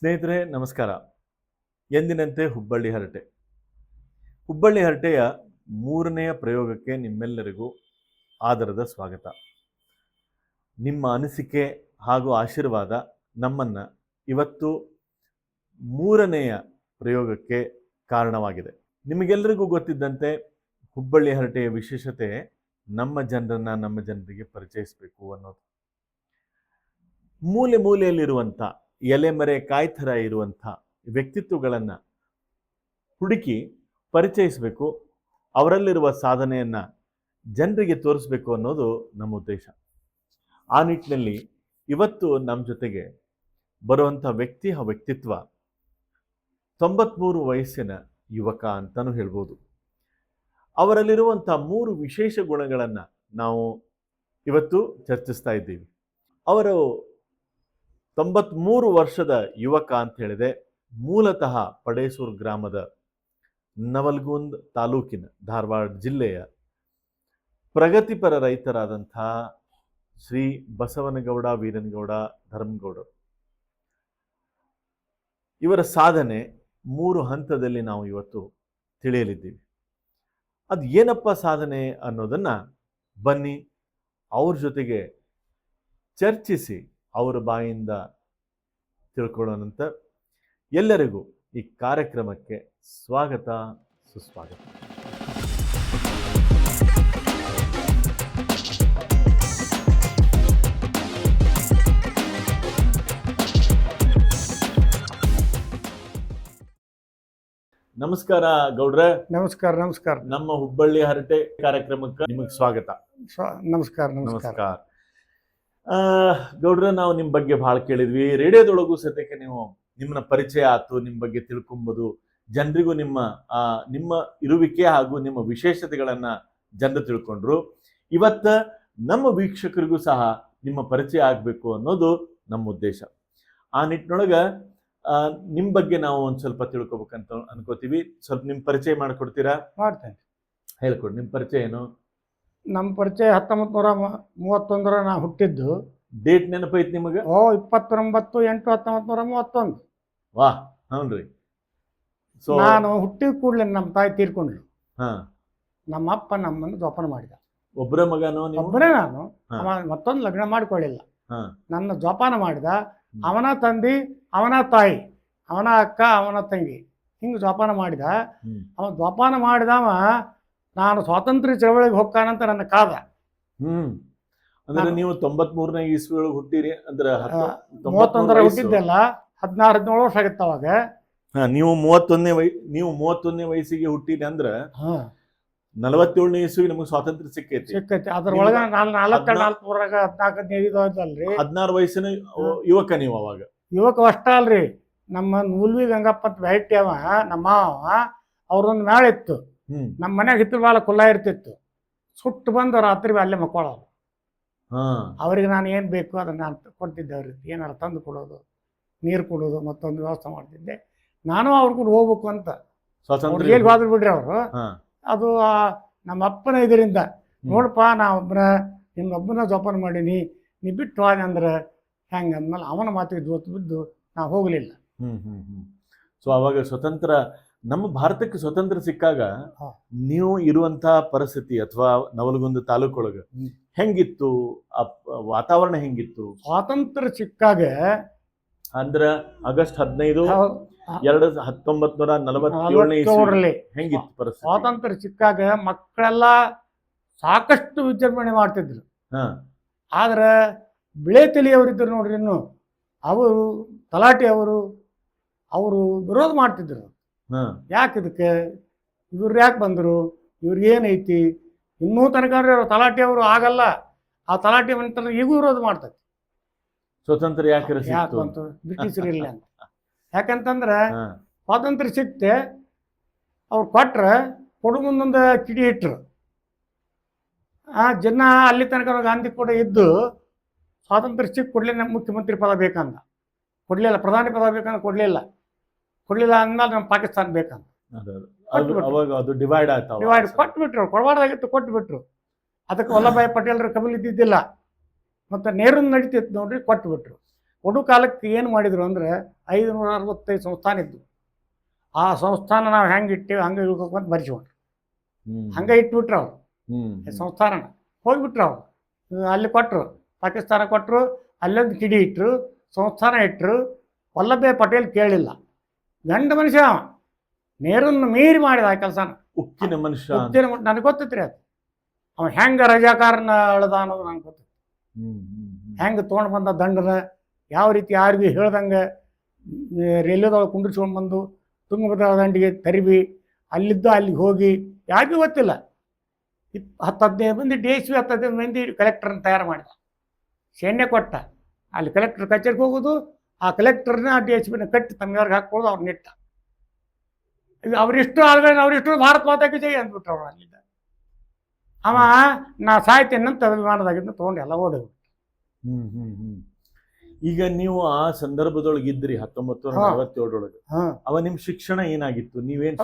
ಸ್ನೇಹಿತರೆ ನಮಸ್ಕಾರ. ಎಂದಿನಂತೆ ಹುಬ್ಬಳ್ಳಿ ಹರಟೆ. ಹುಬ್ಬಳ್ಳಿ ಹರಟೆಯ 3ನೆಯ ಪ್ರಯೋಗಕ್ಕೆ ನಿಮ್ಮೆಲ್ಲರಿಗೂ ಆದರದ ಸ್ವಾಗತ. ನಿಮ್ಮ ಅನಿಸಿಕೆ ಹಾಗೂ ಆಶೀರ್ವಾದ ನಮ್ಮನ್ನು ಇವತ್ತು 3ನೆಯ ಪ್ರಯೋಗಕ್ಕೆ ಕಾರಣವಾಗಿದೆ. ನಿಮಗೆಲ್ಲರಿಗೂ ಗೊತ್ತಿದ್ದಂತೆ ಹುಬ್ಬಳ್ಳಿ ಹರಟೆಯ ವಿಶೇಷತೆ ನಮ್ಮ ಜನರಿಗೆ ಪರಿಚಯಿಸಬೇಕು ಅನ್ನೋದು. ಮೂಲೆ ಮೂಲೆಯಲ್ಲಿರುವಂಥ ಎಲೆಮರೆ ಕಾಯಿ ಥರ ಇರುವಂಥ ವ್ಯಕ್ತಿತ್ವಗಳನ್ನು ಹುಡುಕಿ ಪರಿಚಯಿಸಬೇಕು, ಅವರಲ್ಲಿರುವ ಸಾಧನೆಯನ್ನು ಜನರಿಗೆ ತೋರಿಸ್ಬೇಕು ಅನ್ನೋದು ನಮ್ಮ ಉದ್ದೇಶ. ಆ ನಿಟ್ಟಿನಲ್ಲಿ ಇವತ್ತು ನಮ್ಮ ಜೊತೆಗೆ ಬರುವಂಥ ವ್ಯಕ್ತಿತ್ವ 93 ವಯಸ್ಸಿನ ಯುವಕ ಅಂತಲೂ ಹೇಳ್ಬೋದು. ಅವರಲ್ಲಿರುವಂಥ 3 ವಿಶೇಷ ಗುಣಗಳನ್ನು ನಾವು ಇವತ್ತು ಚರ್ಚಿಸ್ತಾ ಇದ್ದೀವಿ. ಅವರು 93 ವರ್ಷದ ಯುವಕ ಅಂತ ಹೇಳಿದೆ. ಮೂಲತಃ ಪಡೇಸೂರು ಗ್ರಾಮದ ನವಲಗುಂದ ತಾಲೂಕಿನ ಧಾರವಾಡ ಜಿಲ್ಲೆಯ ಪ್ರಗತಿಪರ ರೈತರಾದಂಥ ಶ್ರೀ ಬಸವನಗೌಡ ವೀರನಗೌಡ ಧರ್ಮಗೌಡರು. ಇವರ ಸಾಧನೆ 3 ಹಂತದಲ್ಲಿ ನಾವು ಇವತ್ತು ತಿಳಿಯಲಿದ್ದೀವಿ. ಅದು ಏನಪ್ಪ ಸಾಧನೆ ಅನ್ನೋದನ್ನು ಬನ್ನಿ ಅವ್ರ ಜೊತೆಗೆ ಚರ್ಚಿಸಿ ಅವರ ಬಾಯಿಂದ ತಿಳ್ಕೊಳ್ಳೋಣಂತ. ಎಲ್ಲರಿಗೂ ಈ ಕಾರ್ಯಕ್ರಮಕ್ಕೆ ಸ್ವಾಗತ ಸುಸ್ವಾಗತ. ನಮಸ್ಕಾರ ಗೌಡ್ರೆ. ನಮಸ್ಕಾರ. ನಮಸ್ಕಾರ. ನಮ್ಮ ಹುಬ್ಬಳ್ಳಿ ಹರಟೆ ಕಾರ್ಯಕ್ರಮಕ್ಕೆ ನಿಮಗೆ ಸ್ವಾಗತ. ನಮಸ್ಕಾರ. ನಮಸ್ಕಾರ ಗೌಡ್ರ. ನಾವು ನಿಮ್ಮ ಬಗ್ಗೆ ಬಹಳ ಕೇಳಿದ್ವಿ. ರೇಡಿಯೋದೊಳಗೂ ಸದ್ಯಕ್ಕೆ ನಿಮ್ಮನ್ನ ಪರಿಚಯ ಆಯ್ತು, ನಿಮ್ಮ ಬಗ್ಗೆ ತಿಳ್ಕೊಂಬೋದು, ಜನರಿಗೂ ನಿಮ್ಮ ಇರುವಿಕೆ ಹಾಗೂ ನಿಮ್ಮ ವಿಶೇಷತೆಗಳನ್ನ ಜನರು ತಿಳ್ಕೊಂಡ್ರು. ಇವತ್ತ ನಮ್ಮ ವೀಕ್ಷಕರಿಗೂ ಸಹ ನಿಮ್ಮ ಪರಿಚಯ ಆಗಬೇಕು ಅನ್ನೋದು ನಮ್ಮ ಉದ್ದೇಶ. ಆ ನಿಟ್ಟಿನೊಳಗೆ ನಿಮ್ಮ ಬಗ್ಗೆ ನಾವು ಒಂದು ಸ್ವಲ್ಪ ತಿಳ್ಕೊಬೇಕಂತ ಅನ್ಕೋತೀವಿ. ಸ್ವಲ್ಪ ನಿಮ್ಮ ಪರಿಚಯ ಮಾಡಿಕೊಡ್ತೀರಾ? ಮಾಡ್ತೇನೆ. ಹೇಳ್ಕೊಡಿ, ನಿಮ್ಮ ಪರಿಚಯ ಏನು? ನಮ್ಮ ಪರಿಚಯ 1931 ನಾ ಹುಟ್ಟಿದ್ದು. ಡೇಟ್ ನೆನಪೈತಿ ನಿಮಗೆ? 29/8/1931. ವಾಹ್, ಹೌನ್ರಿ. ಸೊ ನಾನು ಹುಟ್ಟಿದ ಕೂಡಲೇ ನಮ್ಮ ತಾಯಿ ತೀರ್ಕೊಂಡ್ರು. ನಮ್ಮ ಅಪ್ಪ ನಮ್ಮನ್ನು ಜೋಪಾನ ಮಾಡಿದ. ಒಬ್ಬರ ಮಗನೋ? ಒಬ್ಬರೇ ನಾನು. ಮತ್ತೊಂದು ಲಗ್ನ ಮಾಡ್ಕೊಳ್ಳಿಲ್ಲ. ನನ್ನ ಜೋಪಾನ ಮಾಡಿದ. ಅವನ ತಂದಿ, ಅವನ ತಾಯಿ, ಅವನ ಅಕ್ಕ, ಅವನ ತಂಗಿ, ಹಿಂಗೆ ಜೋಪಾನ ಮಾಡಿದ. ಅವ ಜೋಪಾನ ಮಾಡಿದವ ನಾನು ಸ್ವಾತಂತ್ರ್ಯ ಚಳವಳಿಗೆ ಹೋಗ್ತಾನಂತ ನನ್ನ ಕಾದ. ಅಂದ್ರೆ ನೀವು 93ನೇ ಇಸ್ವಿ ಒಳಗೆ ಹುಟ್ಟಿರಿ ಅಂದ್ರೆ 31 ಹುಟ್ಟಿದ್ದೆಲ್ಲ 16-17 ವರ್ಷ ಆಗಿತ್ತು ಅವಾಗ. ನೀವು 31ನೇ ವಯಸ್ಸಿಗೆ ಹುಟ್ಟಿರಿ ಅಂದ್ರೆ 47ನೇ ಇಸ್ವಿ ನಮಗೆ ಸ್ವಾತಂತ್ರ್ಯ ಸಿಕ್ಕೈತಿ. ಅದ್ರೊಳಗ 16 ವಯಸ್ಸಿನ ಯುವಕ ನೀವು ಅವಾಗ. ಯುವಕ ಅಷ್ಟ ಅಲ್ರಿ. ನಮ್ಮ ನೂಲ್ವಿ ಗಂಗಪ್ಪ ಅಂತ ವ್ಯಾಟಿ ಅವ ನಮ್ಮ ಅವ್ರದೊಂದು ಮೇಳ ಇತ್ತು. ನಮ್ಮ ಮನ್ಯಾಗ ಹಿತ್ತಲ ಬಾಲ ಕುಲ್ಲ ಇರ್ತಿತ್ತು. ಸುಟ್ಟು ಬಂದು ರಾತ್ರಿ ಅಲ್ಲೇ ಮಕ್ಕೊಳ್ಳೋರು. ಅವ್ರಿಗೆ ನಾನು ಏನು ಬೇಕು ಅದನ್ನ ನಾನು ಕೊಡ್ತಿದ್ದೆ. ಅವ್ರಿಗೆ ಏನಾರು ತಂದು ಕೊಡೋದು, ನೀರು ಕೊಡೋದು, ಮತ್ತೊಂದು ವ್ಯವಸ್ಥೆ ಮಾಡ್ತಿದ್ದೆ. ನಾನು ಅವ್ರ ಕೂಡ ಹೋಗ್ಬೇಕು ಅಂತ. ಜೈಲ್ಗೆ ಹೋದ್ರು ಬಿಡ್ರಿ ಅವರು. ಅದು ನಮ್ಮ ಅಪ್ಪನ ಇದರಿಂದ ನೋಡಪ್ಪ ನಾ ನಿಮ್ಮೊಬ್ಬನ ಜೋಪಾನ ಮಾಡೀನಿ, ನೀ ಬಿಟ್ಟು ಹೋದೆ ಅಂದ್ರೆ ಹೆಂಗೆ ಅಂದ್ಮೇಲೆ ಅವನ ಮಾತಿಗೆ ಜೋತು ಬಿದ್ದು ನಾವು ಹೋಗಲಿಲ್ಲ. ಸೊ ಅವಾಗ ನಮ್ಮ ಭಾರತಕ್ಕೆ ಸ್ವತಂತ್ರ ಸಿಕ್ಕಾಗ ನೀವು ಇರುವಂತ ಪರಿಸ್ಥಿತಿ ಅಥವಾ ನವಲಗುಂದ ತಾಲೂಕೊಳಗೆ ಹೆಂಗಿತ್ತು? ವಾತಾವರಣ ಹೆಂಗಿತ್ತು? ಸ್ವಾತಂತ್ರ್ಯ ಸಿಕ್ಕಾಗ ಅಂದ್ರ ಆಗಸ್ಟ್ 15, 1947 ಹೆಂಗಿತ್ತು ಪರಿಸ್ಥಿತಿ? ಸ್ವಾತಂತ್ರ್ಯ ಸಿಕ್ಕಾಗ ಮಕ್ಕಳೆಲ್ಲ ಸಾಕಷ್ಟು ವಿಜೃಂಭಣೆ ಮಾಡ್ತಿದ್ರು. ಆದ್ರೆ ಬಿಳೆ ತಲಿಯವರಿದ್ರು ನೋಡ್ರಿ, ಇನ್ನು ಅವರು ತಲಾಟಿ ಅವರು ವಿರೋಧ ಮಾಡ್ತಿದ್ರು. ಯಾಕೆ ಇದಕ್ಕೆ ಇವ್ರು ಯಾಕೆ ಬಂದರು, ಇವ್ರಿಗೆ ಏನೈತಿ, ಇನ್ನೂ ತನಕ ತಲಾಟಿ ಅವರು ಆಗಲ್ಲ, ಆ ತಲಾಟಿ ಮನೆ ಈಗೂ ವಿರೋಧ ಮಾಡ್ತೈತಿ. ಸ್ವತಂತ್ರ ಯಾಕೆ ಬಂತು ಬ್ರಿಟಿಷರು ಇಲ್ಲ ಅಂತ. ಯಾಕಂತಂದ್ರೆ ಸ್ವಾತಂತ್ರ್ಯ ಸಿಕ್ತೆ ಅವ್ರು ಕೊಟ್ರೆ ಕೊಡು ಮುಂದೊಂದು ಕಿಡಿ ಇಟ್ರು. ಜನ ಅಲ್ಲಿ ತನಕ ಗಾಂಧಿ ಕೂಡ ಇದ್ದು ಸ್ವಾತಂತ್ರ್ಯ ಸಿಕ್ಕ ಕೊಡ್ಲಿ ನಮ್ಮ ಮುಖ್ಯಮಂತ್ರಿ ಪದ ಬೇಕಂದ ಕೊಡ್ಲಿಲ್ಲ, ಪ್ರಧಾನಿ ಪದ ಬೇಕಂದ ಕೊಡ್ಲಿಲ್ಲ ಅಂದ್ಮೇಲೆ ನಮ್ಮ ಪಾಕಿಸ್ತಾನ ಬೇಕಂತ ಡಿವೈಡ್ ಕೊಟ್ಬಿಟ್ರು. ಕೊಡಬಾರ್ದಾಗಿತ್ತು, ಕೊಟ್ಬಿಟ್ರು. ಅದಕ್ಕೆ ವಲ್ಲಭಾಯ್ ಪಟೇಲ್ರ ಕಬಲ್ ಇದ್ದಿದ್ದಿಲ್ಲ, ಮತ್ತು ನೆಹರು ನಡೀತಿತ್ತು ನೋಡ್ರಿ, ಕೊಟ್ಬಿಟ್ರು. ಒಡು ಕಾಲಕ್ಕೆ ಏನು ಮಾಡಿದ್ರು ಅಂದರೆ 565 ಸಂಸ್ಥಾನ ಇದ್ದು. ಆ ಸಂಸ್ಥಾನ ನಾವು ಹೆಂಗೆ ಇಟ್ಟೇವೆ ಹಂಗೆ ಇಳ್ಕೊಕೊಂತ ಬರೆಸ್ಕೊಂಡ್ರು. ಹಂಗೆ ಇಟ್ಬಿಟ್ರು ಅವ್ರು ಸಂಸ್ಥಾನನ. ಹೋಗಿಬಿಟ್ರು ಅವ್ರು ಅಲ್ಲಿ ಕೊಟ್ಟರು, ಪಾಕಿಸ್ತಾನ ಕೊಟ್ಟರು, ಅಲ್ಲೊಂದು ಕಿಡಿ ಇಟ್ಟರು, ಸಂಸ್ಥಾನ ಇಟ್ಟರು. ವಲ್ಲಭಭಾಯ್ ಪಟೇಲ್ ಕೇಳಿಲ್ಲ, ಗಂಡ ಮನುಷ್ಯ ನೇರನ್ನು ಮೀರಿ ಮಾಡಿದ ಆ ಕೆಲಸನ. ಉಕ್ಕಿನ ಮನುಷ್ಯ ನನಗೆ ಗೊತ್ತೈತ್ರಿ ಅದು. ಅವ ಹೆಂಗೆ ರಜಾಕಾರನ ಅಳದ ಅನ್ನೋದು ನನಗೆ ಗೊತ್ತೈತಿ. ಹೆಂಗೆ ತೊಗೊಂಡು ಬಂದ ದಂಡನ ಯಾವ ರೀತಿ ಯಾರಿಗೂ ಹೇಳ್ದಂಗೆ ರೈಲ್ವೆದೊಳಗೆ ಕುಂಡಿಸ್ಕೊಂಡು ಬಂದು ತುಂಗಭದ್ರಾ ದಂಡಿಗೆ ತರಿಬಿ ಅಲ್ಲಿದ್ದ ಅಲ್ಲಿಗೆ ಹೋಗಿ ಯಾರಿಗೂ ಗೊತ್ತಿಲ್ಲ. 10-15 ಮಂದಿ DSP 10-15 ಮಂದಿ ಕಲೆಕ್ಟರ್ನ ತಯಾರು ಮಾಡಿದ, ಸೈನ್ಯ ಕೊಟ್ಟ. ಅಲ್ಲಿ ಕಲೆಕ್ಟರ್ ಕಚೇರಿಗೆ ಹೋಗೋದು, ಆ ಕಲೆಕ್ಟರ್ನ DSPನ ಕಟ್ಟಿ ತಮ್ಗಾರ್ಗೆ ಹಾಕ್ಕೊಳ್ಳೋದು, ಅವ್ರು ನಿಟ್ಟ. ಅವರಿಷ್ಟು ಆಳ್ಗಳನ್ನ ಅವರಿಷ್ಟು ಭಾರತ ಮಾತಾಗೆ ಜೈ ಅಂದ್ಬಿಟ್ರು ಅವ್ರು. ಅಲ್ಲಿದ್ದ ಅವ ನಾ ಸಾಯ್ತೇನಂತ ವಿಮಾನದಾಗಿಂದ ತೊಗೊಂಡು ಎಲ್ಲ ಓಡಿ. ಈಗ ನೀವು ಆ ಸಂದರ್ಭದೊಳಗೆ ಇದ್ರಿ 1947 ಅವ ನಿಮ್ ಶಿಕ್ಷಣ ಏನಾಗಿತ್ತು? ನೀವೇನ್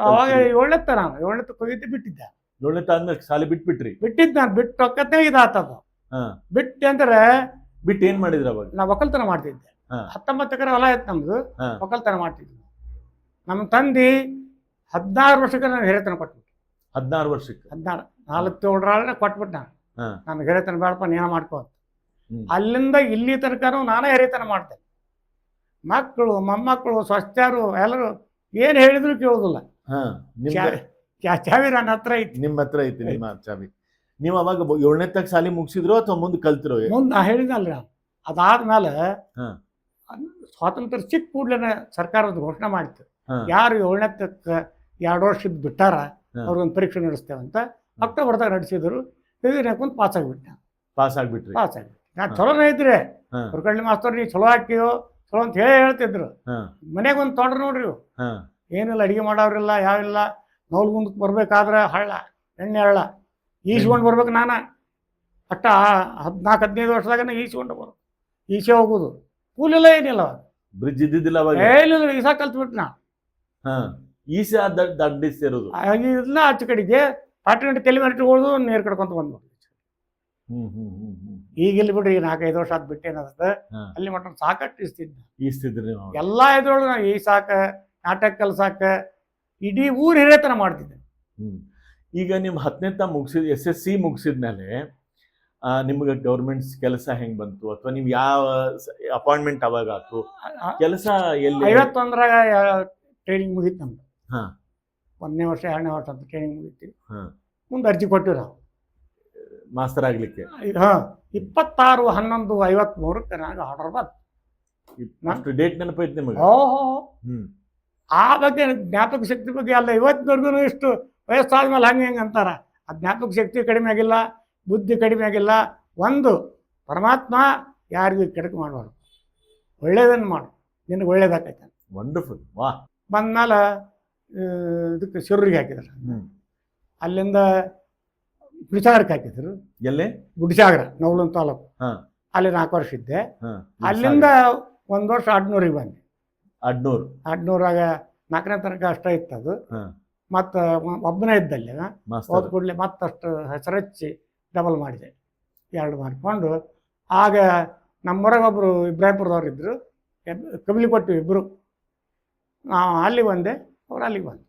ಅವಾಗ 7ನೇ ನಾನು 7ನೇ ಹೋಗಿದ್ದೆ, ಬಿಟ್ಟಿದ್ದೆ. 7ನೇ ಆದ್ಮೇಲೆ ಶಾಲೆ ಬಿಟ್ಬಿಟ್ರಿ? ಬಿಟ್ಟಿದ್ದು ನಾನು, ಬಿಟ್ಟು ಒಕ್ಕತ್ತೇ ಇದಾತದ. ಬಿಟ್ಟು ಅಂದ್ರೆ ಬಿಟ್ಟು ಏನ್ ಮಾಡಿದ್ರ ಅವಾಗ? ನಾ ಒಕ್ಕಲ್ತನ ಮಾಡ್ತಿದ್ದೆ. 19 ಎಕರೆ ಹೊಲ ಆಯ್ತು ನಮ್ದು, ಒಕ್ಕಲ್ತನ ಮಾಡ್ತಿದ್ವಿ. ನಮ್ಮ ತಂದೆ 16 ವರ್ಷಕ್ಕೆ ನಾನು ಹಿರೇತನ ಕೊಟ್ಬಿಟ್ಟು. 16 ವರ್ಷಕ್ಕೆ? 16 47 ಕೊಟ್ಬಿಟ್ಟು ನಾನು ಹಿರೇತನ ಬೇಡಪ್ಪ ನೀನ ಮಾಡ್ಕೋ. ಅಲ್ಲಿಂದ ಇಲ್ಲಿ ತನಕನೂ ನಾನೇ ಹಿರೇತನ ಮಾಡ್ತೇನೆ. ಮಕ್ಕಳು ಮೊಮ್ಮಕ್ಕಳು ಸ್ವಸ್ಥರು ಎಲ್ಲರೂ ಏನು ಹೇಳಿದ್ರು ಕೇಳೋದಿಲ್ಲ. ಚಾವಿ ನನ್ನ ಹತ್ರ ಐತಿ. ನಿಮ್ಮ ಹತ್ರ ಐತಿ ನಿಮ್ಮ ಚಾವಿ? ನೀವು ಅವಾಗ 7ನೇ ತಕ್ಕ ಶಾಲೆ ಮುಗಿಸಿದ್ರು ಅಥವಾ ಮುಂದೆ ಕಲ್ತಿರೋ? ಮುಂದೆ ನಾ ಹೇಳಿದ್ನಲ್ರಿ, ಅದಾದ್ಮೇಲೆ ಸ್ವಾತಂತ್ರ್ಯ ಸಿಕ್ಕ ಕೂಡ್ಲೇನೆ ಸರ್ಕಾರದ ಘೋಷಣೆ ಮಾಡಿತ್ತು, ಯಾರು 7ನೇ ತಕ್ಕ 2 ವರ್ಷದ ಬಿಟ್ಟಾರ ಅವ್ರಿಗೊಂದು ಪರೀಕ್ಷೆ ನಡೆಸ್ತೇವಂತ. ಅಕ್ಟೋಬರ್ದಾಗ ನಡೆಸಿದ್ರು. ಕುಂತು ಪಾಸ್ ಆಗ್ಬಿಟ್ಟು. ಪಾಸ್ ಆಗ್ಬಿಟ್ರಿ? ಪಾಸ್ ಆಗ್ಬಿಟ್ಟು. ನಾನು ಚಲೋನೇ ಇದ್ರಿ. ಹುರ್ಕಳ್ಳಿ ಮಾಸ್ತರ್ ನೀ ಚಲೋ ಹಾಕಿಯೋ ಚಲೋ ಅಂತ ಹೇಳ್ತಿದ್ರು. ಮನೆಗೆ ಒಂದು ತೊಂಡ್ರು ನೋಡ್ರಿ, ಏನಿಲ್ಲ, ಅಡಿಗೆ ಮಾಡೋರಿಲ್ಲ, ಯಾವಿಲ್ಲ. ನೌಲ್ಗುಂದಕ್ಕೆ ಬರ್ಬೇಕಾದ್ರೆ ಹಳ್ಳ, ಎಣ್ಣೆ ಹಳ್ಳ ಈಸ್ಕೊಂಡು ಬರ್ಬೇಕು. ನಾನು ಅಟ್ಟ 14-15 ವರ್ಷದಾಗ ಈಸ್ಕೊಂಡು ಬರೋದು, ಈಸೆ ಹೋಗೋದು. ಕೂಲಿಲ್ಲ, ಏನಿಲ್ಲ, ಬ್ರಿಡ್ಜ್ ಇದ್ದಿದ್ದಿಲ್ಲ ಅವಾಗ? ಏನಿಲ್ಲ, ಈಸಾ ಕಲ್ತ್ಬಿಟ್ಟು ನಾ. ಈಸೆ ದಡ್ಡಿ ಸೇರೋದು ಇಲ್ಲ. ಆಚೆ ಕಡೆಗೆ ಪಾಟಿ ತಲೆ ಮೇಲೆ ಇಟ್ಕೊಳ್ಳೋದು, ನೀರು ಕಡ್ಕೊಂತ ಬಂದ್ಬಿಟ್ಟು. ಈಗ ಇಲ್ಲಿ ಬಿಡ್ರಿ, 4-5 ವರ್ಷ ಆದ್ ಬಿಟ್ಟೇನದ. ಅಲ್ಲಿ ಮಟ್ಟ ಸಾಕಷ್ಟು ಈಸ್ತಿದ್ರಿ ಎಲ್ಲಾ ಇದ್ರೊಳಗೆ. ನಾವು ಈ ಸಾಕ, ನಾಟಕ ಕಲ್ಸಾಕ ಇಡೀ ಊರು ಹಿರೇತನ ಮಾಡ್ತಿದ್ದೆ. ಈಗ ನಿಮ್ 10ನೇ ಮುಗಿಸಿದ SSC ಮುಗಿಸಿದ್ಮೇಲೆ ನಿಮ್ಗೆ ಗೌರ್ಮೆಂಟ್ ಕೆಲಸ ಹೆಂಗ್ ಬಂತು? ಅಥವಾ ನೀವು ಯಾವ ಅಪಾಯಿಂಟ್ಮೆಂಟ್ ಅವಾಗ ಆಯ್ತು? ಕೆಲಸ ಎಲ್ಲಿ? 51ರಾಗ ಟ್ರೈನಿಂಗ್ ಮುಗೀತು ನಮ್ದು. 1ನೇ ವರ್ಷ 2ನೇ ವರ್ಷ ಅಂತ ಟ್ರೈನಿಂಗ್ ಮುಗೀತಿ. ಮುಂದೆ ಅರ್ಜಿ ಕೊಟ್ಟಿವಿ ನಾವು ಮಾಸ್ತರ್ ಆಗ್ಲಿಕ್ಕೆ. 26/11/53 ನನಗೆ ಆರ್ಡರ್ ಬಂತು. ಡೇಟ್ ನೆನಪೈತಿ ನಿಮಗೆ? ಆ ಬಗ್ಗೆ ಜ್ಞಾಪಕ ಶಕ್ತಿ ಬಗ್ಗೆ ಅಲ್ಲ, ಇವತ್ತಿನವರೆಗೂ ಇಷ್ಟು ವಯಸ್ಸಾದ್ಮೇಲೆ ಹಂಗೆ ಹೆಂಗೆ ಅಂತಾರ. ಆ ಜ್ಞಾಪಕ ಶಕ್ತಿ ಕಡಿಮೆ ಆಗಿಲ್ಲ, ಬುದ್ಧಿ ಕಡಿಮೆ ಆಗಿಲ್ಲ. ಒಂದು ಪರಮಾತ್ಮ ಯಾರಿಗೂ ಕೆಡಕು ಮಾಡಬಾರ್ದು, ಒಳ್ಳೇದನ್ನು ಮಾಡು, ನಿನಗೆ ಒಳ್ಳೇದಾಕೈತೆ. ವಂಡರ್ಫುಲ್. ವಾ. ಬಂದ್ಮೇಲೆ ಇದಕ್ಕೆ ಶಿರೂರಿಗೆ ಹಾಕಿದ್ರು. ಅಲ್ಲಿಂದ ಗುಡಿಸಾಗರಕ್ಕೆ ಹಾಕಿದ್ರು. ಎಲ್ಲೇ? ಗುಡಿಸಾಗರ, ನವಲೂರು ತಾಲೂಕು. ಅಲ್ಲಿ 4 ವರ್ಷ ಇದ್ದೆ. ಅಲ್ಲಿಂದ 1 ವರ್ಷ ಅಡ್ನೂರಿಗೆ ಬಂದೆ. ಅಡ್ನೂರಾಗ 4ನೇ ತನಕ ಅಷ್ಟ ಇತ್ತು ಅದು. ಮತ್ತು ಒಬ್ಬನೇ ಇದ್ದಲ್ಲಿ ಹೋದ ಕೂಡಲೇ ಮತ್ತಷ್ಟು ಹೆಸರಚ್ಚಿ ಡಬಲ್ ಮಾಡಿದೆ, 2 ಮಾಡಿಕೊಂಡು. ಆಗ ನಮ್ಮೂರಾಗ ಒಬ್ಬರು ಇಬ್ರಾಹಿಂಪುರದವ್ರು ಇದ್ದರು, ಕಬ್ಲಿ ಕೊಟ್ಟು ಇಬ್ಬರು. ಅಲ್ಲಿ ಬಂದೆ, ಅವ್ರು ಅಲ್ಲಿಗೆ ಬಂದೆ.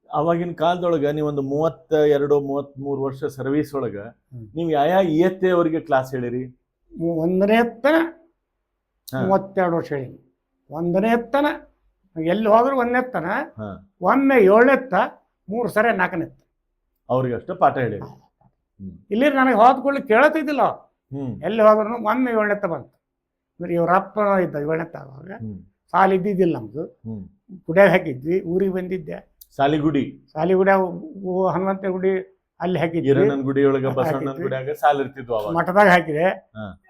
ಅವಾಗಿನ ಕಾಲದೊಳಗೆ ನೀವೊಂದು 32-33 ವರ್ಷ ಸರ್ವೀಸ್ ಒಳಗೆ ನೀವು ಯಾವ ಇಯತ್ತೆ ಅವರಿಗೆ ಕ್ಲಾಸ್ ಹೇಳಿರಿ? 1ನೇ ತನ 32 ವರ್ಷ ಹೇಳಿ. 1ನೇ ತನ ಎಲ್ಲಿ ಹೋದ್ರು 1ನೇ ತನ, ಒಮ್ಮೆ 7ನೇ 3 ಸರಿ 4ನೇ ಅವ್ರಿಗೆ ಅಷ್ಟು ಪಾಠ ಹೇಳಿರಿ. ಇಲ್ಲಿ ನನಗೆ ಹೋದ್ಕೊಳ್ಳಿ ಕೇಳತ್ತಿದ್ದಿಲ್ಲ. ಎಲ್ಲಿ ಹೋದ್ರು ಒಮ್ಮೆ 7ನೇ ಬಂತು. ಅಂದ್ರೆ ಇವ್ರಪ್ಪ ಇದ್ದ 7ನೇ ಅವಾಗ. ಸಾಲ ಇದ್ದಿದ್ದಿಲ್ಲ ನಮ್ದು, ಗುಡಿಯಾಗ ಹಾಕಿದ್ವಿ. ಊರಿಗೆ ಬಂದಿದ್ದೆ, ಸಾಲಿಗುಡಿ ಹನುಮಂತ ಗುಡಿ ಅಲ್ಲಿ ಹಾಕಿದ್ವಿ. ಗುಡಿ ಒಳಗೆ ಬಸವಣ್ಣನ ಗುಡಿಯಾಗ ಸಾಲ ಇರ್ತಿದ್ವು. ಮಠದಾಗ ಹಾಕಿದೆ.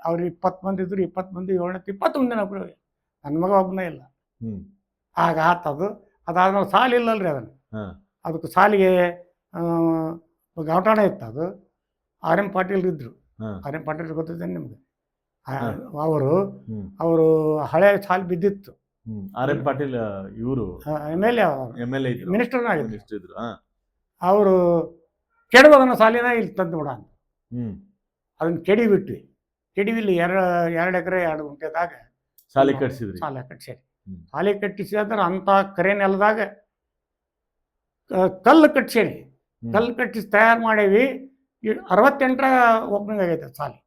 ಅವ್ರು 20 ಮಂದಿ ಇದ್ರು, 20 ಮಂದಿ 7ನೇ 20 ಮಂದಿ ನಾವು. ನನ್ನ ಮಗ ಒಬ್ಬನೇ ಇಲ್ಲ. ಆಗ ಆತದು. ಅದಾದ್ಮೇಲೆ ಸಾಲ ಇಲ್ಲಲ್ರಿ, ಅದನ್ನು ಅದಕ್ಕೆ ಸಾಲಿಗೆ ಗಾವಟಾಣ ಇತ್ತು. ಅದು R.M. ಪಾಟೀಲ್ ಇದ್ರು. R.M. ಪಾಟೀಲ್ ಗೊತ್ತಿದ್ದೇನೆ ನಿಮ್ಗೆ? ಅವರು ಹಳೆ ಸಾಲ ಬಿದ್ದಿತ್ತು. R.M. ಪಾಟೀಲ್ ಇವರು MLA ಮಿನಿಸ್ಟರ್ನ ಆಗಿದ್ರು. ಅವರು ಕೆಡಬೋದನ್ನ ಸಾಲಿನ ಇಲ್ಲಿ ತಂದು ಬಿಡ ಅಂತ ಅದನ್ನ ಕೆಡಿ ಬಿಟ್ವಿ. ಹಿಡಿವಿಲ್ಲಿ 2 ಎಕರೆ 2 ಗುಂಟೆದಾಗ ಶಾಲೆ ಕಟ್ಸಿದ್ರಿ. ಶಾಲೆ ಕಟ್ಸೇರಿ. ಹ್ಮ್. ಶಾಲೆ ಕಟ್ಟಿಸಿದ್ರೆ ಅಂತ ಕರೆ ನೆಲದಾಗ ಕಲ್ಲು ಕಟ್ಸೇರಿ. ಕಲ್ಲು ಕಟ್ಟಿಸಿ ತಯಾರು ಮಾಡೇವಿ. 68ರ ಓಪನಿಂಗ್ ಆಗೈತೆ ಶಾಲೆ.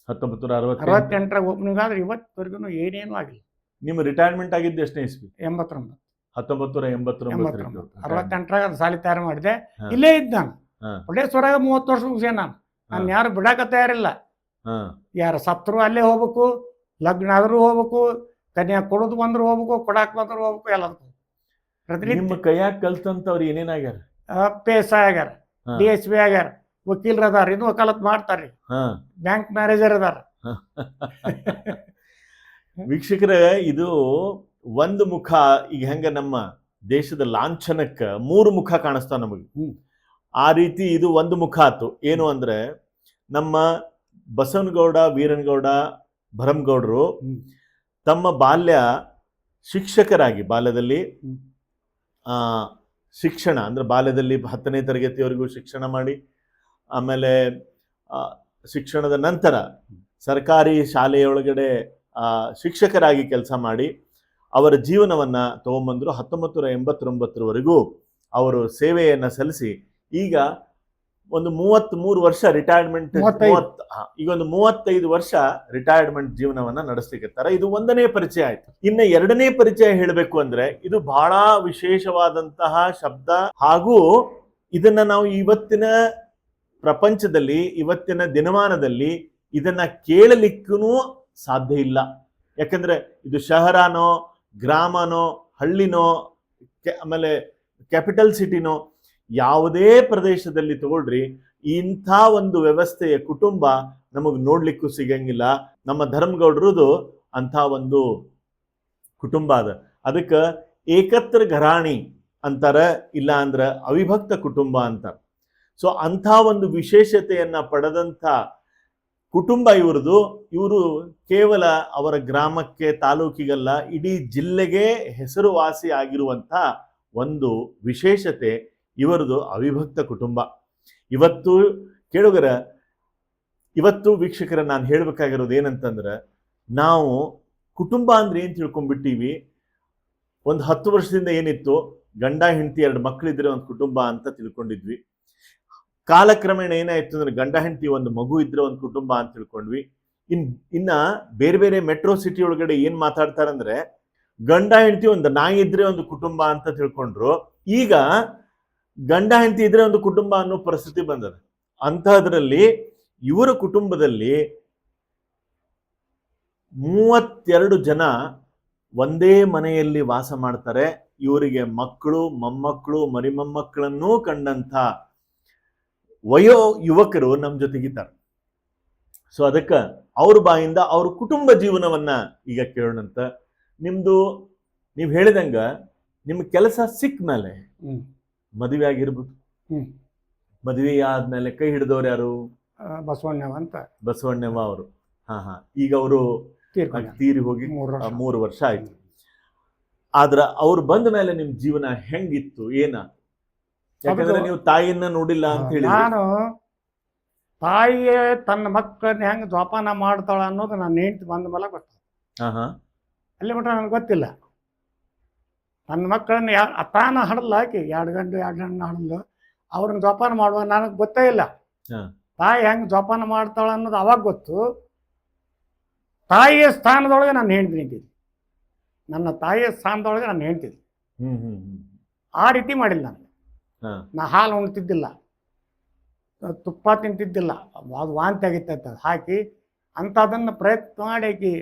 1968 ಓಪನಿಂಗ್ ಆದ್ರೆ ಇವತ್ತವರೆಗೂ ಏನೇನು ಆಗಿಲ್ಲ. ನಿಮ್ಮ ರಿಟೈರ್ಮೆಂಟ್ ಆಗಿದ್ದು ಎಷ್ಟನೇ ಇಸ್ವಿ? 89. 1989. 68ರಾಗ ಶಾಲೆ ತಯಾರು ಮಾಡಿದೆ. ಹಾ. ಇಲ್ಲೇ ಇದ್ದ ನಾನು. ಹಾ. ಹೊಡೇಶ್ವರಾಗ 30 ವರ್ಷ ಮುಗಿಸೇ ನಾನು. ನಾನು ಯಾರು ಬಿಡಾಕ ತಯಾರಿಲ್ಲ. ಹಾ. ಯಾರು ಸತ್ರು ಅಲ್ಲೇ ಹೋಗ್ಬೇಕು, ಲಗ್ನ ಆದ್ರೂ ಹೋಗ್ಬೇಕು, ಕನ್ಯಾ ಕೊಡೋದು ಬಂದ್ರು ಹೋಗ್ಬೇಕು, ಕೊಡಾಕ್ ಬಂದ್ರು ಹೋಗ್ಬೇಕು, ಎಲ್ಲದಕ್ಕೂ ನಿಮ್ಮ ಪ್ರತಿನಿತ್ಯ ಕೈಯಾಗ ಕಲ್ತಂತವ್ರು ಏನೇನಾಗ್ಯಾರ? PSI ಆಗ್ಯಾರ, ಹಾ. DSP ಆಗ್ಯಾರ, ವಕೀಲರು ಅದಾರ, ಇದು ವಕಾಲತ್ ಮಾಡ್ತಾರ್ರಿ, ಹಾ. ಬ್ಯಾಂಕ್ ಮ್ಯಾನೇಜರ್ ಅದಾರ. ವೀಕ್ಷಕರ, ಇದು ಒಂದು ಮುಖ. ಈಗ ಹೆಂಗ ನಮ್ಮ ದೇಶದ ಲಾಂಛನಕ್ಕ 3 ಮುಖ ಕಾಣಿಸ್ತಾವ ನಮಗೆ, ಆ ರೀತಿ ಇದು ಒಂದು ಮುಖ ಆತು. ಏನು ಅಂದ್ರೆ ನಮ್ಮ ಬಸವನಗೌಡ, ವೀರನಗೌಡ, ಭರಮಗೌಡರು ತಮ್ಮ ಬಾಲ್ಯ ಶಿಕ್ಷಕರಾಗಿ, ಬಾಲ್ಯದಲ್ಲಿ ಶಿಕ್ಷಣ ಅಂದ್ರೆ ಬಾಲ್ಯದಲ್ಲಿ 10ನೇ ತರಗತಿವರೆಗೂ ಶಿಕ್ಷಣ ಮಾಡಿ, ಆಮೇಲೆ ಶಿಕ್ಷಣದ ನಂತರ ಸರ್ಕಾರಿ ಶಾಲೆಯೊಳಗಡೆ ಶಿಕ್ಷಕರಾಗಿ ಕೆಲಸ ಮಾಡಿ ಅವರ ಜೀವನವನ್ನ ತಗೊಂಬಂದ್ರು. 1989ರವರೆಗೂ ಅವರು ಸೇವೆಯನ್ನ ಸಲ್ಲಿಸಿ ಈಗ ಒಂದು 33 ವರ್ಷ ರಿಟೈರ್ಮೆಂಟ್, ಈಗ ಒಂದು 35 ವರ್ಷ ರಿಟೈರ್ಮೆಂಟ್ ಜೀವನವನ್ನ ನಡೆಸ್ಲಿಕ್ಕೆತ್ತಾರ. ಇದು 1ನೇ ಪರಿಚಯ ಆಯ್ತು. ಇನ್ನು 2ನೇ ಪರಿಚಯ ಹೇಳಬೇಕು ಅಂದ್ರೆ ಇದು ಬಹಳ ವಿಶೇಷವಾದಂತಹ ಶಬ್ದ, ಹಾಗೂ ಇದನ್ನ ನಾವು ಇವತ್ತಿನ ಪ್ರಪಂಚದಲ್ಲಿ, ಇವತ್ತಿನ ದಿನಮಾನದಲ್ಲಿ ಇದನ್ನ ಕೇಳಲಿಕ್ಕೂ ಸಾಧ್ಯ ಇಲ್ಲ. ಯಾಕಂದ್ರೆ ಇದು ಶಹರನೋ, ಗ್ರಾಮನೋ, ಹಳ್ಳಿನೋ, ಆಮೇಲೆ ಕ್ಯಾಪಿಟಲ್ ಸಿಟಿನೋ, ಯಾವುದೇ ಪ್ರದೇಶದಲ್ಲಿ ತಗೊಳ್ರಿ, ಇಂಥ ಒಂದು ವ್ಯವಸ್ಥೆಯ ಕುಟುಂಬ ನಮಗೆ ನೋಡ್ಲಿಕ್ಕೂ ಸಿಗಂಗಿಲ್ಲ. ನಮ್ಮ ಧರ್ಮಗೌಡ್ರದು ಅಂಥ ಒಂದು ಕುಟುಂಬ ಅದ. ಅದಕ್ಕೆ ಏಕತ್ರ ಘರಾಣಿ ಅಂತಾರ, ಇಲ್ಲ ಅಂದ್ರ ಅವಿಭಕ್ತ ಕುಟುಂಬ ಅಂತಾರ. ಸೊ ಅಂಥ ಒಂದು ವಿಶೇಷತೆಯನ್ನ ಪಡೆದಂಥ ಕುಟುಂಬ ಇವ್ರದು. ಇವರು ಕೇವಲ ಅವರ ಗ್ರಾಮಕ್ಕೆ, ತಾಲೂಕಿಗಲ್ಲ, ಇಡೀ ಜಿಲ್ಲೆಗೆ ಹೆಸರುವಾಸಿ ಆಗಿರುವಂಥ ಒಂದು ವಿಶೇಷತೆ ಇವರದು ಅವಿಭಕ್ತ ಕುಟುಂಬ. ಇವತ್ತು ಕೇಳುಗರ, ಇವತ್ತು ವೀಕ್ಷಕರ, ನಾನು ಹೇಳ್ಬೇಕಾಗಿರೋದು ಏನಂತಂದ್ರೆ, ನಾವು ಕುಟುಂಬ ಅಂದ್ರೆ ಏನ್ ತಿಳ್ಕೊಂಡ್ಬಿಟ್ಟಿವಿ. ಒಂದು 10 ವರ್ಷದಿಂದ ಏನಿತ್ತು, ಗಂಡ ಹೆಂಡತಿ 2 ಮಕ್ಕಳಿದ್ರೆ ಒಂದು ಕುಟುಂಬ ಅಂತ ತಿಳ್ಕೊಂಡಿದ್ವಿ. ಕಾಲಕ್ರಮೇಣ ಏನಾಯ್ತು ಅಂದ್ರೆ ಗಂಡ ಹೆಂಡತಿ ಒಂದು ಮಗು ಇದ್ರೆ ಒಂದು ಕುಟುಂಬ ಅಂತ ತಿಳ್ಕೊಂಡ್ವಿ. ಇನ್ನ ಬೇರೆ ಬೇರೆ ಮೆಟ್ರೋ ಸಿಟಿ ಒಳಗಡೆ ಏನ್ ಮಾತಾಡ್ತಾರಂದ್ರೆ ಗಂಡ ಹೆಂಡತಿ ಒಂದು ನಾಯಿ ಇದ್ರೆ ಒಂದು ಕುಟುಂಬ ಅಂತ ತಿಳ್ಕೊಂಡ್ರು. ಈಗ ಗಂಡ ಹೆಂಡತಿ ಇದ್ರೆ ಒಂದು ಕುಟುಂಬ ಅನ್ನೋ ಪರಿಸ್ಥಿತಿ ಬಂದದ. ಅಂತಹದ್ರಲ್ಲಿ ಇವರ ಕುಟುಂಬದಲ್ಲಿ 32 ಜನ ಒಂದೇ ಮನೆಯಲ್ಲಿ ವಾಸ ಮಾಡ್ತಾರೆ. ಇವರಿಗೆ ಮಕ್ಕಳು, ಮೊಮ್ಮಕ್ಕಳು, ಮರಿಮೊಮ್ಮಕ್ಕಳನ್ನೂ ಕಂಡಂಥ ವಯೋ ಯುವಕರು ನಮ್ಮ ಜೊತೆಗಿದ್ದಾರೆ. ಸೊ ಅದಕ್ಕೆ ಅವ್ರ ಬಾಯಿಂದ ಅವ್ರ ಕುಟುಂಬ ಜೀವನವನ್ನ ಈಗ ಕೇಳೋಣಂತ. ನಿಮ್ದು ನೀವು ಹೇಳಿದಂಗ ನಿಮ್ಮ ಕೆಲಸ ಸಿಕ್ಕ ಮೇಲೆ ಮದುವೆ ಆಗಿರ್ಬೋದು. ಮದುವೆ ಆದ್ಮೇಲೆ ಕೈ ಹಿಡಿದವ್ರು ಯಾರು? ಬಸವಣ್ಣವ ಅಂತ, ಬಸವಣ್ಣವ ಅವರು. ಈಗ ಅವರು ತೀರಿ ಹೋಗಿ 3 ವರ್ಷ ಆಯ್ತು. ಆದ್ರ ಅವ್ರು ಬಂದ ಮೇಲೆ ನಿಮ್ ಜೀವನ ಹೆಂಗಿತ್ತು, ಏನ? ಯಾಕಂದ್ರೆ ನೀವು ತಾಯಿಯನ್ನ ನೋಡಿಲ್ಲ ಅಂತ ಹೇಳಿ. ನಾನು ತಾಯಿಯೇ ತನ್ನ ಮಕ್ಕಳನ್ನ ಹೆಂಗ್ ಜೋಪಾನ ಮಾಡ್ತಾಳ ಅನ್ನೋದು ನನ್ನ ಹೆಂಡತಿ ಬಂದ ಮೇಲೆ ಗೊತ್ತ. ಅಲ್ಲಿ ಮಟ್ಟ ನನಗೆ ಗೊತ್ತಿಲ್ಲ. ನನ್ನ ಮಕ್ಕಳನ್ನ ತಾನ ಹಡಲ್ಲ, ಆಕಿ 2 ಗಂಟೆ 2 ಹೆಣ್ಣು ಹಡಲು, ಅವ್ರನ್ನ ಜೋಪಾನ ಮಾಡುವ ನನಗೆ ಗೊತ್ತೇ ಇಲ್ಲ. ತಾಯಿ ಹೆಂಗ್ ಜೋಪಾನ ಮಾಡ್ತಾಳ ಅನ್ನೋದು ಅವಾಗ ಗೊತ್ತು. ತಾಯಿಯ ಸ್ಥಾನದೊಳಗೆ ನಾನು ಹೆಂಡತಿ ನಿಂತಿದ್ದೆ. ನನ್ನ ತಾಯಿಯ ಸ್ಥಾನದೊಳಗೆ ನಾನು ಹೆಂಡ್ತಿದ್ದೆ. ಆ ರೀತಿ ಮಾಡಿಲ್ಲ ನಾನು. ನಾ ಹಾಲು ಉಣ್ತಿದ್ದಿಲ್ಲ, ತುಪ್ಪ ತಿಂತಿದ್ದಿಲ್ಲ, ಅದು ವಾಂತಿ ಆಗಿತ್ತ ಹಾಕಿ ಅಂಥದನ್ನು ಪ್ರಯತ್ನ ಮಾಡಿ ಆಕಿ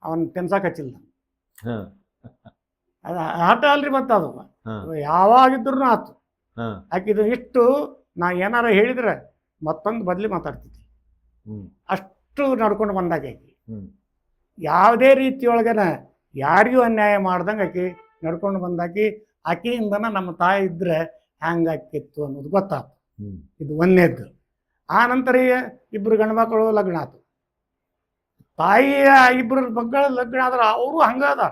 ಅವನ್ನ ತಿನ್ಸಕ್ಕೆ ಹಚ್ಚಿಲ್ಲ. ಅದು ಆಟ ಅಲ್ರಿ, ಮತ್ತೆ ಅದು ಯಾವಾಗಿದ್ರು ಆತು. ಆಕಿದು ಇಷ್ಟು ನಾ ಏನಾರ ಹೇಳಿದ್ರೆ ಮತ್ತೊಂದು ಬದಲಿ ಮಾತಾಡ್ತಿದ್ದೆ. ಅಷ್ಟು ನಡ್ಕೊಂಡು ಬಂದಾಗ ಆಕಿ ಯಾವುದೇ ರೀತಿಯೊಳಗನ ಯಾರಿಗೂ ಅನ್ಯಾಯ ಮಾಡ್ದಂಗೆ ಆಕಿ ನಡ್ಕೊಂಡು ಬಂದಾಕಿ. ಆಕಿಯಿಂದನ ನಮ್ಮ ತಾಯಿ ಇದ್ರೆ ಹ್ಯಾಂಗಾಕಿತ್ತು ಅನ್ನೋದು ಗೊತ್ತಾಯ್ತು. ಇದು ಒಂದನೇದ್ದು. ಆ ನಂತರ 2 ಗಂಡು ಮಕ್ಕಳು ಲಗ್ನ ಆಯ್ತು. ತಾಯಿಯ 2 ಮಕ್ಕಳ ಲಗ್ನ ಆದ್ರೆ ಅವರು ಹಂಗ ಅದಾರ,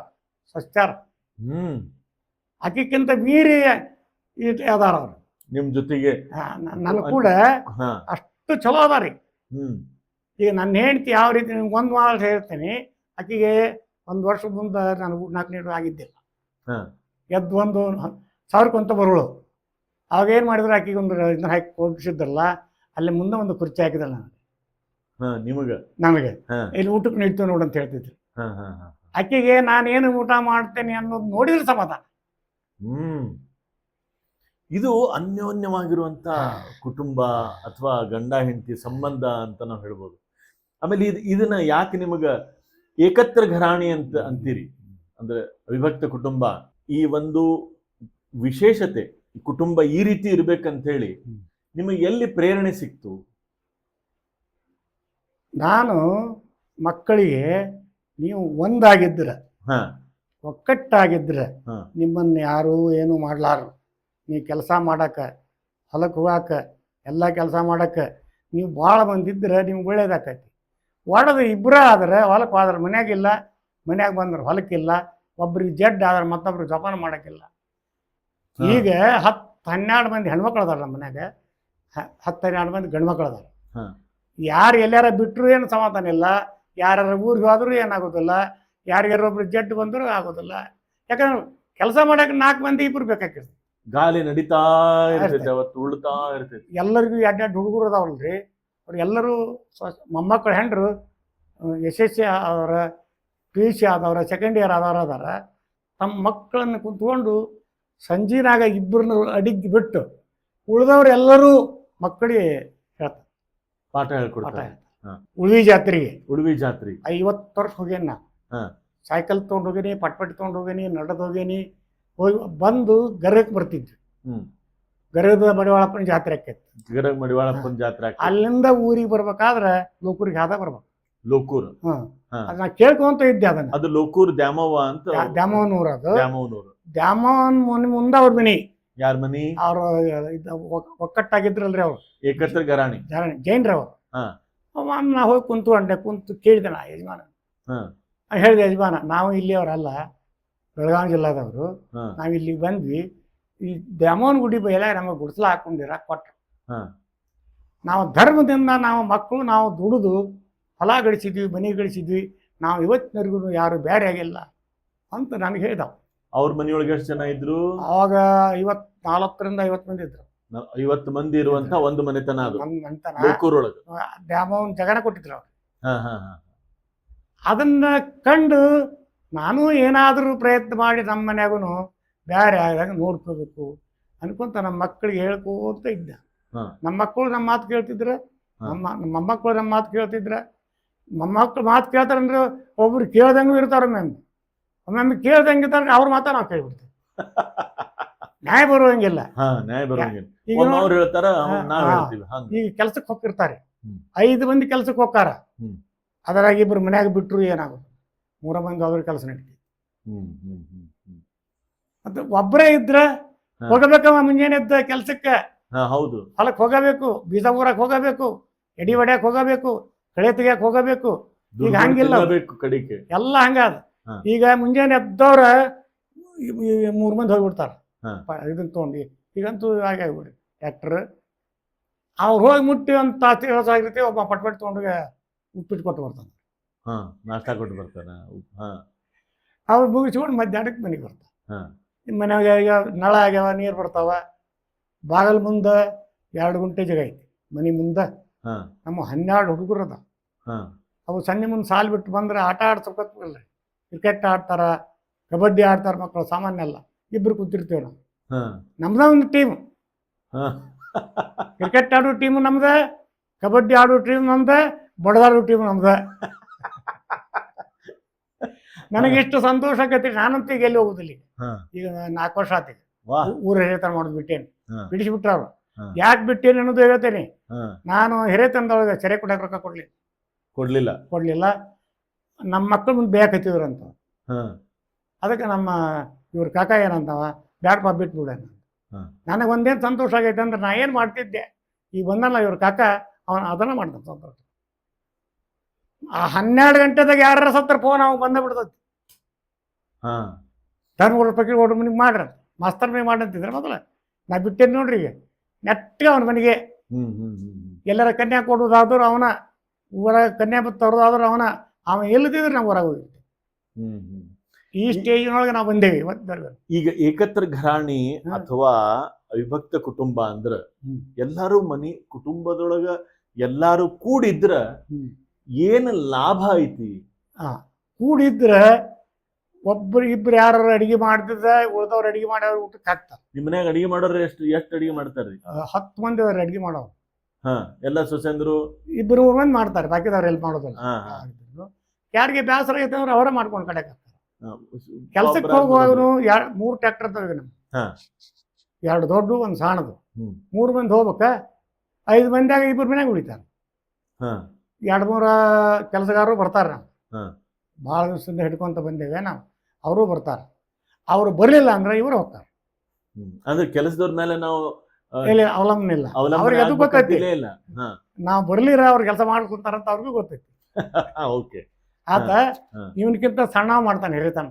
ಸಸ್ಯಾರ. ಆಕಿಕ್ಕಿಂತ ಮೀರಿ ಅದಾರ ಅವ್ರು ನಿಮ್ ಜೊತೆಗೆ. ನನ್ ಕೂಡ ಅಷ್ಟು ಚಲೋ ಅದಾರಿ. ಈಗ ನನ್ನ ಹೆಂಡತಿ ಯಾವ ರೀತಿ ನಿಮ್ಗೆ ಒಂದು ವಾರ ಹೇಳ್ತೀನಿ, ಆಕೆಗೆ 1 ವರ್ಷದ ಮುಂದೆ ನಾನು 4 ಆಗಿದ್ದಿಲ್ಲ. ಹಾ. ಎದ್ದು ಒಂದು 1000 ಕೊಂತ ಬರೋಳು. ಅವಾಗ ಏನು ಮಾಡಿದ್ರು, ಆಕೆಗೆ ಒಂದು ಇದನ್ನ ಹಾಕಿ ಕೊಡಿಸಿದ್ರಲ್ಲ, ಅಲ್ಲಿ ಮುಂದೆ ಒಂದು ಕುರ್ಚಿ ಹಾಕಿದಲ್ಲ ನಮಗೆ, ಇಲ್ಲಿ ಊಟಕ್ಕೆ ನಿಲ್ತು ನೋಡು ಅಂತ ಹೇಳ್ತಿದ್ರು. ಆಕೆಗೆ ನಾನೇನು ಊಟ ಮಾಡ್ತೇನೆ ಅನ್ನೋದು ನೋಡಿದ್ರೆ ಸಮಾಧಾನ. ಇದು ಅನ್ಯೋನ್ಯವಾಗಿರುವಂತ ಕುಟುಂಬ ಅಥವಾ ಗಂಡ ಹೆಂಡತಿ ಸಂಬಂಧ ಅಂತ ನಾವು ಹೇಳ್ಬೋದು. ಆಮೇಲೆ ಇದನ್ನ ಯಾಕೆ ನಿಮಗ ಏಕತ್ರ ಘರಾಣಿ ಅಂತ ಅಂತೀರಿ, ಅಂದ್ರೆ ಅವಿಭಕ್ತ ಕುಟುಂಬ, ಈ ಒಂದು ವಿಶೇಷತೆ, ಕುಟುಂಬ ಈ ರೀತಿ ಇರ್ಬೇಕಂತ ಹೇಳಿ ನಿಮಗೆ ಎಲ್ಲಿ ಪ್ರೇರಣೆ ಸಿಕ್ತು? ನಾನು ಮಕ್ಕಳಿಗೆ ನೀವು ಒಂದಾಗಿದ್ರೆ, ಒಕ್ಕಟ್ಟಾಗಿದ್ರೆ ನಿಮ್ಮನ್ನು ಯಾರೂ ಏನು ಮಾಡ್ಲಾರು. ನೀವು ಕೆಲಸ ಮಾಡಕ್ಕೆ, ಹೊಲಕ್ಕೆ ಹೋಗಾಕ, ಎಲ್ಲ ಕೆಲಸ ಮಾಡಕ್ಕೆ ನೀವು ಭಾಳ ಮಂದಿ ಇದ್ರೆ ನಿಮ್ಗೆ ಒಳ್ಳೇದಾಕೈತಿ. ಒಡದು ಇಬ್ಬರೇ ಆದ್ರೆ ಹೊಲಕ್ಕೆ ಹೋದ್ರೆ ಮನ್ಯಾಗಿಲ್ಲ, ಮನ್ಯಾಗ ಬಂದ್ರೆ ಹೊಲಕ್ಕಿಲ್ಲ, ಒಬ್ರಿಗೆ ಜಡ್ ಆದ್ರೆ ಮತ್ತೊಬ್ರಿಗೆ ಜೋಪಾನ ಮಾಡೋಕ್ಕಿಲ್ಲ. ಈಗ 10-12 ಮಂದಿ ಹೆಣ್ಮಕ್ಳು ಅದಾರ ನಮ್ಮ ಮನ್ಯಾಗ, 10-12 ಮಂದಿ ಗಂಡು ಮಕ್ಳು ಅದಾರ. ಯಾರು ಎಲ್ಲಾರ ಬಿಟ್ಟರು ಏನು ಸಮಾಧಾನ ಇಲ್ಲ, ಯಾರು ಊರಿಗೆ ಹೋದ್ರೂ ಏನಾಗೋದಿಲ್ಲ, ಯಾರಿಗಾರೊಬ್ರು ಜಡ್ ಬಂದರೂ ಆಗೋದಿಲ್ಲ. ಯಾಕಂದ್ರೆ ಕೆಲಸ ಮಾಡಕ್ಕೆ 4 ಮಂದಿ ಇಬ್ಬರು ಬೇಕಾಗ್ತದೆ. ಗಾಳಿ ನಡೀತಾ ಇರ್ತೈತೆ, ಅವತ್ತು ಉಳ್ತಾ ಇರ್ತೈತಿ. ಎಲ್ಲರಿಗೂ 2 ಹುಡುಗರು ಅದಾವಲ್ರಿ, ಅವ್ರು ಎಲ್ಲರೂ ಮೊಮ್ಮಕ್ಕಳು ಹೆಂಡ್ರು SSC ಆದವ್ರ, PUC ಆದವ್ರ, ಸೆಕೆಂಡ್ ಇಯರ್ ಆದವ್ರು ಅದಾರ. ತಮ್ಮ ಮಕ್ಕಳನ್ನು ಕುಂತ್ಕೊಂಡು ಸಂಜೆನಾಗ ಇಬ್ಬರನ್ನ ಅಡಿಗೆ ಬಿಟ್ಟು ಉಳಿದವ್ರು ಎಲ್ಲರೂ ಮಕ್ಕಳಿಗೆ ಹೇಳ್ತಾರೆ, ಪಾಠ ಹೇಳ್ಕೊಡ್ತಾರೆ. ಉಳ್ವಿ ಜಾತ್ರೆಗೆ 50 ವರ್ಷ ಹೋಗ್ಯಾನ ನಾ. ಸೈಕಲ್ ತೊಗೊಂಡು ಹೋಗೇನಿ, ಪಟ್ಪಟ್ಟಿ ತೊಗೊಂಡು ಹೋಗೇನಿ, ನಡೆದು ಹೋಗೇನಿ. ಹೋಗಿ ಬಂದು ಗರಗಕ್ಕೆ ಬರ್ತಿದ್ವಿ. ಗರಗದ ಮಡಿವಾಳಪ್ಪನ ಜಾತ್ರೆ ಆಕೈತಿ, ಗರಗ ಮಡಿವಾಳಪ್ಪನ ಜಾತ್ರೆ. ಅಲ್ಲಿಂದ ಊರಿಗೆ ಬರ್ಬೇಕಾದ್ರೆ ಲೋಕೂರಿಗೆ ಹಾದ ಬರ್ಬೇಕು. ಲೋಕೂರ್ ನಾ ಕೇಳ್ಕೊಂತ ಇದ್ದೆ ಅದನ್ನ. ಅದು ಲೋಕೂರ್ ದ್ಯಾಮವ್ವ ಅಂತ, ದ್ಯಾಮವ್ವನೂರು. ಅದು ದ್ಯಾಮವ್ವನ ಮುಂದೆ ಅವ್ರ ಮನಿ. ಯಾರ ಮನಿ? ಅವ್ರ ಒಕ್ಕಟ್ಟಾಗಿದ್ರಲ್ರಿ ಅವ್ರು, ಏಕತ್ರ ಘರಾಣಿ ಜೈನ್ರಿ ಅವ್ರು. ನಾ ಹೋಗಿ ಕುಂತು ಕೇಳಿದೆ ನಾ ಯಜಮಾನ, ಹೇಳಿದೆ, ಯಜಮಾನ ನಾವು ಇಲ್ಲಿ ಅವರಲ್ಲ, ಬೆಳಗಾವಿ ಜಿಲ್ಲಾದವರು, ನಾವು ಇಲ್ಲಿಗೆ ಬಂದ್ವಿ, ಈ ದ್ಯಾಮವ್ವನ ಗುಡಿ ಎಲ್ಲ ನಮಗೆ ಗುಡಿಸಲ ಹಾಕೊಂಡಿರ ಕೊಟ್ರು. ನಾವು ಧರ್ಮದಿಂದ ನಾವು ಮಕ್ಕಳು ನಾವು ದುಡಿದು ಹೊಲ ಗಳಿಸಿದ್ವಿ, ಮನೆ ಗಳಿಸಿದ್ವಿ, ನಾವು ಇವತ್ತಿನವರೆಗೂ ಯಾರು ಬೇರೆ ಆಗಿಲ್ಲ ಅಂತ ನನಗೆ ಹೇಳಿದವ. ಅವ್ರ ಮನೆಯೊಳಗೆ ಎಷ್ಟು ಜನ ಇದ್ರು? ಅವಾಗ 40 ರಿಂದ 50 ಮಂದಿ ಇದ್ರು. 50 ಮಂದಿ ಇರುವಂತ ಒಂದು ಮನೆತನ ಅದು. ದ್ಯಾಮವ್ವನ ಜಗನ ಕೊಟ್ಟಿದ್ರು ಅವ್ರು. ಅದನ್ನ ಕಂಡು ನಾನು ಏನಾದರೂ ಪ್ರಯತ್ನ ಮಾಡಿ ನಮ್ಮ ಮನ್ಯಾಗೂ ಬೇರೆ ಆದಾಗ ನೋಡ್ಕೋಬೇಕು ಅನ್ಕೊಂತ ನಮ್ಮ ಮಕ್ಕಳಿಗೆ ಹೇಳ್ಕೋತ ಇದ್ದ. ನಮ್ಮ ಮಕ್ಕಳು ನಮ್ಮ ಮಾತು ಕೇಳ್ತಿದ್ರೆ, ಮೊಮ್ಮಕ್ಕಳು ನಮ್ಮ ಮಾತು ಕೇಳ್ತಿದ್ರೆ. ಮೊಮ್ಮಕ್ಕಳು ಮಾತು ಕೇಳ್ತಾರಂದ್ರೆ ಒಬ್ರು ಕೇಳ್ದಂಗೂ ಇರ್ತಾರ, ಒಮ್ಮೊಮ್ಮೆ ಕೇಳ್ದಂಗೆ ಇರ್ತಾರೆ, ಅವ್ರ ಮಾತಾ ನಾವು ಕೇಳ್ಬಿಡ್ತೀವಿ. ನ್ಯಾಯ ಬರುವಂಗಿಲ್ಲ. ಈಗ ಕೆಲ್ಸಕ್ಕೆ ಹೋಗಿರ್ತಾರೆ, 5 ಮಂದಿ ಕೆಲ್ಸಕ್ಕೆ ಹೋಗ್ತಾರ, ಅದರಾಗ 2 ಮನ್ಯಾಗ ಬಿಟ್ಟರು ಏನಾಗೋದು, 3 ಮಂದಿ ಅವ್ರ ಕೆಲಸ ನಡೀತಿ. ಮತ್ತೆ ಒಬ್ಬರೇ ಇದ್ರೆ ಹೋಗಬೇಕಮ್ಮ, ಮುಂಜಾನೆ ಎದ್ದ ಕೆಲ್ಸಕ್ಕೆ, ಹೌದು, ಹೊಲಕ್ಕೆ ಹೋಗಬೇಕು, ಬೀಜ ಊರಕ್ಕೆ ಹೋಗಬೇಕು, ಎಡಿ ಹೊಡ್ಯಾಕ್ ಹೋಗಬೇಕು, ಕಳೆ ತೆಗಿಯಕ್ ಹೋಗಬೇಕು. ಈಗ ಹಂಗಿಲ್ಲ, ಎಲ್ಲ ಹಂಗಾದ. ಈಗ ಮುಂಜಾನೆ ಎದ್ದವ್ರ 3 ಮಂದಿ ಹೋಗ್ಬಿಡ್ತಾರ ಇದನ್ನ ತಗೊಂಡು. ಈಗಂತೂ ಹಾಗೆ ಆಗ್ಬಿಡಿ ಟ್ಯಾಕ್ಟರ್. ಅವ್ರು ಹೋಗಿ ಮುಟ್ಟಿ ಒಂದು ತಾಸು ಆಗಿರ್ತಿ, ಒಬ್ಬ ಪಟ್ಪಟ್ಟು ತೊಗೊಂಡೋಗಿ ಉಪ್ಪಿಟ್ಟು ಕೊಟ್ಟು ಬರ್ತಾನೆ, ನಾಷ್ಟ ಕೊಟ್ಟು ಬರ್ತಾನೆ. ಅವ್ರು ಮುಗಿಸ್ಕೊಂಡು ಮಧ್ಯಾಹ್ನಕ್ಕೆ ಮನೆಗೆ ಬರ್ತಾನೆ. ನಿಮ್ಮ ಮನ್ಯಾಗ ಈಗ ನಳ ಆಗ್ಯಾವ, ನೀರು ಬರ್ತಾವ, ಬಾಗಲ್ ಮುಂದೆ 2 ಗುಂಟೆ ಜಾಗ ಐತಿ ಮನೆ ಮುಂದೆ. ನಮ್ಮ 12 ಹುಡುಗರು ಅದ. ಅವು ಸಣ್ಣ ಮುಂದೆ ಸಾಲು ಬಿಟ್ಟು ಬಂದ್ರೆ ಆಟ ಆಡ್ಸೋಕಲ್ಲ, ಕ್ರಿಕೆಟ್ ಆಡ್ತಾರ, ಕಬಡ್ಡಿ ಆಡ್ತಾರ ಮಕ್ಕಳು, ಸಾಮಾನ್ಯ ಅಲ್ಲ. 2 ಕೂತಿರ್ತೇವೆ ನಾವು. ನಮ್ದ ಒಂದು ಟೀಮ್, ಕ್ರಿಕೆಟ್ ಆಡೋ ಟೀಮು ನಮ್ದ, ಕಬಡ್ಡಿ ಆಡೋ ಟೀಮ್ ನಮ್ದ, ಬಡದಾಡೋ ಟೀಮ್ ನಮ್ದ. ನನಗೆ ಎಷ್ಟು ಸಂತೋಷ ಆಕೈತಿ. ನಾನಂತೂ ಈಗ ಎಲ್ಲಿ ಹೋಗುದಿಲ್ಲ. ಈಗ 4 ವರ್ಷ ಆತಿ ಊರ ಹಿರೇತನ ಮಾಡೋದು ಬಿಟ್ಟೇನಿ, ಬಿಡಿಸಿಬಿಟ್ರ ಅವ್ರು. ಯಾಕೆ ಬಿಟ್ಟೇನಿ ಅನ್ನೋದು ಹೇಳ್ತೇನೆ. ನಾನು ಹಿರೇತನದೊಳಗೆ ಸೆರೆ ಕೊಡಕ್ಕೆ ರೊಕ್ಕ ಕೊಡ್ಲಿಲ್ಲ. ನಮ್ಮ ಮಕ್ಕಳು ಮುಂದೆ ಬೇಕತ್ತಿದ್ರು ಅಂತ. ಅದಕ್ಕೆ ನಮ್ಮ ಇವ್ರ ಕಾಕ ಏನಂತವ, ಬ್ಯಾಡಪ್ಪ ಬಿಟ್ಬಿಡ. ನನಗೆ ಒಂದೇನು ಸಂತೋಷ ಆಗೈತೆ ಅಂದ್ರೆ, ನಾ ಏನು ಮಾಡ್ತಿದ್ದೆ, ಈಗ ಬಂದಲ್ಲ ಇವ್ರ ಕಾಕ, ಅವನು ಅದನ್ನ ಮಾಡ್ತಾನೆ ಸಂತೋಷ. ಆ 12 ಗಂಟೆದಾಗ ಯಾರ ಸತ್ತರ ಫೋನ್ ಅವಾಗ ಬಂದ ಬಿಡ್ತೈತಿ. ಧರ್ಮಗಳು ಪಕ್ಕಿ ಓಡ್ರ ಮನೆಗೆ ಮಾಡ್ರ, ಮಾಸ್ತರ್ ಮನೆಗೆ ಮಾಡಂತಿದ್ರೆ ಮೊದಲ. ನಾ ಬಿಟ್ಟೇನಿ ನೋಡ್ರಿ, ಈಗ ನೆಟ್ಟಿಗೆ ಅವನ ಮನೆಗೆ ಎಲ್ಲರ ಕನ್ಯಾ ಕೊಡೋದಾದ್ರು ಅವನ ಊರ ಕನ್ಯಾ ತರೋದಾದ್ರೆ ಅವ ಇಲ್ಲದಿದ್ರೆ ನಾವು ಹೊರಗೆ ಹೋಗಿರ್ತೀವಿ. ಈ ಸ್ಟೇಜಿನೊಳಗೆ ನಾವು ಬಂದೇವಿ ಇವತ್ತು. ಈಗ ಏಕತ್ರ ಘರಾಣಿ ಅಥವಾ ಅವಿಭಕ್ತ ಕುಟುಂಬ ಅಂದ್ರ ಎಲ್ಲಾರು ಮನಿ ಕುಟುಂಬದೊಳಗ ಎಲ್ಲಾರು ಕೂಡಿದ್ರ ಏನ್ ಲಾಭ ಐತಿ? ಕೂಡಿದ್ರ ಒಬ್ರು ಇಬ್ರು ಯಾರು ಅಡಿಗೆ ಮಾಡ್ತಿದ್ರ ಉಳ್ದವ್ರು ಅಡಿಗೆ ಮಾಡೋರು ಊಟಕ್ಕೆ ಹಾಕ್ತಾರ. ನಿಮ್ ಮನ್ಯಾಗ ಅಡಿಗೆ ಮಾಡೋರು ಎಷ್ಟು ಅಡಿಗೆ ಮಾಡ್ತಾರ್ರಿ? 10 ಮಂದಿ ಅವ್ರ ಅಡಿಗೆ ಮಾಡೋರು. ಎಲ್ಲ ಸೊಸೆಂದ್ರು 2-3 ಮಂದಿ ಮಾಡ್ತಾರೆ, ಬಾಕಿದವ್ರು ಎಲ್ಲಿ ಮಾಡೋದಿಲ್ಲ. ಯಾರಿಗೆ ಬೇಸರ ಐತೆ ಅಂದ್ರೆ ಅವರೇ ಮಾಡ್ಕೊಂಡು ಕಡೆಗೆ ಹಾಕ್ತಾರೆ. ಕೆಲ್ಸಕ್ಕೆ ಹೋಗುವಾಗನು 3 ಟ್ರ್ಯಾಕ್ಟರ್ ಅದಾವ ನಮ್ಗೆ, 2 ದೊಡ್ಡ 1 ಸಣ್ಣದು. 3 ಮಂದಿ ಹೋಗ್ಬೇಕ, 5 ಮಂದಿಯಾಗ 2 ಮನ್ಯಾಗ ಉಳಿತಾರೆ. 2-3 ಕೆಲಸಗಾರರು ಬರ್ತಾರೆ. ನಾವು ಭಾಳ ದಿವಸದಿಂದ ಹಿಡ್ಕೊಂತ ಬಂದೇವೆ, ನಾವು ಅವರು ಬರ್ತಾರೆ. ಅವರು ಬರಲಿಲ್ಲ ಅಂದ್ರೆ ಇವರು ಹೋಗ್ತಾರೆ. ಅಂದ್ರೆ ಕೆಲಸದವ್ರ ಮೇಲೆ ನಾವು ಅವಲಂಬನೆ ಇಲ್ಲ, ಅವ್ರಿಗೆ ಅದು ಗೊತ್ತೈತಿ. ನಾವು ಬರ್ಲಿರ ಅವ್ರ ಕೆಲಸ ಮಾಡ್ಕೊಂತಾರಂತ ಅವ್ರಿಗೂ ಗೊತ್ತೈತಿ. ಆತ ಇವನ್ಕಿಂತ ಸಣ್ಣ ಮಾಡ್ತಾನೆ ಹಿರಿತಾನ.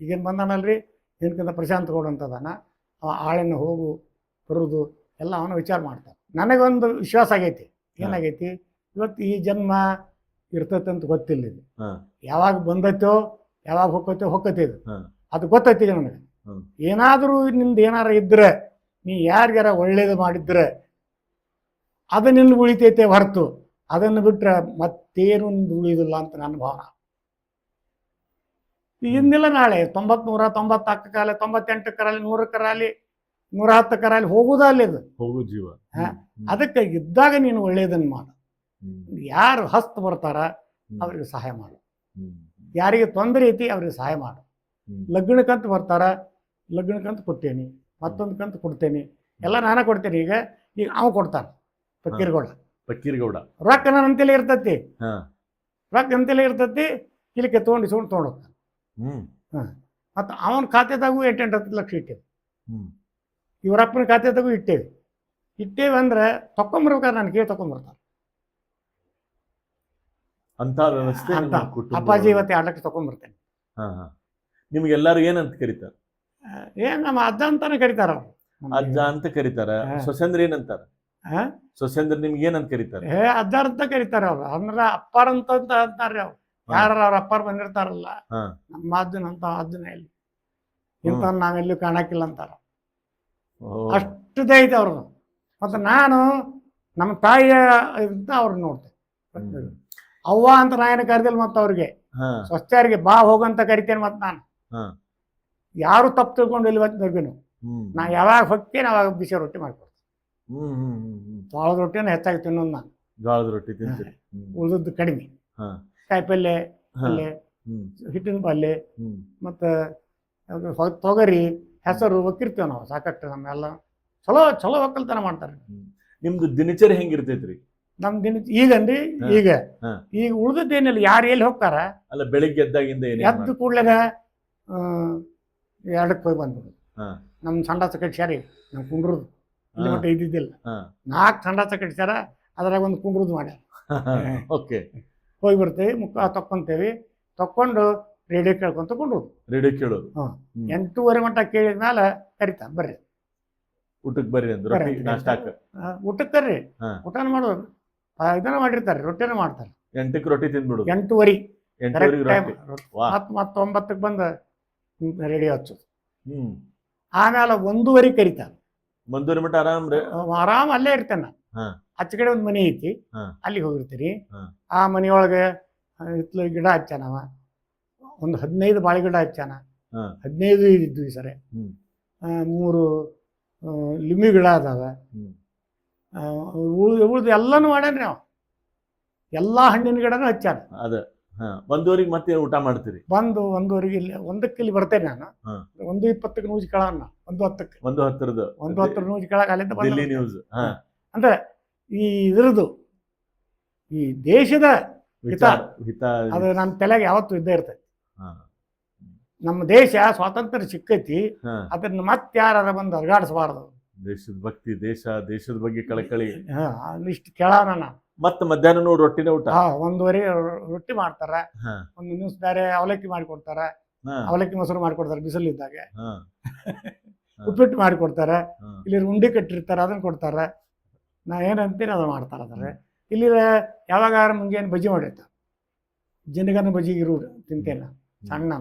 ಈಗೇನು ಬಂದಾನಲ್ರಿ, ಇವನ್ಕಿಂತ ಪ್ರಶಾಂತ್ ಗೌಡ ಅಂತದಾನ, ಆಳಿನ ಹೋಗು ಬರುದು ಎಲ್ಲ ಅವನು ವಿಚಾರ ಮಾಡ್ತಾನೆ. ನನಗೊಂದು ವಿಶ್ವಾಸ ಆಗೈತಿ, ಏನಾಗೈತಿ, ಇವತ್ತು ಈ ಜನ್ಮ ಇರ್ತೈತೆ ಅಂತ ಗೊತ್ತಿಲ್ಲ. ಇದು ಯಾವಾಗ ಬಂದೈತೋ ಯಾವಾಗ ಹೊಕ್ಕೈತಿ ಇದು ಅದು ಗೊತ್ತೈತಿ ನನಗೆ. ಏನಾದರೂ ನಿಂದು ಏನಾರ ಇದ್ರೆ, ನೀ ಯಾರಿಗಾರ ಒಳ್ಳೇದು ಮಾಡಿದ್ರೆ ಅದು ನಿನ್ನ ಉಳಿತೈತೆ ಹೊರತು ಅದನ್ನು ಬಿಟ್ರೆ ಮತ್ತೇನು ಉಳಿಯೋದಿಲ್ಲ ಅಂತ ನನ್ನ ಭಾವನ. ಇಂದಿಲ್ಲ ನಾಳೆ 90, 90 ಕಾಲ 98 ಕರಾಲಿ 100 ಕರಾಲಿ 110 ಕರಾಲಿ ಹೋಗುದಲ್ಲ ಇದು ಹೋಗು ಜೀವ. ಅದಕ್ಕೆ ಇದ್ದಾಗ ನೀನು ಒಳ್ಳೇದನ್ನು ಮಾಡು. ಯಾರು ಹಸ್ತ ಬರ್ತಾರ ಅವ್ರಿಗೆ ಸಹಾಯ ಮಾಡು, ಯಾರಿಗೆ ತೊಂದರೆ ಐತಿ ಅವ್ರಿಗೆ ಸಹಾಯ ಮಾಡು. ಲಗ್ನಕ್ಕಂತ ಬರ್ತಾರ, ಲಗ್ನಕ್ಕಂತ ಕೊಟ್ಟೇನಿ, ಮತ್ತೊಂದು ಕಂತ ಕೊಡ್ತೇನೆ, ಎಲ್ಲ ನಾನೇ ಕೊಡ್ತೇನೆ. ಈಗ ಅವ ಕೊಡ್ತಾನೆ ಪಕ್ಕೀರ್ಗೌಡ. ರೊಕ್ಕ ನನ್ನ ಅಂತೆಲ್ಲ ಇರ್ತತಿ, ರೊಕ್ಕ ಅಂತೆಲ್ಲ ಇರ್ತತಿ. ಇಲ್ಲಿಗೆ ತೊಗೊಂಡು ಹೋಗ್ತಾನೆ. ಮತ್ತು ಅವನ ಖಾತೆದಾಗೂ 8-10 ಲಕ್ಷ ಇಟ್ಟೇವೆ, ಇವರಪ್ಪನ ಖಾತೆದಾಗೂ ಇಟ್ಟೇವೆ ಅಂದ್ರೆ ತಕೊಂಬರ್ಬೇಕಾದ್ರೆ ನಾನು ಕೇಳಿ ತಕೊಂಡ್ಬರ್ತಾನೆ ಅಂತ ವ್ಯವಸ್ಥೆ. ಅಪ್ಪಾಜಿ ಇವತ್ತು 2 ಲಕ್ಷ ತಕೊಂಡ್ಬರ್ತೇನೆ. ನಿಮ್ಗೆಲ್ಲಾರು ಏನಂತ ಕರೀತಾರ? ನಮ್ಮ ಅಜ್ಜ ಅಂತಾನೆ ಕರೀತಾರ. ಅಜ್ಜ ಅಂತ ಕರೀತಾರ. ಸೊಸೆಂದ್ರ ಏನಂತಾರ? ಸೊಸೆಂದ್ರ ನಿಮ್ಗೆ ಏನಂತ ಕರೀತಾರ? ಅಜ್ಜ ಅಂತ ಕರೀತಾರ. ಅವ್ರು ಅಂದ್ರೆ ಅಪ್ಪಾರ ಅಂತ ಅಂತಾರ್ರಿ. ಅವ್ರು ಯಾರ ಅವ್ರ ಅಪ್ಪಾರ ಬಂದಿರ್ತಾರಲ್ಲ, ನಮ್ಮ ಅಜ್ಜನಂತ ಅಜ್ಜನ ಎಲ್ಲಿ ಇಂಥ ನಾವೆಲ್ಲೂ ಕಾಣಕ್ಕಿಲ್ಲ ಅಂತಾರ. ಅಷ್ಟುದೇ ಐತೆ ಅವ್ರದ್ದು. ಮತ್ತು ನಾನು ನಮ್ಮ ತಾಯಿಯ ಅಂತ ಅವ್ರನ್ನ ನೋಡ್ತೇನೆ. ಅವ್ವ ಅಂತ ನಾಯನ ಕರೆದಿಲ್ಲ. ಮತ್ತು ಅವ್ರಿಗೆ ಸ್ವಚ್ಛರಿಗೆ ಬಾ ಹೋಗಂತ ಕರಿತೇನೆ. ಮತ್ತು ನಾನು ಯಾರು ತಪ್ಪು ತಿಳ್ಕೊಂಡು ಇಲ್ಲಿ ನಾ ಯಾವಾಗ ಹೊಕ್ಕೇನೆ ಅವಾಗ ಬಿಸಿ ರೊಟ್ಟಿ ಮಾಡ್ಕೊಡ್ತೀನಿ. ಜೋಳದ ರೊಟ್ಟಿನ ಹೆಚ್ಚಾಗಿ ತಿನ್ನೋದು ನಾನು. ಜೋಳದ ರೊಟ್ಟಿ ಉಳಿದದ್ದು ಕಡಿಮೆ. ಕಾಯಿ ಪಲ್ಯ, ಹಿಟ್ಟಿನ ಪಲ್ಯ, ಮತ್ತು ತೊಗರಿ, ಹೆಸರು ಒಕ್ಕಿರ್ತೇವೆ ನಾವು ಸಾಕಷ್ಟು. ನಮ್ಮೆಲ್ಲ ಚಲೋ ಒಕ್ಕಲ್ತನ ಮಾಡ್ತಾರೆ. ನಿಮ್ದು ದಿನಚರಿ ಹೆಂಗಿರ್ತೈತ್ರಿ? ನಮ್ ಈಗಂದ್ರಿ ಈಗ ಉಳ್ದದ್ದೇನಿಲ್ಲ. ಯಾರು ಎಲ್ಲಿ ಹೋಗ್ತಾರ ಅಲ್ಲ, ಬೆಳಿಗ್ಗೆ ಎದ್ದಾಗಿಂದ ಎದ್ದು ಕೂಡ್ಲೇನ 2ಕ್ಕೆ ಹೋಗಿ ಬಂದ್ಬಿಡುದು. ನಮ್ಮ ಸಂಡಾಸ ಕಟ್ಸ್ಯಾರಿ, ನಾವು ಕುಂಡ್ರದು ಇಲ್ಲಿ ಮಟ್ಟ ಇದ್ದಿದ್ದಿಲ್ಲ. 4 ಸಂಡಾಸ ಕಟ್ಸ್ಯಾರ, ಅದ್ರಾಗ ಒಂದು ಕುಂಡ್ರದು ಮಾಡ್ಯಾರ. ಹೋಗಿ ಬರ್ತೇವೆ, ಮುಖ ತಕ್ಕೊಂತೇವಿ, ತಕ್ಕೊಂಡು ರೇಡಿಯೋ ಕೇಳ್ಕೊಂತ ಕುಂಡ್ರದು. ರೇಡಿಯೋ ಕೇಳೋದು 8:30 ಮಟ್ಟ ಕೇಳಿದ್ಮೇಲೆ ಕರಿತಾನ, ಬರ್ರಿ ಊಟಕ್ಕೆ ಬರ್ರಿ ಅಂದ್ರೆ ಊಟಕ್ಕೆ ಕರ್ರಿ, ಊಟನ ಮಾಡೋದು. ಇದನ್ನ ಮಾಡಿರ್ತಾರೆ, ರೊಟ್ಟಿನ ಮಾಡ್ತಾರೆ. 8ಕ್ಕೆ ರೊಟ್ಟಿ ತಿಂದ್ಬಿಡು. 8:30 ಮತ್ತು 9ಕ್ಕೆ ಬಂದು ರೇಡಿಯೋ ಹಚ್ಚೋದು. ಆಮೇಲೆ 1:30 ಕರಿತಾನೆ. 1:30 ಮಟ್ಟ ಆರಾಮ್ ಅಲ್ಲೇ ಇರ್ತೇನೆ. ಆಚೆ ಕಡೆ ಒಂದು ಮನೆ ಐತಿ, ಅಲ್ಲಿಗೆ ಹೋಗಿರ್ತೀರಿ. ಆ ಮನೆಯೊಳಗೆ ಹಿತ್ಲು ಗಿಡ ಹಚ್ಚಾನವ, ಒಂದು 15 ಬಾಳೆ ಗಿಡ ಹಚ್ಚಾನ. 15 ಇದ್ದಿದ್ದು ಈ ಸರಿ. 3 ಲಿಂಬಿ ಗಿಡ ಅದಾವ. ಉಳ್ದು ಎಲ್ಲನೂ ಮಾಡ್ಯಾನ್ರಿ ಅವ. ಎಲ್ಲಾ ಹಣ್ಣಿನ ಗಿಡನೂ ಹಚ್ಚಾನ. 1:30 ಮತ್ತೆ ಊಟ ಮಾಡ್ತೀರಿ? ಬಂದು 1:30 ಇಲ್ಲಿ 1ಕ್ಕೆ ಇಲ್ಲಿ ಬರ್ತೇನೆ ನಾನು. 1:20ಕ್ಕೆ ನ್ಯೂಸ್ ಕೇಳೋಣ, 1:10ಕ್ಕೆ 1:10 ನ್ಯೂಸ್ ಕೇಳಕ್ಕೆ ಅಲ್ಲಿಂದ ಬಂದ. ಅಂದ್ರೆ ಈ ಇದ್ರದ್ದು ಈ ದೇಶದ ಹಿತ ಅದು ನನ್ನ ತಲೆಗೆ ಯಾವತ್ತೂ ಇದ್ದೇ ಇರ್ತೈತಿ. ನಮ್ಮ ದೇಶ ಸ್ವಾತಂತ್ರ್ಯ ಸಿಕ್ಕೈತಿ, ಅದನ್ನ ಮತ್ತೆ ಯಾರು ಬಂದು ಅರ್ಗಾಡಿಸಬಾರ್ದು. ದೇಶದ ಭಕ್ತಿ, ದೇಶದ ಬಗ್ಗೆ ಕಳಕಳಿ ಇಷ್ಟು ಕೇಳೋಣ. ಮತ್ತೆ ಮಧ್ಯಾಹ್ನ ರೊಟ್ಟಿನ ಊಟ. 1:30 ರೊಟ್ಟಿ ಮಾಡ್ತಾರ, ಒಂದು ನ್ಯೂಸ್ ಬೇರೆ ಅವಲಕ್ಕಿ ಮಾಡಿಕೊಡ್ತಾರ, ಅವಲಕ್ಕಿ ಮೊಸರು ಮಾಡಿಕೊಡ್ತಾರೆ ಬಿಸಿಲಿದ್ದಾಗ. ಉಪ್ಪಿಟ್ಟು ಮಾಡಿಕೊಡ್ತಾರೆ, ಇಲ್ಲಿ ಉಂಡಿ ಕಟ್ಟಿರ್ತಾರೆ, ಅದನ್ನ ಕೊಡ್ತಾರೆ. ನಾ ಏನಂತೀನಿ ಅದನ್ನ ಮಾಡ್ತಾರೆ. ಅದ್ರ ಇಲ್ಲಿ ಯಾವಾಗ ಮುಂಜಾನೆ ಬಜ್ಜಿ ಮಾಡಿರ್ತಾರೆ, ಜನಗನ ಬಜ್ಜಿ ಇರೋದು ತಿಂತೇನೆ ಸಣ್ಣ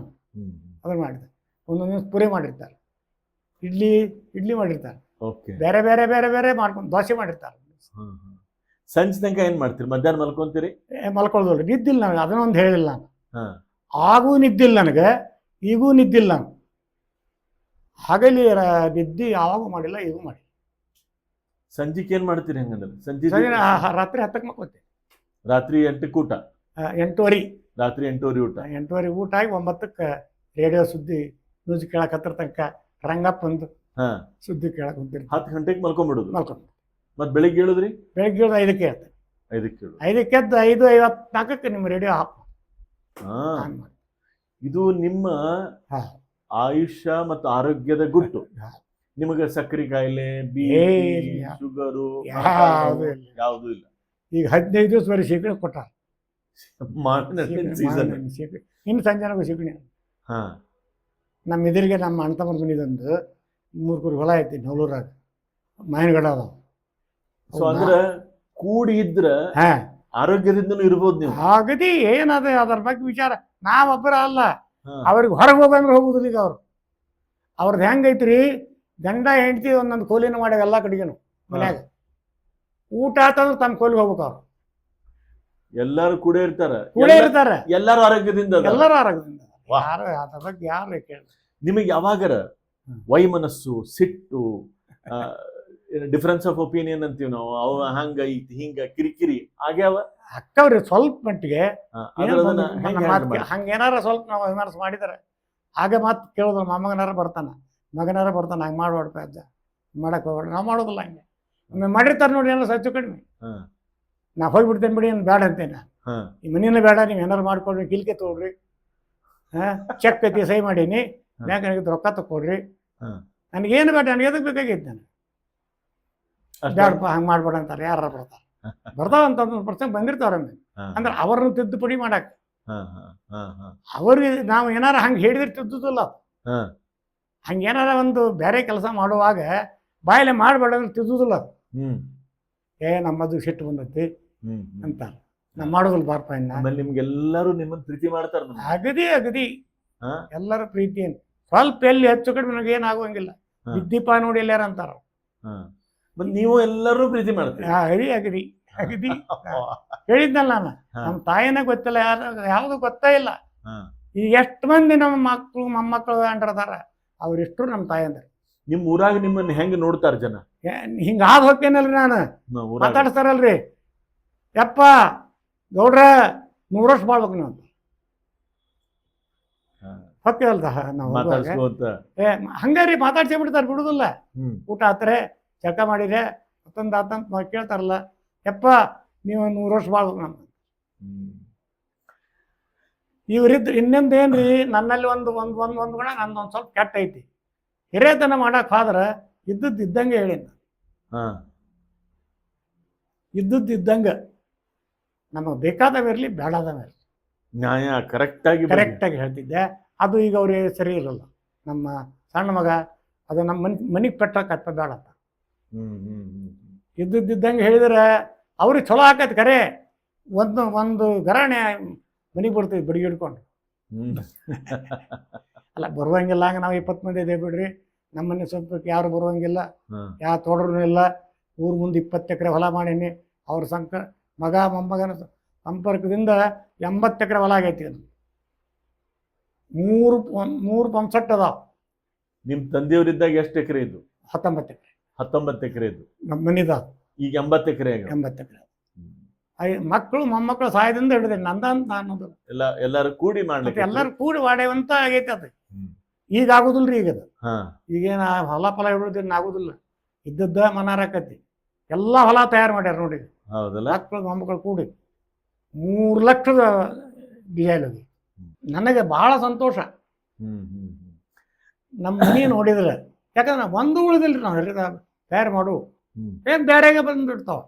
ಅದನ್ನು ಮಾಡಿರ್ತಾರೆ. ಒಂದೊಂದು ದಿವಸ ಪುರಿ ಮಾಡಿರ್ತಾರೆ, ಇಡ್ಲಿ ಮಾಡಿರ್ತಾರೆ, ಓಕೆ. ಬೇರೆ ಬೇರೆ ಬೇರೆ ಬೇರೆ ಮಾಡ್ಕೊಂಡು ದೋಸೆ ಮಾಡಿರ್ತಾರೆ. ಸಂಜೆ ತನಕ ಏನ್ ಮಾಡ್ತೀರಿ? ಮಧ್ಯಾಹ್ನ ಮಲ್ಕೊಂತೀರಿ? ಮಲ್ಕೊಳ್ಳೋದು ನಿದ್ದಿಲ್ಲ ನನಗೆ, ಅದನ್ನೊಂದು ಹೇಳಿಲ್ಲ ನಾನು. ಹಾ. ಆಗೂ ನಿದ್ದಿಲ್ಲ ನನಗೆ, ಈಗೂ ನಿದ್ದಿಲ್ಲ ನಾನು. ಹಗಲಿ ನಿದ್ದೆ ಯಾವಾಗೂ ಮಾಡಿಲ್ಲ, ಈಗೂ ಮಾಡಿ. ಸಂಜೆಗೆ ಏನ್ ಮಾಡ್ತೀರಿ ಹಂಗಂದ್ರೆ? ಸಂಜೆ ರಾತ್ರಿ 10ಕ್ಕೆ ಮಕ್ಕೋತೀವಿ. ರಾತ್ರಿ 8ಕ್ಕೆ ಊಟ? 8:30. ರಾತ್ರಿ 8:30 ಊಟ. 8:30 ಊಟ ಆಗಿ 9ಕ್ಕೆ ರೇಡಿಯೋ ಸುದ್ದಿ ನ್ಯೂಸ್ ಕೇಳಕತ್ತಿರ ತನಕ ರಂಗಪ್ಪಂದು ಸುದ್ದಿ ಕೇಳಕ್ ಕುಂತಿರ್ತೀವಿ. 10 ಗಂಟೆಗೆ ಮಲ್ಕೊಂಡ್ಬಿಡುದು? ಮಲ್ಕೊಂಡು ಮತ್ ಬೆಳಿಗ್ಗೆ ಹೇಳಿದ್ರಿ? ಬೆಳಗ್ಗೆ 5ಕ್ಕೆ ಹೇಳ್ತೇನೆ. 5ಕ್ಕೆ ಹೇಳು. 5ಕ್ಕೆ ಎದ್ದು 5:54ಕ್ಕೆ ನಿಮ್ಮ ರೇಡಿಯೋ ಆಫ್. ಇದು ನಿಮ್ಮ ಆಯುಷ್ಯ ಮತ್ತು ಆರೋಗ್ಯದ ಗುಟ್ಟು. ನಿಮಗೆ ಸಕ್ಕರೆ ಕಾಯಿಲೆ, ಬಿಪಿ, ಶುಗರು ಯಾವುದು ಇಲ್ಲ. ಈಗ 15 ದಿವಸ ಬರೀ ಶೇಕಡ ಕೊಟ್ಟಾರ. ಸೀಸನ್ ಇನ್ನು ಸಂಜೆನಾಗೂ ಶೇಕಣಿ. ನಮ್ಮ ಎದುರಿಗೆ ನಮ್ಮ ಅಣ್ಣ ತಮ್ಮನ ಮನಿದೊಂದು 3 ಕುರಿ ಹೊಲ ಐತಿ ನವಲೂರಾಗ, ಮಾಯನಗಡ ಅದಾವ. ಸೊ ಅಂದ್ರೆ ಕೂಡಿ ಇದ್ರ ಆರೋಗ್ಯದಿಂದನೂ ಇರ್ಬೋದು ನೀವು. ಆಗದಿ ಏನದ ಅದ್ರ ಬಗ್ಗೆ ವಿಚಾರ. ನಾವೊಬ್ಬರ ಅಲ್ಲ, ಅವ್ರಿಗೆ ಹೊರಗೆ ಹೋಗಂದ್ರೆ ಹೋಗುದಿಲ್ಲ. ಈಗ ಅವ್ರದ್ದು ಹೆಂಗೈತ್ರಿ, ಗಂಡ ಹೆಂಡತಿ ಒಂದೊಂದು ಕೋಲಿನ ಮಾಡ್ಯಾವ ಎಲ್ಲ ಕಡೆಗೇನು. ಮನ್ಯಾಗ ಊಟ ಆತಂದ್ರೆ ತಮ್ಮ ಕೋಲಿಗೆ ಹೋಗ್ಬೇಕು. ಅವ್ರು ಎಲ್ಲಾರು ಕೂಡ ಇರ್ತಾರೆ, ಎಲ್ಲಾರು ಆರೋಗ್ಯದಿಂದ. ಎಲ್ಲರೂ ಆರೋಗ್ಯದಿಂದ. ಯಾರು ಅದ್ರ ಬಗ್ಗೆ ಯಾರು ಕೇಳಿ. ನಿಮಗೆ ಯಾವಾಗರ ವೈಮನಸ್ಸು, ಸಿಟ್ಟು, ಡಿಫರೆನ್ಸ್ ಆಫ್ ಒಪಿನಿಯನ್ ಅಂತೀವಿ ನಾವು, ಅವ ಹಂಗ ಐತಿ ಹಿಂಗ ಕಿರಿಕಿರಿ ಆಗ್ಯಾವ? ಅಕ್ಕವ್ರಿ ಸ್ವಲ್ಪ ಮಟ್ಟಿಗೆ ಹಂಗೇನಾರ ಸ್ವಲ್ಪ ನಾವು ವಿಮರ್ಶೆ ಮಾಡಿದಾರೆ. ಆಗ ಮಾತು ಕೇಳೋದು, ಮೊಮ್ಮಗನಾರ ಬರ್ತಾನ, ಮಗನಾರ ಬರ್ತಾನೆ, ಹಂಗೆ ಮಾಡ್ಬಾರ್ದು ಅಜ್ಜ, ಮಾಡಕ್ ಹೋಗ್ಬೇಡ. ನಾವು ಮಾಡೋದಿಲ್ಲ ಹಂಗೆ. ಒಮ್ಮೆ ಮಾಡಿರ್ತಾರೆ ನೋಡಿ, ಏನಾರು ಹೆಚ್ಚು ಕಡಿಮೆ. ನಾ ಹೋಗ್ಬಿಡ್ತೇನೆ ಬಿಡಿ, ಏನು ಬೇಡ ಅಂತೇನೆ. ಈ ಮನೇನ ಬೇಡ, ನೀವು ಏನಾರು ಮಾಡ್ಕೊಡ್ರಿ, ಕಿಲ್ಕೆ ತೊಗೊಳ್ರಿ, ಚೆಕ್ ಐತಿ ಸಹಿ ಮಾಡೀನಿ, ಬ್ಯಾಂಕ್ ರೊಕ್ಕ ತಗೊಳ್ರಿ, ನನಗೇನು ಬೇಡ, ನನಗೆ ಎದಕ್ಕೆ ಬೇಕಾಗಿತ್ತು. ನಾನು ಬೇಡಪ್ಪ ಹಂಗೆ ಮಾಡ್ಬೇಡ ಅಂತಾರೆ. ಯಾರು ಬರ್ತಾವಂತ ಪರ್ಸೆಂಟ್ ಬಂದಿರ್ತಾವ್ರ ಅಂದ್ರೆ ಅವ್ರನ್ನ ತಿದ್ದುಪಡಿ ಮಾಡಕ್. ಅವ್ರಿಗೆ ನಾವು ಏನಾರ ಹಂಗೆ ಹೇಳಿದ್ರೆ ತಿದ್ದುದಿಲ್ಲ. ಹಂಗೇನಾರ ಒಂದು ಬೇರೆ ಕೆಲಸ ಮಾಡುವಾಗ ಬಾಯಲೆ ಮಾಡಬೇಡ ಅಂದ್ರೆ ತಿದ್ದುದಿಲ್ಲ. ನಮ್ಮದು ಸಿಟ್ಟು ಬಂದೈತಿ ಅಂತ ನಾವು ಮಾಡೋದಿಲ್ಲ. ಬಾರಪ್ಪ ಇನ್ನ ನಿಮ್ಗೆಲ್ಲರೂ ನಿಮ್ಮನ್ನ ಪ್ರೀತಿ ಮಾಡ್ತಾರ. ಅಗದಿ ಎಲ್ಲರ ಪ್ರೀತಿ ಏನು ಸ್ವಲ್ಪ ಎಲ್ಲಿ ಹೆಚ್ಚು ಕಡಿಮೆ ನನಗೆ ಏನಾಗುವಂಗಿಲ್ಲ. ವಿದ್ಯೀಪ ನೋಡಿ ಎಲ್ಲಾರ ಅಂತಾರ. ನೀವು ಎಲ್ಲರೂ ಪ್ರೀತಿ ಮಾಡ್ತೀರಿ? ಅಗದಿ ಹೇಳಿದ್ನಲ್ಲ ನಾನು, ನಮ್ಮ ತಾಯಿನ ಗೊತ್ತಿಲ್ಲ, ಯಾವ್ದು ಗೊತ್ತೇ ಇಲ್ಲ. ಈಗ ಎಷ್ಟು ಮಂದಿ ನಮ್ಮ ಮಕ್ಕಳು ಮೊಮ್ಮಕ್ಕಳು ಅಂಡ್ರದಾರ, ಅವ್ರೆಷ್ಟು ನಮ್ಮ ತಾಯಿ ಅಂದ್ರೆ. ನಿಮ್ ಊರಾಗ ನಿಮ್ಮನ್ನ ಹೆಂಗ್ ನೋಡ್ತಾರ ಜನ? ಹಿಂಗಾದ್ ಹೋಗ್ತೇನಲ್ರಿ ನಾನು, ಮಾತಾಡ್ತಾರಲ್ರಿ, ಯಪ್ಪ ಗೌಡ್ರ 100 ವರ್ಷ ಬಾಳ್ಬೇಕು ನೀವು ಅಂತ ಹೊಕ್ಕೇವಲ್ದ ನಾವು. ಹಂಗಾರಿ ಮಾತಾಡ್ಸೇ ಬಿಡ್ತಾರೆ, ಬಿಡುದಿಲ್ಲ. ಊಟ ಆತ್ರೆ, ಚಕ ಮಾಡಿದ್ರೆ ಮತ್ತೊಂದು ಆತಂತ ಕೇಳ್ತಾರಲ್ಲ, ಯಪ್ಪ ನೀವು 100 ವರ್ಷ ಬಾಳ್ಬೇಕು ನಮ್ಮ. ಇವ್ರಿದ್ದು ಇನ್ನೊಂದು ಏನ್ರಿ, ನನ್ನಲ್ಲಿ ಒಂದು ಗುಣ, ನಂದೊಂದು ಸ್ವಲ್ಪ ಕೆಟ್ಟ ಐತಿ. ಹಿರೇತನ ಮಾಡಕ್ ಹೋದ್ರ ಇದ್ದಂಗೆ ಹೇಳಿ, ಇದ್ದಂಗೆ ನಮಗೆ ಬೇಕಾದವಿರಲಿ, ಬೇಡದವಿರಲಿ, ನ್ಯಾಯ ಕರೆಕ್ಟಾಗಿ ಹೇಳ್ತಿದ್ದೆ. ಅದು ಈಗ ಅವ್ರಿಗೆ ಸರಿ ಇರಲ್ಲ. ನಮ್ಮ ಸಣ್ಣ ಮಗ ಅದು ನಮ್ಮ ಮನಿಗೆ ಪೆಟ್ಟಕತ್ತ ಬೇಡ ಅಂತ ಇದ್ದಂಗೆ ಹೇಳಿದ್ರೆ ಅವ್ರಿಗೆ ಚಲೋ ಆಕೈತಿ. ಖರೆ ಒಂದು ಗರಾಣೆ ಮನೆಗೆ ಬರ್ತೀವಿ ಬಡಿಗೆ ಹಿಡ್ಕೊಂಡು. ಅಲ್ಲ ಬರುವಂಗಿಲ್ಲ, ಹಂಗೆ ನಾವು 20 ಮಂದಿ ಇದೇವೆ ಬಿಡ್ರಿ, ನಮ್ಮನೆ ಸ್ವಲ್ಪ ಯಾರು ಬರುವಂಗಿಲ್ಲ, ಯಾವ ತೋಡ್ರೂ ಇಲ್ಲ. ಊರು ಮುಂದೆ 20 ಎಕರೆ ಹೊಲ ಮಾಡೀನಿ. ಅವ್ರ ಮಗ ಮೊಮ್ಮಗನ ಸಂಪರ್ಕದಿಂದ 80 ಎಕರೆ ಹೊಲ ಆಗೈತಿ. 3 ಪಂಪ್ ಸೆಟ್ ಅದಾವ. ನಿಮ್ಮ ತಂದೆಯವರಿದ್ದಾಗ ಎಷ್ಟು ಎಕರೆ ಇದ್ದು? 19 ಎಕರೆ. 19 ಎಕರೆ ಇದ್ದು ನಮ್ಮ ಮನಿದ. ಈಗ 80 ಎಕರೆ. 80 ಎಕರೆ. ಮಕ್ಕಳು ಮೊಮ್ಮಕ್ಕಳು ಸಹಾಯದಿಂದ ಹಿಡಿದೆ, ನಂದಂತ ಅನ್ನೋದು ಎಲ್ಲರೂ ಕೂಡಿ ಮಾಡ್ಲಿಕ್ಕೆ, ಎಲ್ಲರೂ ಕೂಡಿ ವಾಡೇವಂತ ಆಗೈತೆ. ಅದು ಈಗ ಆಗುದಿಲ್ರಿ. ಈಗ ಅದು ಈಗೇನ ಹೊಲ ಫಲ ಹಿಡಿಯೋದೇನು ಆಗುದಿಲ್ಲ. ಇದ್ದದ್ದ ಮನಾರಕತಿ ಎಲ್ಲ ಹೊಲ ತಯಾರು ಮಾಡ್ಯಾರ ನೋಡಿ. ಹೌದಲ್ಲ, ಮಕ್ಕಳು ಮೊಮ್ಮಕ್ಕಳು ಕೂಡಿ 3 ಲಕ್ಷದ ಡಿಸೈಲ್ ಅದು. ನನಗೆ ಬಹಳ ಸಂತೋಷ. ನಮ್ಮ ಮನೆ ನೋಡಿದ್ರೆ, ಯಾಕಂದ್ರೆ ಒಂದು ಉಳಿದಿಲ್ರಿ ನಾವು ತಯಾರು ಮಾಡು. ಏನ್ ಬೇರೆಗೆ ಬಂದ್ಬಿಡ್ತಾವ.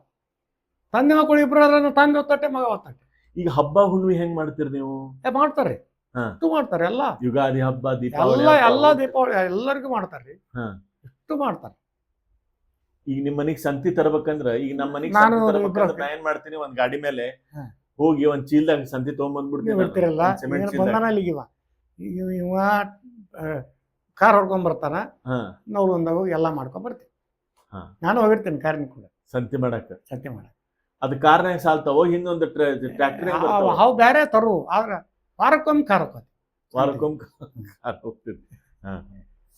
ತಂದೆ ಮಕ್ಕಳು ಇಬ್ಬರು ತಂದೆ ಹೊತ್ತಟ್ಟೆ, ಮಗ ಹೊತ್ತಟ್ಟೆ. ಈಗ ಹಬ್ಬ ಹುಣ್ಣಿಮೆ ಹೆಂಗ್ ಮಾಡ್ತೀರಿ ನೀವು? ಮಾಡ್ತಾರೆ, ಇಷ್ಟು ಮಾಡ್ತಾರೆ. ಎಲ್ಲ ಯುಗಾದಿ ಹಬ್ಬ, ದೀಪಾವಳಿ ಎಲ್ಲ ದೀಪಾವಳಿ ಎಲ್ಲರಿಗೂ ಮಾಡ್ತಾರ್ರಿ, ಇಷ್ಟು ಮಾಡ್ತಾರೆ. ಈಗ ನಿಮ್ ಮನಿಗ್ ಸಂತಿ ತರ್ಬೇಕಂದ್ರ ಈಗ ನಮ್ಮ ಮನಿಗ್ ನಾನು ಸಂತಿ ತರ್ಬೇಕಂದ್ರ ಇಬ್ರು- ನಾ ಏನ್ ಮಾಡ್ತೀನಿ, ಒಂದ್ ಗಾಡಿ ಮೇಲೆ ಹಾ. ಹೋಗಿ ಒಂದ್ ಚೀಲ್ದಾಗ ಸಂತಿ ನೀವು ತಗೊಂಡ್ಬಂದ್ಬಿಡ್ತೀನಿ ಬಿಡ್ತಿರಲ್ಲ ಸಿಮೆಂಟ್ ಇವ್ನು ಚೀಲ್ದಾಗ. ಬಂದಾನ ಇಲ್ಲಿಗೆ ಇವ ಕಾರ್ ಹೊಡ್ಕೊಂಡ್ ಬರ್ತಾನ, ಹಾ ನಾವು ಒಂದಾಗ ಎಲ್ಲ ಮಾಡ್ಕೊಂಡ್ ಬರ್ತೀವಿ. ಹಾ. ನಾನು ಹೋಗಿರ್ತೀನಿ ಕಾರಿನ ಕೂಡ ಸಂತಿ ಮಾಡಾಕ ಸತ್ಯ ಮಾಡ ಅದು ಕಾರ್ನಾಗ ಸಾಲ್ತಾವೋ, ಹಿಂದೊಂದು ಟ್ರ್ಯಾಕ್ಟರ್ ಅವು ಬೇರೆ ತರು ಆದ್ರ ವಾರಕ್ಕೊಮ್ಮೆ ಕಾರ್ ಹೋಗ್ತದೆ. ವಾರಕ್ಕೊಮ್ಮೆ ಕಾರ್ ಹೋಗ್ತಿದ್ವಿ. ಹಾ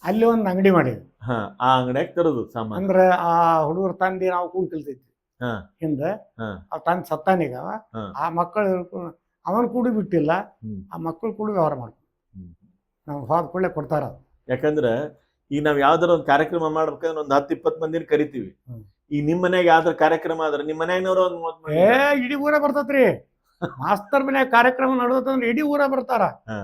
ಅಲ್ಲಿ ಒಂದು ಅಂಗಡಿ ಮಾಡಿದ್ವಿ. ಹಾ ಆ ಅಂಗಡ್ಯಾಗ ತರೋದು ಸಾಮಾನು. ಅಂದ್ರೆ ಆ ಹುಡುಗರ ತಂದಿ ನಾವು ಕೂಡ್ ಕಲ್ತೈತಿ ಹಾ ಹಿಂದೆ. ಹಾ ಅವ್ ತಂದ್ ಸತ್ತಾನೀಗ ಅವ. ಹಾ. ಆ ಮಕ್ಕಳು ಅವನ್ ಕೂಡಿ ಬಿಟ್ಟಿಲ್ಲ, ಹ್ಮ್. ಆ ಮಕ್ಕಳು ಕೂಡಿ ವ್ಯವಹಾರ ಮಾಡ್ತಾರೆ. ಹ್ಮ್. ನಾವು ಹೋದ ಕೂಡಲೇ ಕೊಡ್ತಾರ ಅದು. ಯಾಕಂದ್ರ ಈಗ ನಾವ್ ಯಾವ್ದಾರ ಒಂದ್ ಕಾರ್ಯಕ್ರಮ ಮಾಡ್ಬೇಕಂದ್ರೆ ಒಂದ್ 10-20 ಮಂದಿನ ಕರಿತೀವಿ. ಹ್ಮ್. ಈಗ ನಿಮ್ ಮನ್ಯಾಗ ಯಾವ್ದಾರ ಕಾರ್ಯಕ್ರಮ ಆದ್ರೆ ನಿಮ್ ಮನ್ಯಾಗಿನವ್ರು ಒಂದ್ 30 ಮಂದಿ ಇಡೀ ಊರ ಬರ್ತೈತ್ರಿ. ಮಾಸ್ತರ್ ಮನ್ಯಾಗ ಕಾರ್ಯಕ್ರಮ ನಡೆದತ್ತಂದ್ರೆ ಇಡೀ ಊರ ಬರ್ತಾರ. ಹಾ.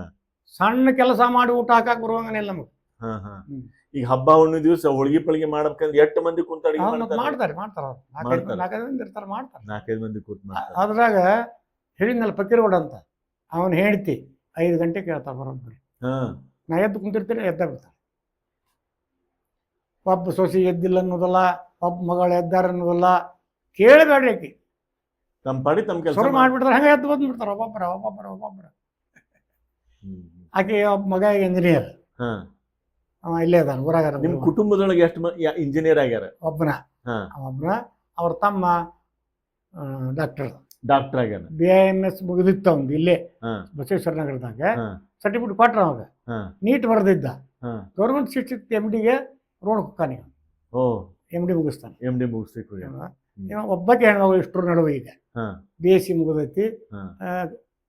ಸಣ್ಣ ಕೆಲಸ ಮಾಡಿ ಊಟ ಹಾಕಕ್ ಬರುವಂಗನಿಲ್ಲ ನಮಗೆ. ಹಾ ಹಾ. ಹ್ಮ್. ಈಗ ಹಬ್ಬ ಹುಣ್ಣು ದಿವಸ ಹೋಳ್ಗಿ ಪಳ್ಗಿ ಮಾಡ್ಬೇಕಂದ್ರೆ 8 ಮಂದಿ ಕುಂತ ಅಡಿಗೆ ಮಾಡ್ತಾರೆ. ಮಾಡ್ತಾರೆ ಅವ್ರು. ಮಾಡ್ತಾರೆ. 4-5 ಮಂದಿ ಇರ್ತಾರೆ, ಮಾಡ್ತಾರೆ. 4-5 ಮಂದಿ ಕೂತ್ ಮಾಡ್ತಾರೆ. ಅದ್ರಾಗ ಹೇಳಿದ್ನಲ್ಲ ಫಕೀರ್ಗೌಡ ಅಂತ, ಅವನ್ ಹೇಳ್ತಿ 5 ಗಂಟೆ ಕೇಳ್ತಾರ ಬರೋಬ್ಬರಿ. ಹಾ ನಾ ಎದ್ದು ಕುಂತಿರ್ತೀನಿ, ಎದ್ದ ಬಿಡ್ತಾನೆ. ಒಬ್ಬ ಸೊಸಿ ಎದ್ದಿಲ್ಲ ಅನ್ನೋದಲ್ಲ, ಒಬ್ಬ ಮಗಳು ಎದ್ದಾರ ಅನ್ನೋದಲ್ಲ, ಕೇಳಬೇಡ್ರಿ ಆಕಿ ತಮ್ಮ ಪಾಡಿ ತಮ್ಮ ಕೆಲಸ ಶುರು ಮಾಡ್ಬಿಡ್ತಾರೆ. ಹಂಗೆ ಎದ್ದು ಬಂದ್ಬಿಡ್ತಾರ ಒಬ್ಬೊಬ್ಬರ. ಆಕೆ ಒಬ್ಬ ಮಗ ಇಂಜಿನಿಯರ್, ಹಾ. ಅವ ಇಲ್ಲೇ ಅದಾನ ಊರಾಗ. ನಿಮ್ ಕುಟುಂಬದೊಳಗೆ ಎಷ್ಟು ಇಂಜಿನಿಯರ್ ಆಗ್ಯಾರ? ಒಬ್ಬನ ಹಾ. ಒಬ್ಬನ. ಅವ್ರ ತಮ್ಮ ಡಾಕ್ಟರ್ ಆಗ್ಯಾನ. BIMS ಮುಗಿದಿತ್ತು ಅವ್ನು ಇಲ್ಲೇ ಹಾ ಬಸವೇಶ್ವರ ನಗರದಾಗ. ಹಾ ಸರ್ಟಿಫಿಕೇಟ್ ಕೊಟ್ರ ಅವಾಗ. ಹಾ ನೀಟ್ ಬರೆದಿದ್ದ. ಹಾ. ಗೌರ್ಮೆಂಟ್ ಸೀಟ್ ಸಿಕ್ತು MDಗೆ ರೋಡ್ ಹೋಗ್ತಾನೆ. ಓ MD ಮುಗಿಸ್ತಾನೆ. MD ಮುಗಿಸ್ಬೇಕು. ಒಬ್ಬಕ್ಕೆ ಹೆಣ್ಮಗಳು ಇಷ್ಟರ ನಡುವೆ ಈಗ ಹಾ. BSc ಮುಗಿದೈತಿ. ಹಾ.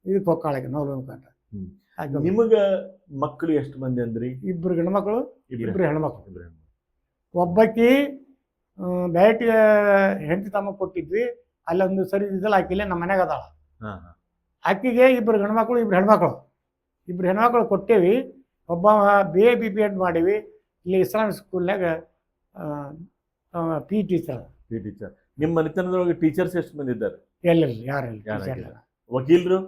ಇದಕ್ಕೆ ಹೋಗ್ಕಾಳಗೆ ನೋವು ಕಂಡ. ನಿಮಗ ಮಕ್ಕಳು ಎಷ್ಟು ಮಂದಿ ಅಂದ್ರಿ? 2 ಗಂಡು ಮಕ್ಕಳು, 2 ಹೆಣ್ಮಕ್ಳು. ಇಬ್ರು ಹೆಣ್ಮಕ್ಳು. ಒಬ್ಬಾಕಿ ಬ್ಯಾಟಿ ಹೆಂಡತಿ ತಮ್ಮ ಕೊಟ್ಟಿದ್ವಿ, ಅಲ್ಲೊಂದು ಸರಿ ಇದ್ದಲ್ಲ, ಆಕಿಲೆ ನಮ್ಮ ಮನ್ಯಾಗ ಅದಾಳ. ಹಾ ಹಾ. ಆಕಿಗೆ 2 ಗಂಡು ಮಕ್ಕಳು, 2 ಹೆಣ್ಮಕ್ಳು. 2 ಹೆಣ್ಮಕ್ಳು ಕೊಟ್ಟೇವಿ. ಒಬ್ಬ BA BPEd ಮಾಡೀವಿ ಇಲ್ಲಿ ಇಸ್ಲಾಮಿಕ್ ಸ್ಕೂಲ್ನಾಗ PE ಟೀಚರ್. ನಿಮ್ಮ ಮನೆತನದೊಳಗೆ ಟೀಚರ್ಸ್ ಎಷ್ಟು ಮಂದಿ ಇದ್ದಾರೆ? ಎಲ್ಲಿಲ್ಲ, ಯಾರಿಲ್ಲ. ವಕೀಲರು?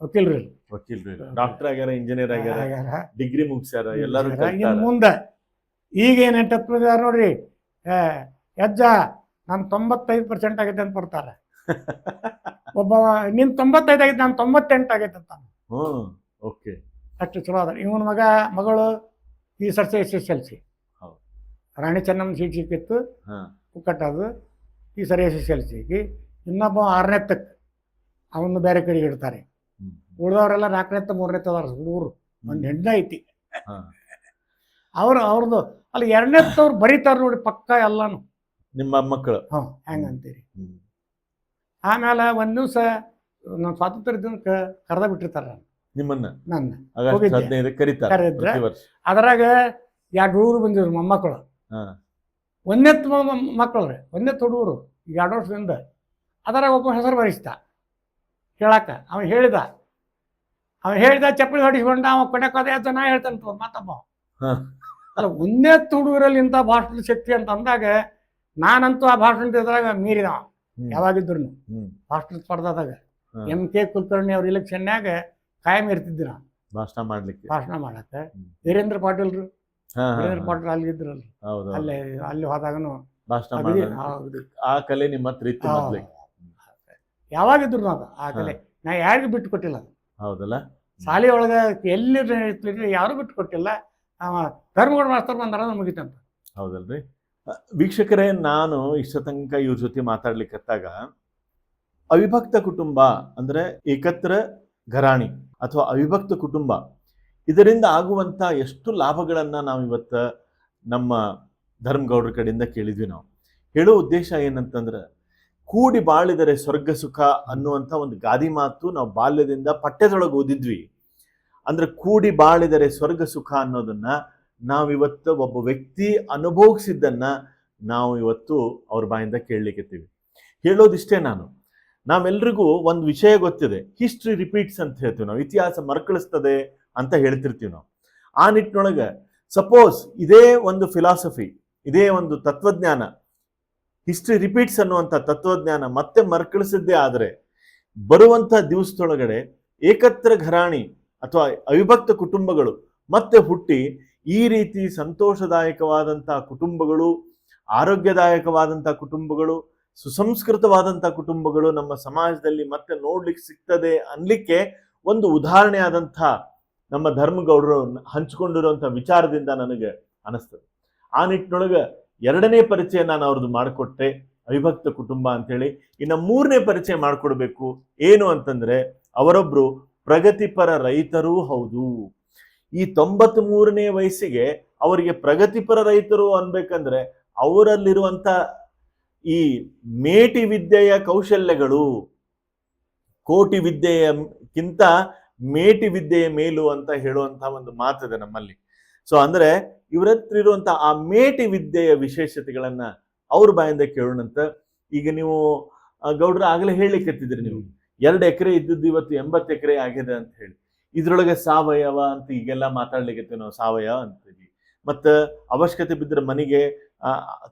ವಕೀಲ್ರಿ, ಡಾಕ್ಟರ್ ಆಗ್ಯಾರ, ಇಂಜಿನಿಯರ್ ಆಗ್ಯಾರ, ಡಿಗ್ರಿ ಮುಗಿಸ್ಯಾರ, ಎಲ್ಲರೂ ಇನ್ನು ಮುಂದೆ ಈಗ ಏನು ಎಂಟತ್ತು ನೋಡ್ರಿ, ಯಜ್ಜ ನಾನು 95% ಆಗೈತೆ ಅಂತ ಬರ್ತಾರೆ. ಒಬ್ಬ ನಿನ್ 95 ಆಗೈತೆ, ನಾನು 98 ಆಗೈತೆ ಅಂತ. ಹ್ಮ್. ಓಕೆ. ಅಷ್ಟು ಚಲೋ ಅದ. ಇವನ ಮಗಳು ಈ ಸರ್ತಿ SSLC. ರಾಣಿ ಚೆನ್ನಮ್ಮ ಸೀಟ್ ಸಿಕ್ಕಿತ್ತು, ಪುಕ್ಕಟ್ಟದು. ಈ ಸರಿ SSLC. ಇನ್ನೊಬ್ಬ 6ನೇ ತಕ್, ಅವನು ಬೇರೆ ಕಡೆಗೆ ಇಡ್ತಾರೆ. ಉಳಿದವರೆಲ್ಲ 4ನೇ 3ನೇ ಅದಾರ ಹುಡುಗರು. ಒಂದು ಹೆಣ್ಣು ಐತಿ ಅವ್ರದ್ದು. ಅಲ್ಲಿ 2ನೇ ಅವ್ರು ಬರೀತಾರ ನೋಡಿ ಪಕ್ಕ ಎಲ್ಲಾನು. ನಿಮ್ಮ ಮಕ್ಕಳು? ಹೆಂಗಂತೀರಿ. ಆಮೇಲೆ ಒಂದ್ ದಿವ್ಸ ನಾನು ಸ್ವಾತಂತ್ರ್ಯ ದಿನಕ್ಕೆ ಕರೆದ ಬಿಟ್ಟಿರ್ತಾರ ನಿಮ್ಮನ್ನ. ನನ್ನ 15 ಕರೀತಾರೆ. ಅದ್ರಾಗ 2 ಹುಡುಗರು ಬಂದಿದ್ರು, ಮೊಮ್ಮಕ್ಕಳು. 1ನೇ ಮಕ್ಕಳು ರೀ, 1ನೇ ಹುಡುಗರು, 2 ವರ್ಷದಿಂದ. ಅದರಾಗ ಒಬ್ಬ ಹೆಸರು ಬರಿಸ್ತ ಹೇಳಕ್ಕ. ಅವ ಹೇಳಿದ ಚಪ್ಪಲಿ ಹೊಡಿಸ್ಕೊಂಡ. ಅವ ಕೊಡಕೋದೆ ಅಂತ ನಾ ಹೇಳ್ತಾನೆ ಮತ್ತಪ್ಪ. ಅಲ್ಲ, 1ನೇ ಹುಡುಗರಲ್ಲಿ ಇಂಥ ಭಾಷಣದ ಶಕ್ತಿ ಅಂತ ಅಂದಾಗ ನಾನಂತೂ ಆ ಭಾಷಣದಾಗ ಮೀರಿದ. ಯಾವಾಗಿದ್ರು ಭಾಷಣ ಸ್ಪರ್ಧಾದಾಗ MK ಕುಲಕರ್ಣಿ ಅವ್ರ ಇಲೆಕ್ಷನ್ಯಾಗ ಕಾಯಂ ಇರ್ತಿದ್ವಿ ನಾವು ಭಾಷಣ ಮಾಡಕ್ಕ. ವೀರೇಂದ್ರ ಪಾಟೀಲ್ರು, ವೀರೇಂದ್ರ ಪಾಟೀಲ್ ಅಲ್ಲಿದ್ರಲ್ರಿ, ಅಲ್ಲಿ ಹೋದಾಗನು ಆ ಕಲೆ ನಿಮ್ಮ ಹತ್ರ ಇತ್ತು ಮೊದಲೇ? ಯಾವಾಗಿದ್ರು ನಾವು ಆ ಕಲೆ. ನಾ ಯಾರಿಗೂ ಬಿಟ್ಟು ಕೊಟ್ಟಿಲ್ಲ. ಹೌದಲ್ಲ? ಶಾಲೆ ಒಳಗೆ ಎಲ್ಲಿ ಯಾರು ಬಿಟ್ಟು ಕೊಟ್ಟಿಲ್ಲ. ಧರ್ಮಗೌಡ ಮಾಸ್ತರ್ ಬಂದಾರ ಮುಗಿತಂತ. ಹೌದಲ್ರಿ? ವೀಕ್ಷಕರೇ, ನಾನು ಇಷ್ಟ ತನಕ ಇವ್ರ ಜೊತೆ ಮಾತಾಡ್ಲಿಕ್ಕತ್ತಾಗ ಅವಿಭಕ್ತ ಕುಟುಂಬ ಅಂದ್ರೆ ಏಕತ್ರ ಘರಾಣಿ ಅಥವಾ ಅವಿಭಕ್ತ ಕುಟುಂಬ, ಇದರಿಂದ ಆಗುವಂತ ಎಷ್ಟು ಲಾಭಗಳನ್ನ ನಾವು ಇವತ್ತ ನಮ್ಮ ಧರ್ಮಗೌಡ್ರ ಕಡೆಯಿಂದ ಕೇಳಿದ್ವಿ. ನಾವು ಹೇಳೋ ಉದ್ದೇಶ ಏನಂತಂದ್ರೆ, ಕೂಡಿ ಬಾಳಿದರೆ ಸ್ವರ್ಗ ಸುಖ ಅನ್ನುವಂಥ ಒಂದು ಗಾದಿ ಮಾತು ನಾವು ಬಾಲ್ಯದಿಂದ ಪಠ್ಯದೊಳಗೆ ಓದಿದ್ವಿ. ಅಂದ್ರೆ ಕೂಡಿ ಬಾಳಿದರೆ ಸ್ವರ್ಗ ಸುಖ ಅನ್ನೋದನ್ನ ನಾವಿವತ್ತು ಒಬ್ಬ ವ್ಯಕ್ತಿ ಅನುಭವಿಸಿದ್ದನ್ನ ನಾವು ಇವತ್ತು ಅವ್ರ ಬಾಯಿಂದ ಕೇಳಲಿಕ್ಕೆತ್ತೀವಿ. ಹೇಳೋದಿಷ್ಟೇ, ನಾವೆಲ್ರಿಗೂ ಒಂದು ವಿಷಯ ಗೊತ್ತಿದೆ, ಹಿಸ್ಟ್ರಿ ರಿಪೀಟ್ಸ್ ಅಂತ ಹೇಳ್ತೀವಿ ನಾವು, ಇತಿಹಾಸ ಮರುಕಳಿಸ್ತದೆ ಅಂತ ಹೇಳ್ತಿರ್ತೀವಿ ನಾವು. ಆ ನಿಟ್ಟಿನೊಳಗೆ ಸಪೋಸ್ ಇದೇ ಒಂದು ಫಿಲಾಸಫಿ, ಇದೇ ಒಂದು ತತ್ವಜ್ಞಾನ, ಹಿಸ್ಟ್ರಿ ರಿಪೀಟ್ಸ್ ಅನ್ನುವಂಥ ತತ್ವಜ್ಞಾನ ಮತ್ತೆ ಮರುಕಳಿಸಿದ್ದೇ ಆದರೆ ಬರುವಂಥ ದಿವಸದೊಳಗಡೆ ಏಕತ್ರ ಘರಾಣಿ ಅಥವಾ ಅವಿಭಕ್ತ ಕುಟುಂಬಗಳು ಮತ್ತೆ ಹುಟ್ಟಿ ಈ ರೀತಿ ಸಂತೋಷದಾಯಕವಾದಂತಹ ಕುಟುಂಬಗಳು ಆರೋಗ್ಯದಾಯಕವಾದಂಥ ಕುಟುಂಬಗಳು, ಸುಸಂಸ್ಕೃತವಾದಂಥ ಕುಟುಂಬಗಳು ನಮ್ಮ ಸಮಾಜದಲ್ಲಿ ಮತ್ತೆ ನೋಡ್ಲಿಕ್ಕೆ ಸಿಗ್ತದೆ ಅನ್ಲಿಕ್ಕೆ ಒಂದು ಉದಾಹರಣೆ ಆದಂಥ ನಮ್ಮ ಧರ್ಮಗೌಡರು ಹಂಚಿಕೊಂಡಿರುವಂಥ ವಿಚಾರದಿಂದ ನನಗೆ ಅನಿಸ್ತದೆ. ಆ ನಿಟ್ಟಿನೊಳಗೆ 2ನೇ ಪರಿಚಯ ನಾನು ಅವ್ರದ್ದು ಮಾಡಿಕೊಟ್ಟೆ, ಅವಿಭಕ್ತ ಕುಟುಂಬ ಅಂತೇಳಿ. ಇನ್ನು 3ನೇ ಪರಿಚಯ ಮಾಡಿಕೊಡ್ಬೇಕು. ಏನು ಅಂತಂದ್ರೆ, ಅವರೊಬ್ರು ಪ್ರಗತಿಪರ ರೈತರೂ ಹೌದು. ಈ 93ನೇ ವಯಸ್ಸಿಗೆ ಅವರಿಗೆ ಪ್ರಗತಿಪರ ರೈತರು ಅನ್ಬೇಕಂದ್ರೆ ಅವರಲ್ಲಿರುವಂತ ಈ ಮೇಟಿ ವಿದ್ಯೆಯ ಕೌಶಲ್ಯಗಳು ಕೋಟಿ ವಿದ್ಯೆಯಕ್ಕಿಂತ ಮೇಟಿ ವಿದ್ಯೆಯ ಮೇಲು ಅಂತ ಹೇಳುವಂತ ಒಂದು ಮಾತಿದೆ ನಮ್ಮಲ್ಲಿ. ಸೊ ಅಂದ್ರೆ ಇವ್ರ ಹತ್ರ ಇರುವಂತ ಆ ಮೇಟಿ ವಿದ್ಯೆಯ ವಿಶೇಷತೆಗಳನ್ನ ಅವ್ರ ಬಾಯಿಂದ ಕೇಳೋಣಂತ. ಈಗ ನೀವು ಗೌಡ್ರ ಆಗಲೇ ಹೇಳಲಿಕ್ಕತ್ತಿದ್ರಿ, ನೀವು 2 ಎಕರೆ ಇದ್ದದ್ದು ಇವತ್ತು 80 ಎಕರೆ ಆಗಿದೆ ಅಂತ ಹೇಳಿ. ಇದ್ರೊಳಗೆ ಸಾವಯವ ಅಂತ ಈಗೆಲ್ಲ ಮಾತಾಡ್ಲಿಕ್ಕೆ ನಾವು ಸಾವಯವ ಅಂತೀವಿ. ಮತ್ತ ಅವಶ್ಯಕತೆ ಬಿದ್ದರೆ ಮನೆಗೆ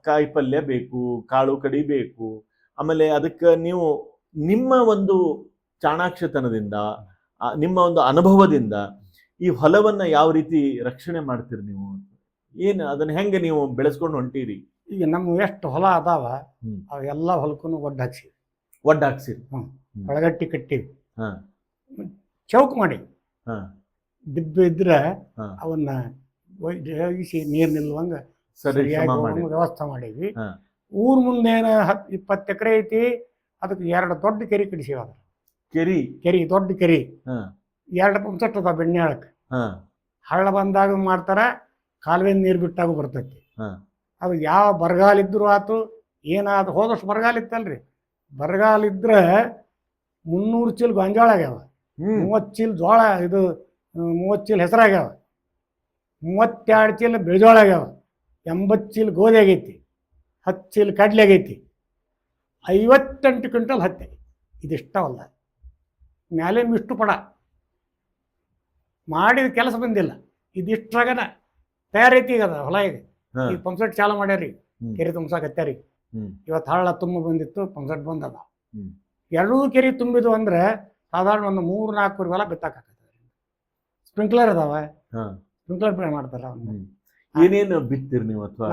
ಕಾಯಿ ಪಲ್ಯ ಬೇಕು, ಕಾಳು ಕಡಿ ಬೇಕು. ಆಮೇಲೆ ಅದಕ್ಕೆ ನೀವು ನಿಮ್ಮ ಒಂದು ಚಾಣಾಕ್ಷತನದಿಂದ, ನಿಮ್ಮ ಒಂದು ಅನುಭವದಿಂದ ಈ ಹೊಲವನ್ನ ಯಾವ ರೀತಿ ರಕ್ಷಣೆ ಮಾಡ್ತೀರಿ ನೀವು? ಏನು ಅದನ್ನ ಹೆಂಗೆ ನೀವು ಬೆಳೆಸ್ಕೊಂಡು ಹೊಂಟೀರಿ? ಈಗ ನಮ್ಮ ಎಷ್ಟು ಹೊಲ ಅದಾವ ಅವೆಲ್ಲ ಹೊಲಕ್ಕೂ ಒಡ್ಡು ಹಾಕ್ಸಿರಿ. ಒಳಗಟ್ಟಿ ಕಟ್ಟಿವಿ, ಚೌಕ್ ಮಾಡಿ, ಬಿದ್ದು ಇದ್ರೆ ಅವನ್ನ ಒಗಿಸಿ ನೀರು ನಿಲ್ಲುವಂಗ ಸರಿಯಾಗಿ ವ್ಯವಸ್ಥೆ ಮಾಡೀವಿ. ಊರ್ ಮುಂದೆ 20 ಎಕರೆ ಐತಿ, ಅದಕ್ಕೆ 2 ದೊಡ್ಡ ಕೆರೆ ಕಡಿಸಿವ. ಕೆರಿ ದೊಡ್ಡ ಕೆರಿ, 2 ಪಂಪ್ ಸೆಟ್ ಅದಾವ ಬೆಣ್ಣೆ ಹಾಳಕ್ಕೆ. ಹಳ್ಳ ಬಂದಾಗ ಮಾಡ್ತಾರ, ಕಾಲುವೆ ನೀರು ಬಿಟ್ಟಾಗ ಬರ್ತೈತಿ. ಅದು ಯಾವ ಬರಗಾಲ ಇದ್ರು ಆತು, ಏನಾದ್ರು ಹೋದಷ್ಟು ಬರಗಾಲ ಇತ್ತಲ್ರಿ. ಬರಗಾಲ ಇದ್ರೆ 300 ಚೀಲ ಗೊಂಜಾಳ ಆಗ್ಯಾವ, 30 ಚೀಲ ಜೋಳ, ಇದು 30 ಚೀಲ ಹೆಸರಾಗ್ಯಾವ, 32 ಚೀಲ ಬಿಳಿಜೋಳ ಆಗ್ಯಾವ, 80 ಚೀಲ ಗೋಧಿ ಆಗೈತಿ, 10 ಚೀಲ ಕಡ್ಲೆ ಆಗೈತಿ, 58 ಕ್ವಿಂಟಲ್ ಹತ್ತಿ. ಇದಿಷ್ಟವಲ್ಲ, ಮ್ಯಾಲಿನ ಇಷ್ಟು ಪಡ ಮಾಡಿದ ಕೆಲಸ ಬಂದಿಲ್ಲ. ಇದಿಷ್ಟ್ರಾಗನ ತಯಾರೈತಿ. ಈಗ ಅದ ಹೊಲ ಈಗ ಈಗ ಪಂಪ್ಸೆಟ್ ಚಾಲು ಮಾಡ್ಯಾರಿ, ಕೆರೆ ತುಂಬಸಾಕತ್ಯಾರಿ. ಇವತ್ತು ಹಳ್ಳ ತುಂಬ ಬಂದಿತ್ತು, ಪಂಪ್ಸೆಟ್ ಬಂದದ. 2 ಕೆರೆ ತುಂಬಿದ್ವು ಅಂದ್ರೆ ಸಾಧಾರಣ ಒಂದು 3-4 ಹೊಲ ಬಿತ್ತಾಕತ್ತದ. ಸ್ಪ್ರಿಂಕ್ಲರ್ ಅದಾವ, ಸ್ಪ್ರಿಂಕ್ಲರ್ ಮಾಡ್ತಾರ. ಏನೇನು ಬಿತ್ತೀರಿ ನೀವು? ಅಥವಾ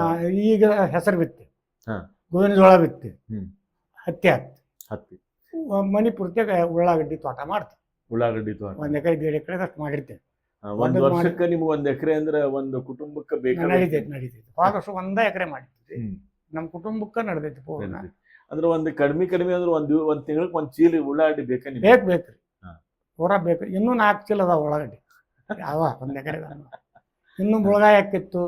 ಈಗ ಹೆಸರು ಬಿತ್ತಿ, ಗೋವಿನ ಜೋಳ ಬಿತ್ತಿ, ಹತ್ತಿ ಮನಿ ಪೂರ್ತಿಯಾಗ ಉಳ್ಳಾಗಡ್ಡಿ ತೋಟ ಮಾಡ್ತೀವಿ. ಉಳ್ಳಾಗಡ್ಡಿ ತೋಟ 1 ಎಕರೆ 1.5 ಎಕರೆ ಅಷ್ಟು ಮಾಡಿರ್ತೇವೆ. ಒಂದು ವರ್ಷಕ್ಕೆ ನಿಮ್ಗೆ 1 ಎಕರೆ ಅಂದ್ರೆ ಒಂದು ಕುಟುಂಬಕ್ಕೆ ಬೇಕು. ನಡೀತೈತಿ. ಹೋದಷ್ಟು 1 ಎಕರೆ ಮಾಡಿದ್ವಿ, ನಮ್ಮ ಕುಟುಂಬಕ್ಕೆ ನಡೆದೈತಿ ಪೂರ್ಣ. ಅಂದ್ರೆ ಒಂದು ಕಡಿಮೆ ಅಂದ್ರೆ ಒಂದ್ ತಿಂಗಳಿಗೆ 1 ಚೀಲ ಉಳ್ಳಾಗಡ್ಡಿ ಬೇಕ್ರಿ. ಪೂರ ಬೇಕು. ಇನ್ನೂ 4 ಚೀಲ ಅದಾವ ಉಳ್ಳಾಗಡ್ಡಿ. ಯಾವ 1 ಎಕರೆ ಇನ್ನು ಮುಳಗಾಯಿ ಹಾಕಿತ್ತು,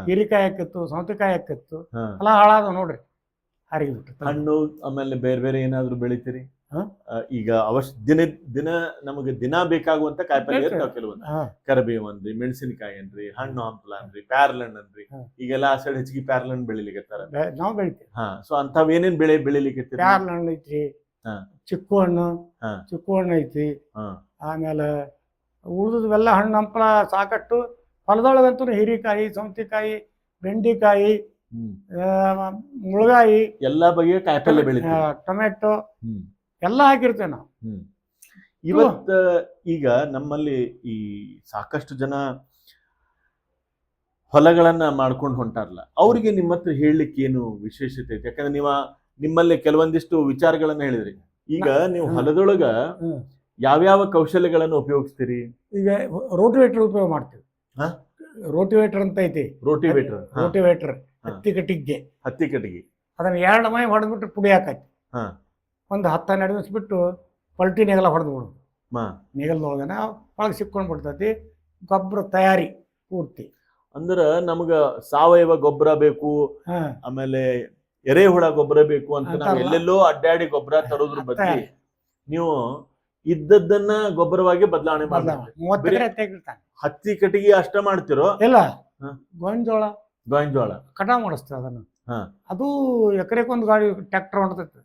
ಹೀರಿಕಾಯಿ ಹಾಕಿತ್ತು, ಸೌತೆಕಾಯಿ ಹಾಕಿತ್ತು, ಎಲ್ಲ ಹಾಳಾದ ನೋಡ್ರಿ. ಹಣ್ಣು ಆಮೇಲೆ ಬೇರೆ ಬೇರೆ ಏನಾದ್ರು ಬೆಳಿತೀರಿ? ಈಗ ದಿನ ನಮಗೆ ದಿನ ಬೇಕಾಗುವಂತ ಕಾಯಿಪಲ್ಯ ಇರ್ತಾವ ಕೆಲವೊಂದು. ಕರಿಬೇವು ಅನ್ರಿ, ಮೆಣಸಿನಕಾಯಿ ಅನ್ರಿ, ಹಣ್ಣು ಹಂಪಲ ಅನ್ರಿ, ಪ್ಯಾರ್ಲಣ್ಣು ಅನ್ರಿ. ಈಗೆಲ್ಲ ಆ ಸೈಡ್ ಹೆಚ್ಚಿಗೆ ಪ್ಯಾರ್ಲಣ್ಣು ಬೆಳಿಲಿಕ್ಕೆ ನಾವು ಬೆಳಿತೀವಿ. ಸೊ ಅಂತಾವ್ ಏನೇನ್ ಬೆಳಿಲಿಕ್ಕೆ? ಪ್ಯಾರ್ಲಣ್ಣು ಐತಿ, ಚಿಕ್ಕು ಹಣ್ಣು ಐತಿ. ಆಮೇಲೆ ಉಳಿದವೆಲ್ಲ ಹಣ್ಣು ಹಂಪಲ ಸಾಕಷ್ಟು. ಹೊಲದೊಳಗಂತೂ ಹೀರಿಕಾಯಿ, ಸೌತೆಕಾಯಿ, ಬೆಂಡಿಕಾಯಿ, ಮುಳಗಾಯಿ, ಎಲ್ಲಾ ಬಗೆಯ ಕಾಯಿಪಲ್ಯ ಬೆಳಿತೀವಿ. ಟೊಮೆಟೊ ಎಲ್ಲ ಹಾಕಿರ್ತೇವೆ ನಾವು. ಇವತ್ತ ಈಗ ನಮ್ಮಲ್ಲಿ ಈ ಸಾಕಷ್ಟು ಜನ ಹೊಲಗಳನ್ನ ಮಾಡ್ಕೊಂಡು ಹೊಂಟಾರಲ್ಲ, ಅವ್ರಿಗೆ ನಿಮ್ಮ ಹತ್ರ ಹೇಳಲಿಕ್ಕೆ ಏನು ವಿಶೇಷತೆ ಐತಿ? ಯಾಕಂದ್ರೆ ನಿಮ್ಮಲ್ಲಿ ಕೆಲವೊಂದಿಷ್ಟು ವಿಚಾರಗಳನ್ನ ಹೇಳಿದ್ರಿ. ಈಗ ನೀವು ಹೊಲದೊಳಗ ಯಾವ್ಯಾವ ಕೌಶಲ್ಯಗಳನ್ನು ಉಪಯೋಗಿಸ್ತೀರಿ? ಈಗ ರೋಟಿವೇಟರ್ ಉಪಯೋಗ ಮಾಡ್ತೀವಿ. ರೋಟಿವೇಟರ್ ಅಂತ ಐತಿ. ರೋಟಿವೇಟರ್ ಹತ್ತಿ ಕಟ್ಟಿಗೆ ಅದನ್ನ 2 ಮೈ ಹೊಡೆದ್ಬಿಟ್ಟು ಪುಡಿ ಹಾಕೈತಿ. ಒಂದು 10-12 ದಿವಸ ಬಿಟ್ಟು ಪಲ್ಟಿ ನೆಗಲ ಹೊಡೆದ್ಬಿಡು. ನೆಗಲ್ದೊಳಗನ ಒಳಗೆ ಸಿಕ್ಕೊಂಡ್ ಬಿಡ್ತೈತಿ. ಗೊಬ್ಬರ ತಯಾರಿ ಪೂರ್ತಿ. ಅಂದ್ರ ನಮಗ ಸಾವಯವ ಗೊಬ್ಬರ ಬೇಕು, ಆಮೇಲೆ ಎರೆಹುಳ ಗೊಬ್ಬರ ಬೇಕು ಅಂತ ನಾವು ಎಲ್ಲೆಲ್ಲೋ ಅಡ್ಡಾಡಿ ಗೊಬ್ಬರ ತರೋದ್ರ ಬಗ್ಗೆ ನೀವು ಇದ್ದದ್ದನ್ನ ಗೊಬ್ಬರವಾಗಿ ಬದಲಾವಣೆ ಮಾಡ್ತಾರೆ. ಹತ್ತಿ ಕಟ್ಟಿಗೆ ಅಷ್ಟ ಮಾಡ್ತಿರೋ? ಇಲ್ಲ, ಗೋವಿನ ಜೋಳ ಕಟಾವ್ ಮಾಡಿಸ್ತೇವೆ. ಅದನ್ನು ಅದು ಎಕರೆಕೊಂದು ಗಾಡಿ ಟ್ರ್ಯಾಕ್ಟರ್ ಹೊಡ್ತೈತಿ,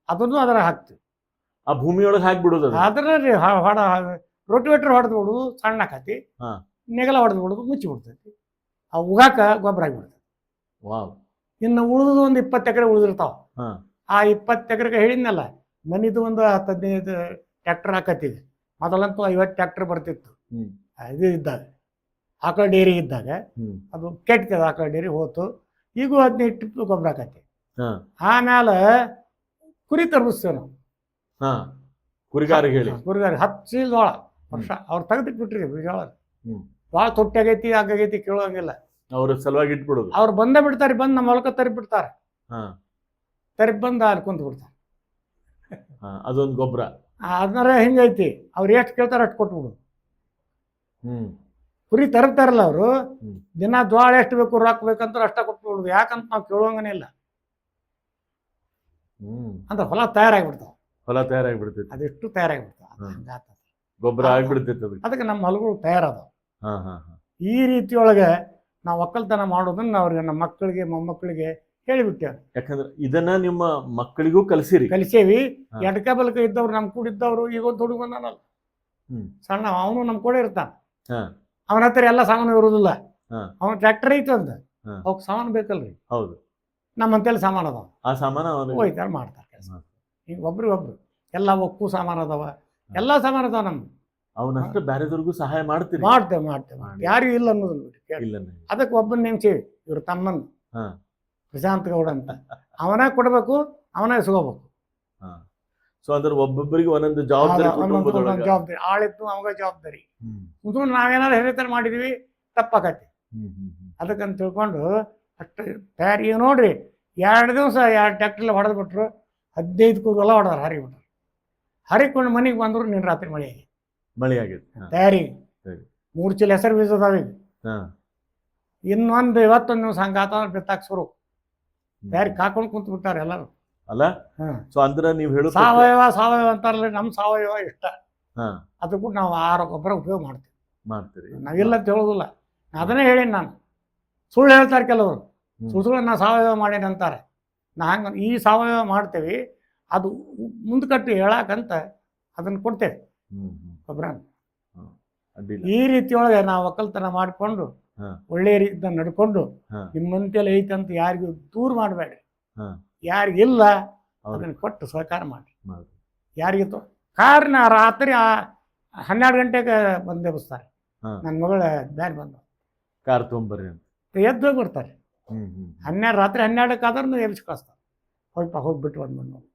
ಅದನ್ನು ಅದರ ಹಾಕ್ತಿವಿ. ಆ ಭೂಮಿಯೊಳಗೆ ಹಾಕ್ಬಿಡುದು. ಅದ್ರಲ್ಲಿ ರೋಟಿವೇಟರ್ ಹೊಡೆದ್ ಬಿಡುದು, ಸಣ್ಣ ಹಾಕತಿ, ನೆಗಲ ಹೊಡೆದ್ ಬಿಡುದು, ಮುಚ್ಚಿ ಬಿಡ್ತೈತಿ. ಆ ಉಗಾಕ ಗೊಬ್ಬರ ಆಗಿಬಿಡ್ತೈತಿ. ಇನ್ನು ಉಳಿದು ಒಂದು 20 ಎಕರೆ ಉಳಿದಿರ್ತಾವ. ಆ 20 ಎಕರೆಗೆ ಹೇಳಿದ್ನಲ್ಲ, ಮನಿದು ಒಂದು 10-15 ಟ್ರ್ಯಾಕ್ಟರ್ ಹಾಕತ್ತಿದೆ. ಮೊದಲಂತೂ 50 ಟ್ರ್ಯಾಕ್ಟರ್ ಬರ್ತಿತ್ತು. ಇದು ಇದ್ದಾಗ ಆಕಳ ಡೇರಿ ಇದ್ದಾಗ ಅದು ಕೆಟ್ಟದ. ಆಕಳ ಡೇರಿ ಹೋತು, ಈಗೂ 15 ಟ್ರಿಪ್ ಗೊಬ್ಬರ ಆಕತಿ. ಹಾ ಆಮೇಲೆ ಕುರಿ ತರ್ಬಿಸ್ತೇವೆ ನಾವು. ಹಾ ಕುರಿಗಾರಿಗೆ ಹೇಳಿ. ಕುರಿಗಾರಿ 10 ಚೀಲ ಜೋಳ ವರ್ಷ ಅವ್ರು ತೆಗೆದಿಟ್ಬಿಟ್ರಿ ಜೋಳ. ಹ್ಮ್ ಜೋಳ ತೊಟ್ಟಿ ಆಗೈತಿ ಹಂಗಾಗೈತಿ ಕೇಳೋಂಗಿಲ್ಲ. ಅವ್ರ ಸಲುವಾಗಿ ಇಟ್ಬಿಡೋದು. ಅವ್ರು ಬಂದೇ ಬಿಡ್ತಾರೆ, ಬಂದು ನಮ್ಮ ಹೊಲಕ್ಕೆ ತರಿ ಬಿಡ್ತಾರೆ. ಹಾ ತರಿ ಬಂದು ಅಲ್ಲಿ ಕುಂತು ಬಿಡ್ತಾರೆ. ಅದೊಂದು ಗೊಬ್ಬರ. ಅದನ್ನ ಹಿಂಗೈತಿ, ಅವ್ರು ಎಷ್ಟು ಕೇಳ್ತಾರೆ ಅಷ್ಟು ಕೊಟ್ಬಿಡು. ಹ್ಮ್ ಕುರಿ ತರ್ತಾರಲ್ಲ ಅವರು, ಹ್ಮ್. ದಿನ ಜ್ವಾಳ ಎಷ್ಟು ಬೇಕು ರೊಕ್ಕ ಬೇಕಂತ ಅಷ್ಟ ಕೊಟ್ಬಿಡುದು. ಯಾಕಂತ ನಾವು ಕೇಳುವಂಗನೇ ಇಲ್ಲ. ಅಂದ್ರೆ ಹೊಲ ತಯಾರಾಗಿಬಿಡ್ತಾವ. ಹೊಲ ತಯಾರಾಗಿಬಿಡ್ತೈತಿ, ಅದೆಷ್ಟು ತಯಾರಾಗಿಬಿಡ್ತಾವ. ಗೊಬ್ಬರ ಆಗಿಬಿಡ್ತೈತಿ. ಅದಕ್ಕೆ ನಮ್ಮ ಹೊಲಗಳು ತಯಾರದಾವ. ಹಾ ಹಾ ಹಾ ಈ ರೀತಿಯೊಳಗೆ ನಾವು ಒಕ್ಕಲ್ತನ ಮಾಡೋದನ್ನ ಅವ್ರಿಗೆ ನಮ್ಮ ಮಕ್ಕಳಿಗೆ ಮೊಮ್ಮಕ್ಕಳಿಗೆ ಹೇಳಿಬಿಟ್ಟೇವೆ. ಯಾಕಂದ್ರೆ ಇದನ್ನ ನಿಮ್ಮ ಮಕ್ಕಳಿಗೂ ಕಲಿಸಿರಿ. ಕಲಿಸೇವಿ. ಹಾ. ಎಡಕ ಬಲಕ ಇದ್ದವ್ರು ನಮ್ಮ ಕೂಡ ಇದ್ದವ್ರು ಈಗ ಒಂದು ಹುಡುಗ ಬಂದಾನಲ್ಲ ಸಣ್ಣ, ಅವನು ನಮ್ಮ ಕೂಡ ಇರ್ತಾನ. ಹಾ ಅವನ ಹತ್ರ ಎಲ್ಲ ಸಾಮಾನು ಇರೋದಿಲ್ಲ. ಹಾ ಅವನ ಟ್ರ್ಯಾಕ್ಟರ್ ಐತೆ ಅಂತ ಹಾ. ಅವಕ್ಕೆ ಸಾಮಾನು ಬೇಕಲ್ರಿ. ಹೌದು, ನಮ್ಮಂತೇಳಿ ಸಾಮಾನು ಅದಾವ, ಆ ಸಾಮಾನ ಅವನು ಹೋಯ್ತಾರೆ ಮಾಡ್ತಾರೆ ಕೆಲಸ. ಈಗ ಒಬ್ರಿಗೊಬ್ರು ಎಲ್ಲ ಒಕ್ಕು ಸಾಮಾನು ಅದಾವ, ಎಲ್ಲ ಸಾಮಾನು ಅದಾವ. ನಮ್ಮ ಅವನಷ್ಟು ಬೇರೆದವ್ರಿಗೂ ಸಹಾಯ ಮಾಡ್ತೀರಿ. ಮಾಡ್ತೇವೆ ಮಾಡ್ತೇವೆ ಯಾರಿಗೂ ಇಲ್ಲ ಅನ್ನೋದನ್ನ ಬಿಟ್ಟು. ಇಲ್ಲ ಅದಕ್ಕೆ ಒಬ್ಬನ ನೇಮಿಸೇವಿ, ಇವ್ರ ತಮ್ಮನ್ ಹಾ ಪ್ರಶಾಂತ್ ಗೌಡ ಅಂತ. ಅವನೇ ಕೊಡ್ಬೇಕು, ಅವನೇ ಇಸ್ಕೋಬೇಕು. ಹಾ ಸೊ ಅಂದ್ರೆ ಒಬ್ಬೊಬ್ಬರಿಗೆ ಒಂದೊಂದು ಜವಾಬ್ದಾರಿ ಕುಟುಂಬದೊಳಗ. ಜವಾಬ್ದಾರಿ ಆಳಿತ್ತು ಅವಾಗ ಜವಾಬ್ದಾರಿ. ಹ್ಮ್ ನಾವೇನಾದ್ರು ಹಿರಿತನ ಮಾಡಿದೀವಿ ತಪ್ಪಾಕತಿ. ಹ್ಮ್ ಹ್ಮ್ ಹ್ಮ್ ಅದಕ್ಕಂತ ತಿಳ್ಕೊಂಡು ಅಷ್ಟು ತಯಾರಿ. ಈಗ ನೋಡ್ರಿ 2 ದಿವಸ 2 ಟ್ಯಾಕ್ಟ್ರಲ್ಲಿ ಹೊಡೆದು ಬಿಟ್ರು, 15 ಕೂದಲ ಹೊಡೆದಾರ, ಹರಿಬಿಟ್ರು. ಹರಿಕೊಂಡು ಮನೆಗೆ ಬಂದ್ರು ನಿನ್ನ ರಾತ್ರಿ ಮಳೆ ಆಗಿ ಮಳೆ ಆಗೈತೆ. ತಯಾರಿ. ಸರಿ. 3 ಚೀಲ ಹೆಸರು ಬೀಜ ಅದಾವ. ಹಾ ಇನ್ನೊಂದು 21 ದಿವಸ ಹಂಗಾತ ಬಿತ್ತಾಕ ಶುರು. ತಯಾರಿ ಕಾಕೊಂಡು ಕುಂತು ಬಿಟ್ಟಾರ ಎಲ್ಲರೂ. ಅಲ್ಲ ಹ್ಮ್. ಸೊ ಅಂದ್ರೆ ನೀವು ಹೇಳೋ ಸಾವಯವ ಸಾವಯವ ಅಂತಾರಲ್ಲ, ನಮ್ಮ ಸಾವಯವ ಇಷ್ಟ. ಹಾ ಅದಕ್ಕೂ ನಾವು ಆಹಾರ ಗೊಬ್ಬರ ಉಪಯೋಗ ಮಾಡ್ತೀವಿ. ಮಾಡ್ತೀರಿ. ನಾವಿಲ್ಲ ಅಂತ ಹೇಳೋದಿಲ್ಲ. ಅದನ್ನೇ ಹೇಳೀನಿ ನಾನು. ಸುಳ್ಳು ಹೇಳ್ತಾರೆ ಕೆಲವರು. ಸುಳ್ಳು ನಾ ಸಾವಯವ ಮಾಡೇನಿ ಅಂತಾರೆ. ನಾ ಹಂಗೆ ಈ ಸಾವಯವ ಮಾಡ್ತೇವೆ, ಅದು ಮುಂದ್ಕಟ್ಟು ಹೇಳಾಕಂತ ಅದನ್ನು ಕೊಡ್ತೇವೆ ಹ್ಮ್ ಗೊಬ್ಬರ. ಅಡ್ಡಿಲ್ಲ. ಈ ರೀತಿಯೊಳಗೆ ನಾವು ಒಕ್ಕಲ್ತನ ಮಾಡಿಕೊಂಡು ಹಾ ಒಳ್ಳೆಯ ರೀತಿಯಿಂದ ನಡ್ಕೊಂಡು ಹಾ ನಿಮ್ಮಂತೆಲ್ಲ ಐತಂತ ಯಾರಿಗೂ ದೂರ ಮಾಡಬೇಡ್ರಿ. ಹಾ ಯಾರಿಗಿಲ್ಲ ಹೌದು. ಅದನ್ನು ಕೊಟ್ಟು ಸಹಕಾರ ಮಾಡಿ. ಮಾಡಿ. ಯಾರಿಗಿತ್ತು ಕಾರಣ ರಾತ್ರಿ 12 ಗಂಟೆಗೆ ಬಂದು ಎಬ್ಬಿಸ್ತಾರೆ. ಹಾ ನನ್ನ ಮಗಳ ಬ್ಯಾನ್ ಬಂದು ಕಾರ್ ತೊಗೊಂಬರ್ರಿ ಅಂತ ಎದ್ದು ಹೋಗ್ಬಿಡ್ತಾರೆ. 12 ರಾತ್ರಿ 12ಕ್ಕೆ ಆದ್ರೂ ಎಬ್ಬಿಸಿ ಕಳಿಸ್ತಾರೆ. ಹೋಗ್ಪ ಹೋಗ್ಬಿಟ್ಟು ಬಂದ್ಬಿಟ್ಟು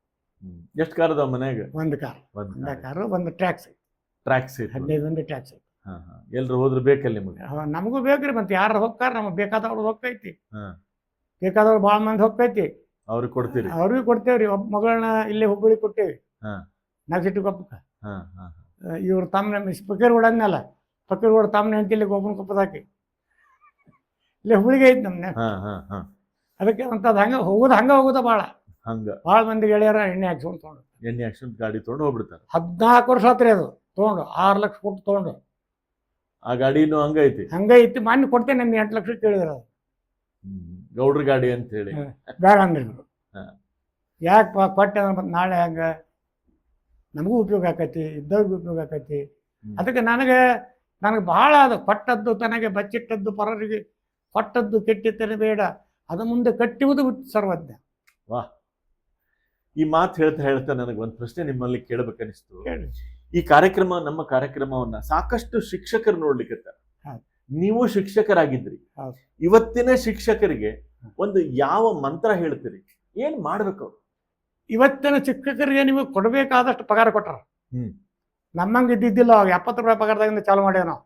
ಎಷ್ಟು ಕಾರ್ ಅದಾವ ಮನ್ಯಾಗ? ಒಂದು ಕಾರ್, ಒಂದೇ ಕಾರು, ಒಂದು ಟ್ಯಾಕ್ಸಿ, ಟ್ರ್ಯಾಕ್ ಸೀಟ್. 15 ಮಂದಿ ಟ್ಯಾಕ್ಸಿ. ಹಾ ಹಾ ಎಲ್ರು ಹೋದ್ರೆ ಬೇಕಲ್ಲ ನಿಮಗೆ? ನಮಗೂ ಬೇಕ್ರಿ. ಮತ್ತೆ ಯಾರು ಹೋಗ್ತಾರ, ನಮಗೆ ಬೇಕಾದವ್ರು ಹೋಗ್ತೈತಿ. ಹಾ ಬೇಕಾದವ್ರು ಭಾಳ ಮಂದಿ ಹೋಗ್ತೈತಿ, ಅವ್ರಿಗೆ ಕೊಡ್ತೀರಿ? ಅವ್ರಿಗೂ ಕೊಡ್ತೇವ್ರಿ. ಒಬ್ಬ ಮಗಳನ್ನ ಇಲ್ಲೇ ಹುಬ್ಬಳ್ಳಿ ಕೊಟ್ಟೇವಿ, ಹಾ ನಾಗಸಿಟ್ಟಿಕೊಪ್ಪಕ್ಕೆ. ಹಾ ಹಾ ಇವ್ರ ತಮ್ಮ ಫಕೀರ್ಗೂಡ ಅಂದ್ನಲ್ಲ, ಫಕೀರ್ಗೂಡ ತಮ್ಮನ ಹೆಂಡತಿಲಿ ಗೋಪನ ಕೊಪ್ಪದಾಕಿ ಇಲ್ಲೇ ಹುಬ್ಳಿಗೆ ಐತಿ ನಮ್ಮನೆ. ಹಾ ಹಾ ಹಾ ಅದಕ್ಕೆ ಅಂತದ್ ಹಂಗೆ ಹೋಗೋದ ಭಾಳ ಮಂದಿ ಗೆಳೆಯರ ಎಣ್ಣೆ ಹಾಕ್ಸ್ಕೊಂಡು ತೊಗೊಂಡು ಎಣ್ಣೆ ಹಾಕ್ಸ್ಕೊಂಡು ಗಾಡಿ ತೊಗೊಂಡು ಹೋಗ್ಬಿಡ್ತಾರೆ. 14 ವರ್ಷ ಆತ್ರಿ ಅದು ತೊಗೊಂಡು. 6 ಲಕ್ಷ ಕೊಟ್ಟು ತೊಗೊಂಡು. ಆ ಗಾಡಿನೂ ಹಂಗೈತಿ. ಹಂಗೈತಿ. ಮಾನ್ಯ ಕೊಡ್ತೇನೆ, ನನ್ನ 8 ಲಕ್ಷ ಕೇಳಿದ್ರ ಅದು. ಗೌಡ್ರ ಗಾಡಿ ಅಂತ ಹೇಳಿ ಬೇಡ ಅಂದ್ರಿ. ಹಾ. ಯಾಕೆ ಕೊಟ್ಟೆ ಮತ್ತೆ ನಾಳೆ ಹಂಗ ನಮಗೂ ಉಪಯೋಗ ಆಕೈತಿ, ಇದ್ದವ್ರಿಗೂ ಉಪಯೋಗ ಆಕೈತಿ. ಅದಕ್ಕೆ ನನಗೆ ಭಾಳ ಅದು ಕೊಟ್ಟದ್ದು ತನಗೆ ಬಚ್ಚಿಟ್ಟದ್ದು ಪರರಿಗೆ, ಕೊಟ್ಟದ್ದು ಕೆಟ್ಟಿತ್ತನೆ ಬೇಡ, ಅದು ಮುಂದೆ ಕಟ್ಟುವುದು ಸರ್ವಜ್ಞ. ವಾಹ್, ಈ ಮಾತು ಹೇಳ್ತಾ ಹೇಳ್ತಾ ನನಗೆ ಒಂದು ಪ್ರಶ್ನೆ ನಿಮ್ಮಲ್ಲಿ ಕೇಳಬೇಕನ್ನಿಸ್ತು. ಹೇಳಿ. ಈ ನಮ್ಮ ಕಾರ್ಯಕ್ರಮವನ್ನ ಸಾಕಷ್ಟು ಶಿಕ್ಷಕರು ನೋಡ್ಲಿಕ್ಕೆ, ಹೌದು. ನೀವು ಶಿಕ್ಷಕರಾಗಿದ್ರಿ. ಹೌದು. ಇವತ್ತಿನ ಶಿಕ್ಷಕರಿಗೆ ಒಂದು ಯಾವ ಮಂತ್ರ ಹೇಳ್ತೀರಿ? ಏನ್ ಮಾಡ್ಬೇಕು? ಇವತ್ತಿನ ಶಿಕ್ಷಕರಿಗೆ ನೀವು ಕೊಡಬೇಕಾದಷ್ಟು ಪಗಾರ ಕೊಟ್ಟಾರ. ನಮ್ಮಂಗೆ ಇದ್ದಿದ್ದಿಲ್ಲ. 70 ರೂಪಾಯಿ ಪಗಾರದಾಗಿಂದ ಚಾಲು ಮಾಡ್ಯಾವ ನಾವು.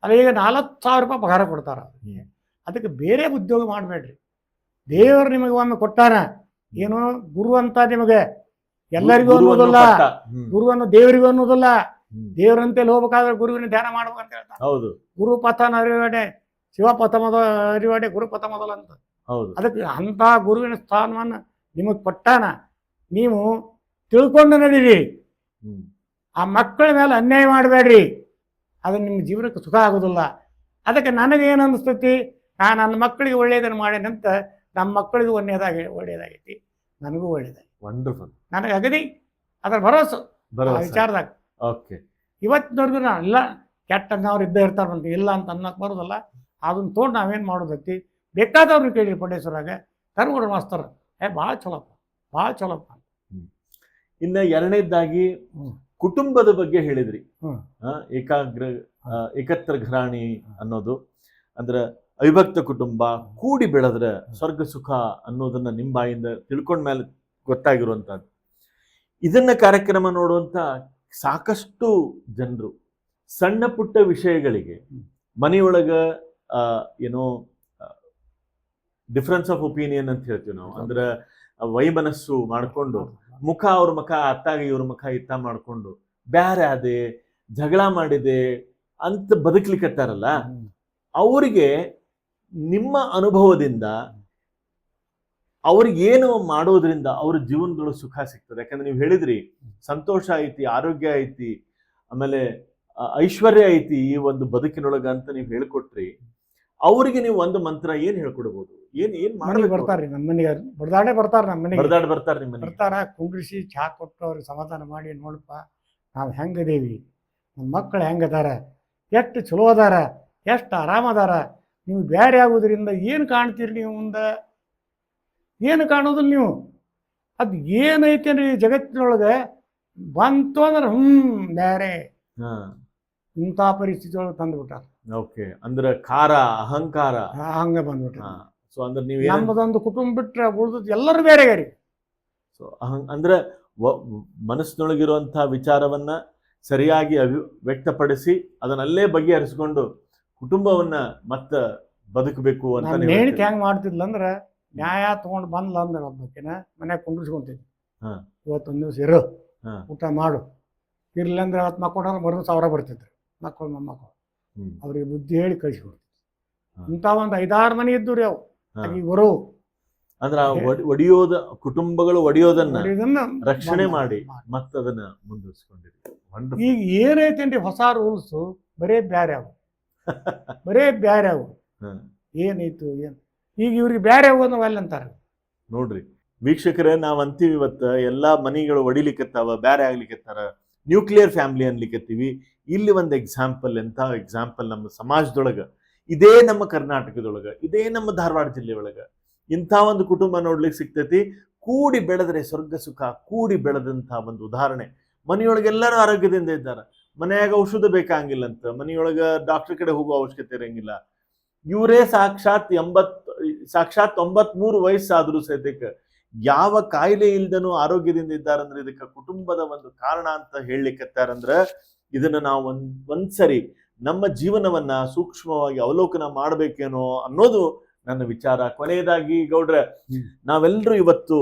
ಅಲ್ಲ ಈಗ 40,000 ರೂಪಾಯಿ ಪಗಾರ ಕೊಡ್ತಾರ. ಅದಕ್ಕೆ ಬೇರೆ ಉದ್ಯೋಗ ಮಾಡಬೇಡ್ರಿ. ದೇವರು ನಿಮಗೆ ಒಮ್ಮೆ ಕೊಟ್ಟಾನ. ಏನು ಗುರು ಅಂತ ನಿಮಗೆ ಎಲ್ಲರಿಗೂ ಅನ್ನೋದಿಲ್ಲ. ಗುರುವನ್ನು ದೇವರಿಗೂ ಅನ್ನೋದಿಲ್ಲ. ದೇವರಂತೆಲ್ಲಿ ಹೋಗ್ಬೇಕಾದ್ರೆ ಗುರುವಿನ ಧ್ಯಾನ ಮಾಡ್ಬೇಕಂತ ಹೇಳ್ತಾರೆ. ಹೌದು. ಗುರು ಪಥನ ಅರಿವಾಡೆ, ಶಿವಪಥ ಮೊದಲ ಅರಿವಾಡೆ, ಗುರುಪಥ ಮೊದಲ ಅಂತ. ಹೌದು. ಅದಕ್ಕೆ ಅಂತ ಗುರುವಿನ ಸ್ಥಾನವನ್ನು ನಿಮಗೆ ಕೊಟ್ಟಾನ. ನೀವು ತಿಳ್ಕೊಂಡು ನಡೀರಿ. ಆ ಮಕ್ಕಳ ಮೇಲೆ ಅನ್ಯಾಯ ಮಾಡಬೇಡ್ರಿ. ಅದು ನಿಮ್ಮ ಜೀವನಕ್ಕೆ ಸುಖ ಆಗೋದಿಲ್ಲ. ಅದಕ್ಕೆ ನನಗೇನು ಅನಿಸ್ತೈತಿ, ನಾನು ನನ್ನ ಮಕ್ಕಳಿಗೆ ಒಳ್ಳೆಯದನ್ನು ಮಾಡೇನಂತ ನಮ್ಮ ಮಕ್ಕಳಿಗೂ ಒಳ್ಳೆಯದಾಗೈತಿ, ನನಗೂ ಒಳ್ಳೆಯದಾಗಿ. ವಂಡರ್ಫುಲ್. ನನಗೆ ಅಗದಿ ಅದರ ಭರವಸೆ ವಿಚಾರದಾಗ. ಓಕೆ. ಇವತ್ತಿನವರೆಗೂ ನಾವು ಇಲ್ಲ ಕೆಟ್ಟವ್ರು ಇದ್ದೇ ಇರ್ತಾರಂತ ಇಲ್ಲ ಅಂತ ಅನ್ನೋಕೆ ಬರೋದಲ್ಲ. ಅದನ್ನ ತೊಗೊಂಡು ನಾವೇನು ಮಾಡೋದೈತಿ, ಬೇಕಾದವ್ರನ್ನ ಕೇಳಿ ಪಂಡೇಶ್ವರಾಗ ತರುಗೂಡ ಮಾಸ್ತರ್ ಭಾಳ ಚಲೋಪ್ಪ, ಭಾಳ ಚಲೋಪ್ಪ. ಇನ್ನು ಎರಡನೇದಾಗಿ ಕುಟುಂಬದ ಬಗ್ಗೆ ಹೇಳಿದ್ರಿ. ಏಕತ್ರ ಘರಾಣಿ ಅನ್ನೋದು ಅಂದ್ರೆ ಅವಿಭಕ್ತ ಕುಟುಂಬ ಕೂಡಿ ಬೆಳೆದ್ರೆ ಸ್ವರ್ಗ ಸುಖ ಅನ್ನೋದನ್ನ ನಿಮ್ಮ ಬಾಯಿಂದ ತಿಳ್ಕೊಂಡ ಮೇಲೆ ಗೊತ್ತಾಗಿರುವಂತಹದ್ದು. ಇದನ್ನ ಕಾರ್ಯಕ್ರಮ ನೋಡುವಂತ ಸಾಕಷ್ಟು ಜನರು ಸಣ್ಣ ಪುಟ್ಟ ವಿಷಯಗಳಿಗೆ ಮನೆಯೊಳಗ ಏನೋ ಡಿಫ್ರೆನ್ಸ್ ಆಫ್ ಒಪಿನಿಯನ್ ಅಂತ ಹೇಳ್ತೀವಿ ನಾವು, ಅಂದ್ರೆ ವೈಮನಸ್ಸು ಮಾಡ್ಕೊಂಡು ಮುಖ ಅವ್ರ ಮುಖ ಅತ್ತಾಗ ಇವ್ರ ಮುಖ ಇತ್ತ ಮಾಡ್ಕೊಂಡು ಬ್ಯಾರೆ ಅದೇ ಜಗಳ ಮಾಡಿದೆ ಅಂತ ಬದುಕ್ಲಿಕ್ಕತ್ತಾರಲ್ಲ, ಅವರಿಗೆ ನಿಮ್ಮ ಅನುಭವದಿಂದ ಅವ್ರಿಗೇನು ಮಾಡೋದ್ರಿಂದ ಅವ್ರ ಜೀವನದೊಳಗೆ ಸುಖ ಸಿಗ್ತದೆ. ಯಾಕಂದ್ರೆ ನೀವು ಹೇಳಿದ್ರಿ ಸಂತೋಷ ಐತಿ, ಆರೋಗ್ಯ ಐತಿ, ಆಮೇಲೆ ಐಶ್ವರ್ಯ ಐತಿ ಈ ಒಂದು ಬದುಕಿನೊಳಗ ಅಂತ ನೀವು ಹೇಳ್ಕೊಟ್ರಿ. ಅವರಿಗೆ ನೀವು ಒಂದು ಮಂತ್ರ ಏನ್ ಹೇಳ್ಕೊಡ್ಬೋದು? ಏನ್ ಮನೆಗೆ ಬರ್ತಾರ್ರಿ, ನಮ್ಮ ಮನೆಗೆ ಬಡದಾಡೆ ಬರ್ತಾರ, ನಮ್ಮ ಮನೆಗೆ ಬರ್ತಾರ, ನಿಮ್ಮ ಮನೆಗೆ ಬರ್ತಾರ, ಕುಂಡ್ರಿಸಿ ಚಹಾ ಕೊಟ್ಟು ಅವ್ರಿಗೆ ಸಮಾಧಾನ ಮಾಡಿ, ನೋಡಪ್ಪ ನಾವು ಹೆಂಗದೇವಿ, ನಮ್ಮ ಮಕ್ಕಳು ಹೆಂಗದಾರ, ಎಷ್ಟು ಚಲೋ ಅದಾರ, ಎಷ್ಟು ಆರಾಮದಾರ, ನೀವು ಬೇರೆ ಆಗೋದ್ರಿಂದ ಏನು ಕಾಣ್ತೀರಿ ನೀವು ಮುಂದೆ? ಏನು ಕಾಣೋದಿಲ್ಲ ನೀವು. ಅದು ಏನೈತೇನ್ರಿ ಜಗತ್ತಿನೊಳಗೆ ಬಂತು ಅಂದ್ರೆ ಬೇರೆ ಇಂಥ ಪರಿಸ್ಥಿತಿ ಒಳಗೆ ತಂದ್ಬಿಟ್ಟಾರ. ಓಕೆ, ಅಂದ್ರೆ ಖಾರ ಅಹಂಕಾರ ಹಂಗ ಬಂದ್ಬಿಟ್ಟ. ಸೊ ಅಂದ್ರೆ ನೀವು ನಮ್ಮದೊಂದು ಕುಟುಂಬ ಬಿಟ್ರೆ ಉಳಿದದ್ದು ಎಲ್ಲರೂ ಬೇರೆ ಗಾರಿ. ಸೊ ಅಂದ್ರೆ ಮನಸ್ಸಿನೊಳಗಿರುವಂತಹ ವಿಚಾರವನ್ನ ಸರಿಯಾಗಿ ವ್ಯಕ್ತಪಡಿಸಿ ಅದನ್ನಲ್ಲೇ ಬಗೆಹರಿಸಿಕೊಂಡು ಕುಟುಂಬವನ್ನ ಮತ್ತ ಬದುಕಬೇಕು ಅಂತ ಹೇಳಿಕೆ ಹೆಂಗ್ ಮಾಡ್ತಿದ್ಲ ಅಂದ್ರ, ನ್ಯಾಯ ತಗೊಂಡ್ ಬಂದ್ಲ ಅಂದ್ರೆ ಒಬ್ಬಕಿನ ಮನ್ಯಾಗ ಕುಂಡ್ರಿಸ್ಕೊಂತಿದ್ವಿ, ಇವತ್ತೊಂದ್ ದಿವ್ಸ ಇರು, ಊಟ ಮಾಡು, ಇರ್ಲಿಲ್ಲ ಅಂದ್ರೆ ಅವತ್ತು ಮಕ್ಕೊಂಡ್ರೆ ಮರು ಸಾವಿರ ಬರ್ತಿದ್ರು ಮಕ್ಕಳು, ಮೊಮ್ಮಕ್ಕಳು. ಅವ್ರಿಗೆ ಬುದ್ಧಿ ಹೇಳಿ ಕಳಿಸ್ಕೊಡ್ತಿದ್ರು. ಇಂಥ ಒಂದು 5-6 ಮನೆ ಇದ್ದು ರೀ ಅವು. ಇವರು ಅಂದ್ರ ಒಡೆಯೋದ ಕುಟುಂಬಗಳು ಒಡೆಯೋದನ್ನ ರಕ್ಷಣೆ ಮಾಡಿ ಮತ್ತದನ್ನ ಮುಂದುವರಿಸ್ಕೊಂಡಿರಿ. ಈಗ ಏನೈತೇನ್ರಿ ಹೊಸ ರೂಲ್ಸು, ಬರೇ ಬ್ಯಾರೆ ಅವು, ಬರೇ ಬ್ಯಾರೆ ಅವು. ಏನೈತು ಏನ್ ಈಗ ಇವ್ರಿಗೆ ಬ್ಯಾರೆ ಹೋಗೋದು ಅಲ್ಲಿ ಅಂತಾರ ನೋಡ್ರಿ ವೀಕ್ಷಕರೇ. ನಾವ್ ಅಂತೀವಿ ಇವತ್ತ ಎಲ್ಲಾ ಮನಿಗಳು ಒಡಿಲಿಕ್ಕತ್ತಾವ, ಬ್ಯಾರೆ ಆಗ್ಲಿಕ್ಕತ್ತಾರ, ನ್ಯೂಕ್ಲಿಯರ್ ಫ್ಯಾಮಿಲಿ ಅನ್ಲಿಕ್ಕತ್ತೀವಿ. ಇಲ್ಲಿ ಒಂದು ಎಕ್ಸಾಂಪಲ್, ಎಂಥ ಎಕ್ಸಾಂಪಲ್ ನಮ್ಮ ಸಮಾಜದೊಳಗ, ಇದೇ ನಮ್ಮ ಕರ್ನಾಟಕದೊಳಗ, ಇದೇ ನಮ್ಮ ಧಾರವಾಡ ಜಿಲ್ಲೆ ಒಳಗ ಇಂಥ ಒಂದು ಕುಟುಂಬ ನೋಡ್ಲಿಕ್ಕೆ ಸಿಗ್ತೈತಿ. ಕೂಡಿ ಬೆಳೆದ್ರೆ ಸ್ವರ್ಗ ಸುಖ, ಕೂಡಿ ಬೆಳೆದಂತಹ ಒಂದು ಉದಾಹರಣೆ. ಮನೆಯೊಳಗೆ ಎಲ್ಲರೂ ಆರೋಗ್ಯದಿಂದ ಇದ್ದಾರೆ, ಮನೆಯಾಗ ಔಷಧ ಬೇಕಾಗಿಲ್ಲ ಅಂತ, ಮನೆಯೊಳಗ ಡಾಕ್ಟರ್ ಕಡೆ ಹೋಗೋ ಅವಶ್ಯಕತೆ ಇರಂಗಿಲ್ಲ. ಇವರೇ ಸಾಕ್ಷಾತ್ 93 ವಯಸ್ಸಾದ್ರೂ ಸಹಿತ ಯಾವ ಕಾಯಿಲೆ ಇಲ್ದನೂ ಆರೋಗ್ಯದಿಂದ ಇದ್ದಾರಂದ್ರೆ ಇದಕ್ಕೆ ಕುಟುಂಬದ ಒಂದು ಕಾರಣ ಅಂತ ಹೇಳಲಿಕ್ಕತ್ತಾರಂದ್ರ, ಇದನ್ನ ನಾವು ಒಂದ್ಸರಿ ನಮ್ಮ ಜೀವನವನ್ನ ಸೂಕ್ಷ್ಮವಾಗಿ ಅವಲೋಕನ ಮಾಡ್ಬೇಕೇನೋ ಅನ್ನೋದು ನನ್ನ ವಿಚಾರ. ಕೊನೆಯದಾಗಿ ಗೌಡ್ರೆ, ನಾವೆಲ್ಲರೂ ಇವತ್ತು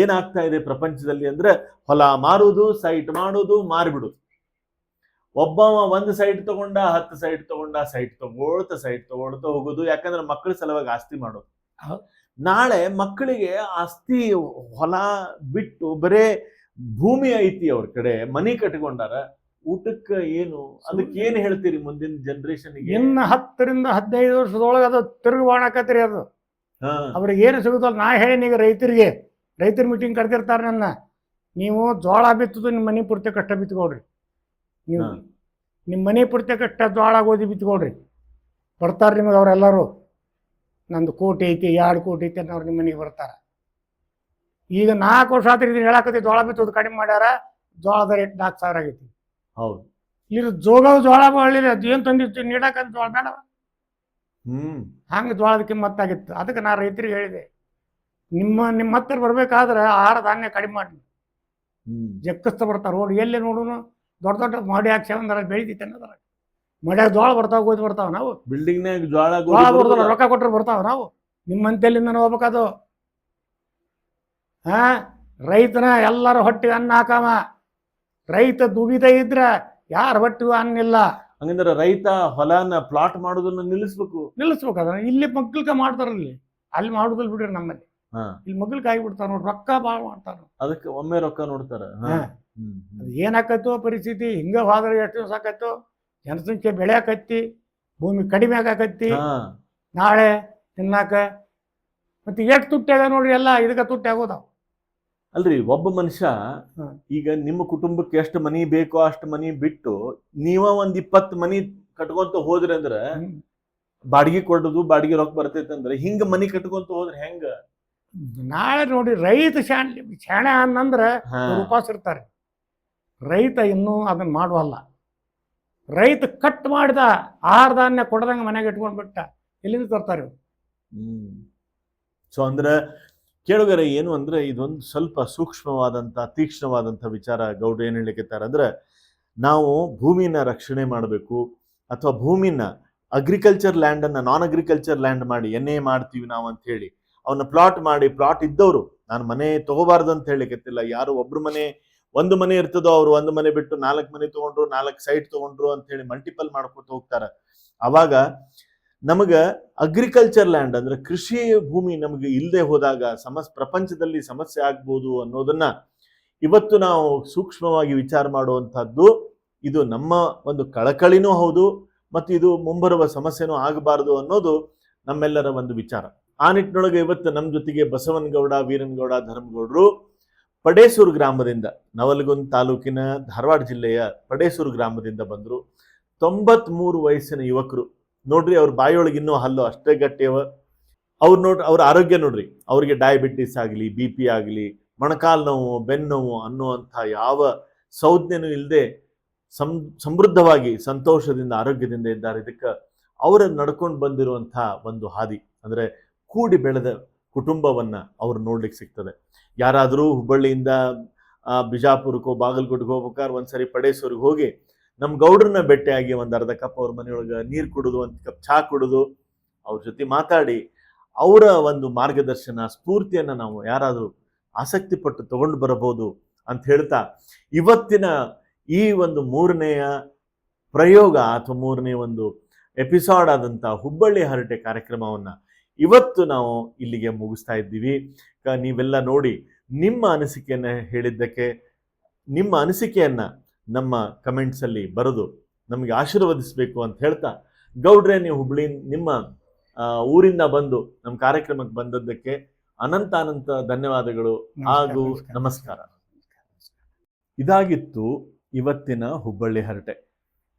ಏನಾಗ್ತಾ ಇದೆ ಪ್ರಪಂಚದಲ್ಲಿ ಅಂದ್ರೆ, ಹೊಲ ಮಾರುದು, ಸೈಟ್ ಮಾಡೋದು, ಮಾರಿಬಿಡುದು. ಒಬ್ಬವ 1 ಸೈಟ್ ತಗೊಂಡ, 10 ಸೈಟ್ ತಗೊಂಡ, ಸೈಟ್ ತಗೊಳ್ತಾ ಹೋಗೋದು. ಯಾಕಂದ್ರೆ ಮಕ್ಕಳ ಸಲುವಾಗಿ ಆಸ್ತಿ ಮಾಡೋದು. ನಾಳೆ ಮಕ್ಕಳಿಗೆ ಆಸ್ತಿ ಹೊಲ ಬಿಟ್ಟು ಬರೇ ಭೂಮಿ ಐತಿ ಅವ್ರ ಕಡೆ, ಮನಿ ಕಟ್ಕೊಂಡಾರ, ಊಟಕ್ಕೆ ಏನು? ಅದಕ್ಕೆ ಏನ್ ಹೇಳ್ತೀರಿ ಮುಂದಿನ ಜನರೇಷನ್ಗೆ? ಇನ್ನು 10ರಿಂದ 15 ವರ್ಷದೊಳಗೆ ಅದು ತಿರುಗುವಾಣಕತ್ರಿ. ಅದು ಅವ್ರಿಗೆ ಏನು ಸಿಗುತ್ತಲ್ಲ. ನಾ ಹೇಳಿ ಈಗ ರೈತರ ಮೀಟಿಂಗ್ ಕರೆದಿರ್ತಾರ ನನ್ನ, ನೀವು ಜೋಳ ಬಿತ್ತದು ನಿಮ್ಮ ಮನೆ ಪೂರ್ತಿ ಕಷ್ಟ ಬಿತ್ಕೊಳ್ರಿ, ನೀವು ನಿಮ್ಮ ಮನೆ ಪೂರ್ತಿ ಕಷ್ಟ ಜೋಳ ಗೋಧಿ ಬಿತ್ಕೊಳ್ರಿ, ಬರ್ತಾರೆ ನಿಮಗೆ ಅವರೆಲ್ಲರೂ. ನಂದು ಕೋಟಿ ಐತಿ, 2 ಕೋಟಿ ಐತಿ ಅನ್ನೋರು ನಿಮ್ಮ ಮನೆಗೆ ಬರ್ತಾರೆ. ಈಗ 4 ವರ್ಷ ಆತ್ರಿ ಇದನ್ನ ಹೇಳಕತ್ತಿ, ಜೋಳ ಬಿತ್ತೋದು ಕಡಿಮೆ ಮಾಡ್ಯಾರ, ಜೋಳದ ರೇಟ್ 4,000 ಆಗೈತಿ. ಹೌದು, ಇಲ್ಲಿ ಜೋಳ ಬಳ್ಳಿಲ್ಲ, ಅದು ಏನು ತಂದಿರ್ತೀವಿ ನೀಡಕಂತ ಜೋಳ ಬೇಡವ. ಹಂಗೆ ಜೋಳದ ಕಿಮ್ಮತ್ತಾಗಿತ್ತು. ಅದಕ್ಕೆ ನಾ ರೈತರಿಗೆ ಹೇಳಿದೆ, ನಿಮ್ಮ ಹತ್ತಿರ ಬರ್ಬೇಕಾದ್ರೆ ಆಹಾರ ಧಾನ್ಯ ಕಡಿಮೆ ಮಾಡಿ. ಜಕ್ಕಸ್ತ ಬರ್ತಾರೆ ರೋಡ್, ಎಲ್ಲಿ ನೋಡುನು ದೊಡ್ಡ ಮಾಡಿ ಹಾಕ್ಸಂದ್ರ ಬೆಳಿತೈತೆ ಅನ್ನೋದ್ರ. ಮಡ್ಯಾಗ ಜೋಳ ಬರ್ತಾವ, ಗೋಧಿ ಬರ್ತಾವ. ನಾವು ಬಿಲ್ಡಿಂಗ್ನಾಗ ಜೋಳ ಬರ್ತಲ್ಲ, ರೊಕ್ಕ ಕೊಟ್ಟರೆ ಬರ್ತಾವ. ನಾವು ನಿಮ್ಮಂತೆಲ್ಲಿಂದ ಹೋಗ್ಬೇಕದು. ರೈತನ ಎಲ್ಲರ ಹೊಟ್ಟಿಗೆ ಅನ್ನ ಹಾಕವ. ರೈತ ದುಡಿದ ಇದ್ರ ಯಾರ ಹೊಟ್ಟಿಗೂ ಅನ್ನಿಲ್ಲ. ಹಂಗಂದ್ರೆ ರೈತ ಹೊಲನ ಪ್ಲಾಟ್ ಮಾಡೋದನ್ನ ನಿಲ್ಲಿಸ್ಬೇಕು. ಅದನ್ನ ಇಲ್ಲಿ ಮಗ್ಗಲ್ಕ ಮಾಡ್ತಾರಲ್ಲಿ, ಅಲ್ಲಿ ಮಾಡುದಿಲ್ಲ ಬಿಡ್ರಿ. ನಮ್ಮಲ್ಲಿ ಇಲ್ಲಿ ಮಗ್ಗಲ್ಕ ಆಗಿಬಿಡ್ತಾರ ನೋಡ್ರಿ, ರೊಕ್ಕ ಭಾಳ ಮಾಡ್ತಾರ. ಅದಕ್ಕೆ ಒಮ್ಮೆ ರೊಕ್ಕ ನೋಡ್ತಾರ. ಅದು ಏನಾಕತ್ತೋ ಪರಿಸ್ಥಿತಿ ಹಿಂಗ ಹೋದ್ರೆ ಎಷ್ಟು ದಿವಸ ಆಕತ್ತೋ, ಜನಸಂಖ್ಯೆ ಬೆಳೆಯಾಕತ್ತಿ, ಭೂಮಿ ಕಡಿಮೆ ಆಗಾಕತ್ತಿ, ನಾಳೆ ತಿನ್ನಾಕ ಮತ್ತೆ ಎಷ್ಟು ತುಟ್ಟಾಗ ನೋಡ್ರಿ. ಎಲ್ಲ ಇದಕ್ಕೆ ತುಟ್ಟಿ ಆಗೋದಾವ. ಅಲ್ರಿ, ಒಬ್ಬ ಮನುಷ್ಯ ಈಗ ನಿಮ್ಮ ಕುಟುಂಬಕ್ಕೆ ಎಷ್ಟು ಮನಿ ಬೇಕೋ ಅಷ್ಟು ಮನಿ ಬಿಟ್ಟು ನೀವ ಒಂದ್ 20 ಮನಿ ಕಟ್ಕೊಂತ ಹೋದ್ರಿ ಅಂದ್ರ, ಬಾಡಿಗೆ ಕೊಡೋದು, ಬಾಡಿಗೆ ರೊಕ್ಕ ಬರ್ತೈತೆ ಅಂದ್ರೆ, ಹಿಂಗ ಮನಿ ಕಟ್ಕೊಂತ ಹೋದ್ರೆ ಹೆಂಗ? ನಾಳೆ ನೋಡಿ, ರೈತ ಶಾಣೆ ಅನ್ನಂದ್ರ ಉಪವಾಸ ಇರ್ತಾರೆ. ರೈತ ಇನ್ನೂ ಅದನ್ನ ಮಾಡುವಲ್ಲ. ರೈತ ಕಟ್ ಮಾಡಿದ ಆಹಾರ ಧಾನ್ಯ ಕೊಡದಂಗ ಮನೆಗೆ ಇಟ್ಕೊಂಡ್ಬಿಟ್ಟ, ಎಲ್ಲಿಂದ ತರ್ತಾರೆ ಇವ್ರು? ಸೊ ಅಂದ್ರೆ ಕೇಳುಗರೆ ಏನು ಅಂದ್ರೆ ಇದೊಂದು ಸ್ವಲ್ಪ ಸೂಕ್ಷ್ಮವಾದಂಥ ತೀಕ್ಷ್ಣವಾದಂಥ ವಿಚಾರ. ಗೌಡ್ರು ಏನು ಹೇಳಿಕೆತ್ತಾರೆ ಅಂದ್ರೆ, ನಾವು ಭೂಮಿನ ರಕ್ಷಣೆ ಮಾಡಬೇಕು, ಅಥವಾ ಭೂಮಿನ ಅಗ್ರಿಕಲ್ಚರ್ ಲ್ಯಾಂಡನ್ನು ನಾನ್ ಅಗ್ರಿಕಲ್ಚರ್ ಲ್ಯಾಂಡ್ ಮಾಡಿ ಎನ್ನೇ ಮಾಡ್ತೀವಿ ನಾವು ಅಂತ ಹೇಳಿ ಅವನ್ನ ಪ್ಲಾಟ್ ಮಾಡಿ, ಪ್ಲಾಟ್ ಇದ್ದವರು, ನಾನು ಮನೆ ತಗೋಬಾರ್ದು ಅಂತ ಹೇಳಿಕೆತ್ತಿಲ್ಲ. ಯಾರು ಒಬ್ರು ಮನೆ, ಒಂದು ಮನೆ ಇರ್ತದೋ ಅವರು ಒಂದು ಮನೆ ಬಿಟ್ಟು 4 ಮನೆ ತಗೊಂಡ್ರು, 4 ಸೈಟ್ ತಗೊಂಡ್ರು ಅಂತ ಹೇಳಿ ಮಲ್ಟಿಪಲ್ ಮಾಡ್ಕೊತ ಹೋಗ್ತಾರೆ. ಅವಾಗ ನಮಗ ಅಗ್ರಿಕಲ್ಚರ್ ಲ್ಯಾಂಡ್ ಅಂದ್ರೆ ಕೃಷಿ ಭೂಮಿ ನಮಗೆ ಇಲ್ಲದೆ ಹೋದಾಗ ಪ್ರಪಂಚದಲ್ಲಿ ಸಮಸ್ಯೆ ಆಗ್ಬೋದು ಅನ್ನೋದನ್ನ ಇವತ್ತು ನಾವು ಸೂಕ್ಷ್ಮವಾಗಿ ವಿಚಾರ ಮಾಡುವಂತಹದ್ದು. ಇದು ನಮ್ಮ ಒಂದು ಕಳಕಳಿನೂ ಹೌದು, ಮತ್ತು ಇದು ಮುಂಬರುವ ಸಮಸ್ಯೆನೂ ಆಗಬಾರದು ಅನ್ನೋದು ನಮ್ಮೆಲ್ಲರ ಒಂದು ವಿಚಾರ. ಆ ನಿಟ್ಟಿನೊಳಗೆ ಇವತ್ತು ನಮ್ಮ ಜೊತೆಗೆ ಬಸವನಗೌಡ, ವೀರನಗೌಡ, ಧರ್ಮಗೌಡರು ಪಡೇಸೂರು ಗ್ರಾಮದಿಂದ, ನವಲಗುಂದ ತಾಲೂಕಿನ ಧಾರವಾಡ ಜಿಲ್ಲೆಯ ಪಡೇಸೂರು ಗ್ರಾಮದಿಂದ ಬಂದರು. 93 ವಯಸ್ಸಿನ ಯುವಕರು ನೋಡ್ರಿ. ಅವ್ರ ಬಾಯಿಯೊಳಗೆ ಇನ್ನೂ ಹಲ್ಲು ಅಷ್ಟೇ ಗಟ್ಟಿಯವ. ಅವ್ರು ನೋಡ್ರಿ, ಅವ್ರ ಆರೋಗ್ಯ ನೋಡ್ರಿ. ಅವ್ರಿಗೆ ಡಯಾಬಿಟಿಸ್ ಆಗಲಿ, BP ಆಗಲಿ, ಮೊಣಕಾಲು ನೋವು, ಬೆನ್ನು ನೋವು ಅನ್ನುವಂಥ ಯಾವ ಸಂಜ್ಞೆನೂ ಇಲ್ಲದೆ ಸಮೃದ್ಧವಾಗಿ ಸಂತೋಷದಿಂದ ಆರೋಗ್ಯದಿಂದ ಇದ್ದಾರೆ. ಇದಕ್ಕೆ ಅವರ ನಡ್ಕೊಂಡು ಬಂದಿರುವಂಥ ಒಂದು ಹಾದಿ ಅಂದ್ರೆ ಕೂಡಿ ಬೆಳೆದ ಕುಟುಂಬವನ್ನ ಅವ್ರು ನೋಡ್ಲಿಕ್ಕೆ ಸಿಗ್ತದೆ. ಯಾರಾದರೂ ಹುಬ್ಬಳ್ಳಿಯಿಂದ ಬಿಜಾಪುರಕ್ಕೋ ಬಾಗಲಕೋಟೆಗೆ ಹೋಗ್ಬೇಕಾದ್ರೆ ಒಂದ್ಸರಿ ಪಡೇಸೂರಿಗೆ ಹೋಗಿ ನಮ್ಮ ಗೌಡ್ರನ್ನ ಭೇಟಿಯಾಗಿ ಒಂದು ಅರ್ಧ ಕಪ್ ಅವ್ರ ಮನೆಯೊಳಗೆ ನೀರು ಕುಡಿದು, ಒಂದು ಕಪ್ ಚಹಾ ಕುಡಿದು, ಅವ್ರ ಜೊತೆ ಮಾತಾಡಿ ಅವರ ಒಂದು ಮಾರ್ಗದರ್ಶನ, ಸ್ಫೂರ್ತಿಯನ್ನು ನಾವು ಯಾರಾದರೂ ಆಸಕ್ತಿ ಪಟ್ಟು ತಗೊಂಡು ಬರಬಹುದು ಅಂತ ಹೇಳ್ತಾ, ಇವತ್ತಿನ ಈ ಒಂದು 3ನೇಯ ಪ್ರಯೋಗ ಅಥವಾ 3ನೇ ಒಂದು ಎಪಿಸೋಡ್ ಆದಂಥ ಹುಬ್ಬಳ್ಳಿ ಹರಟೆ ಕಾರ್ಯಕ್ರಮವನ್ನು ಇವತ್ತು ನಾವು ಇಲ್ಲಿಗೆ ಮುಗಿಸ್ತಾ ಇದ್ದೀವಿ. ನೀವೆಲ್ಲ ನೋಡಿ ನಿಮ್ಮ ಅನಿಸಿಕೆಯನ್ನು ಹೇಳಿದ್ದಕ್ಕೆ, ನಿಮ್ಮ ಅನಿಸಿಕೆಯನ್ನು ನಮ್ಮ ಕಮೆಂಟ್ಸಲ್ಲಿ ಬರೆದು ನಮಗೆ ಆಶೀರ್ವದಿಸಬೇಕು ಅಂತ ಹೇಳ್ತಾ, ಗೌಡ್ರೆ ನೀವು ಹುಬ್ಬಳ್ಳಿ ನಿಮ್ಮ ಊರಿಂದ ಬಂದು ನಮ್ಮ ಕಾರ್ಯಕ್ರಮಕ್ಕೆ ಬಂದದ್ದಕ್ಕೆ ಅನಂತ ಧನ್ಯವಾದಗಳು ಹಾಗೂ ನಮಸ್ಕಾರ. ಇದಾಗಿತ್ತು ಇವತ್ತಿನ ಹುಬ್ಬಳ್ಳಿ ಹರಟೆ.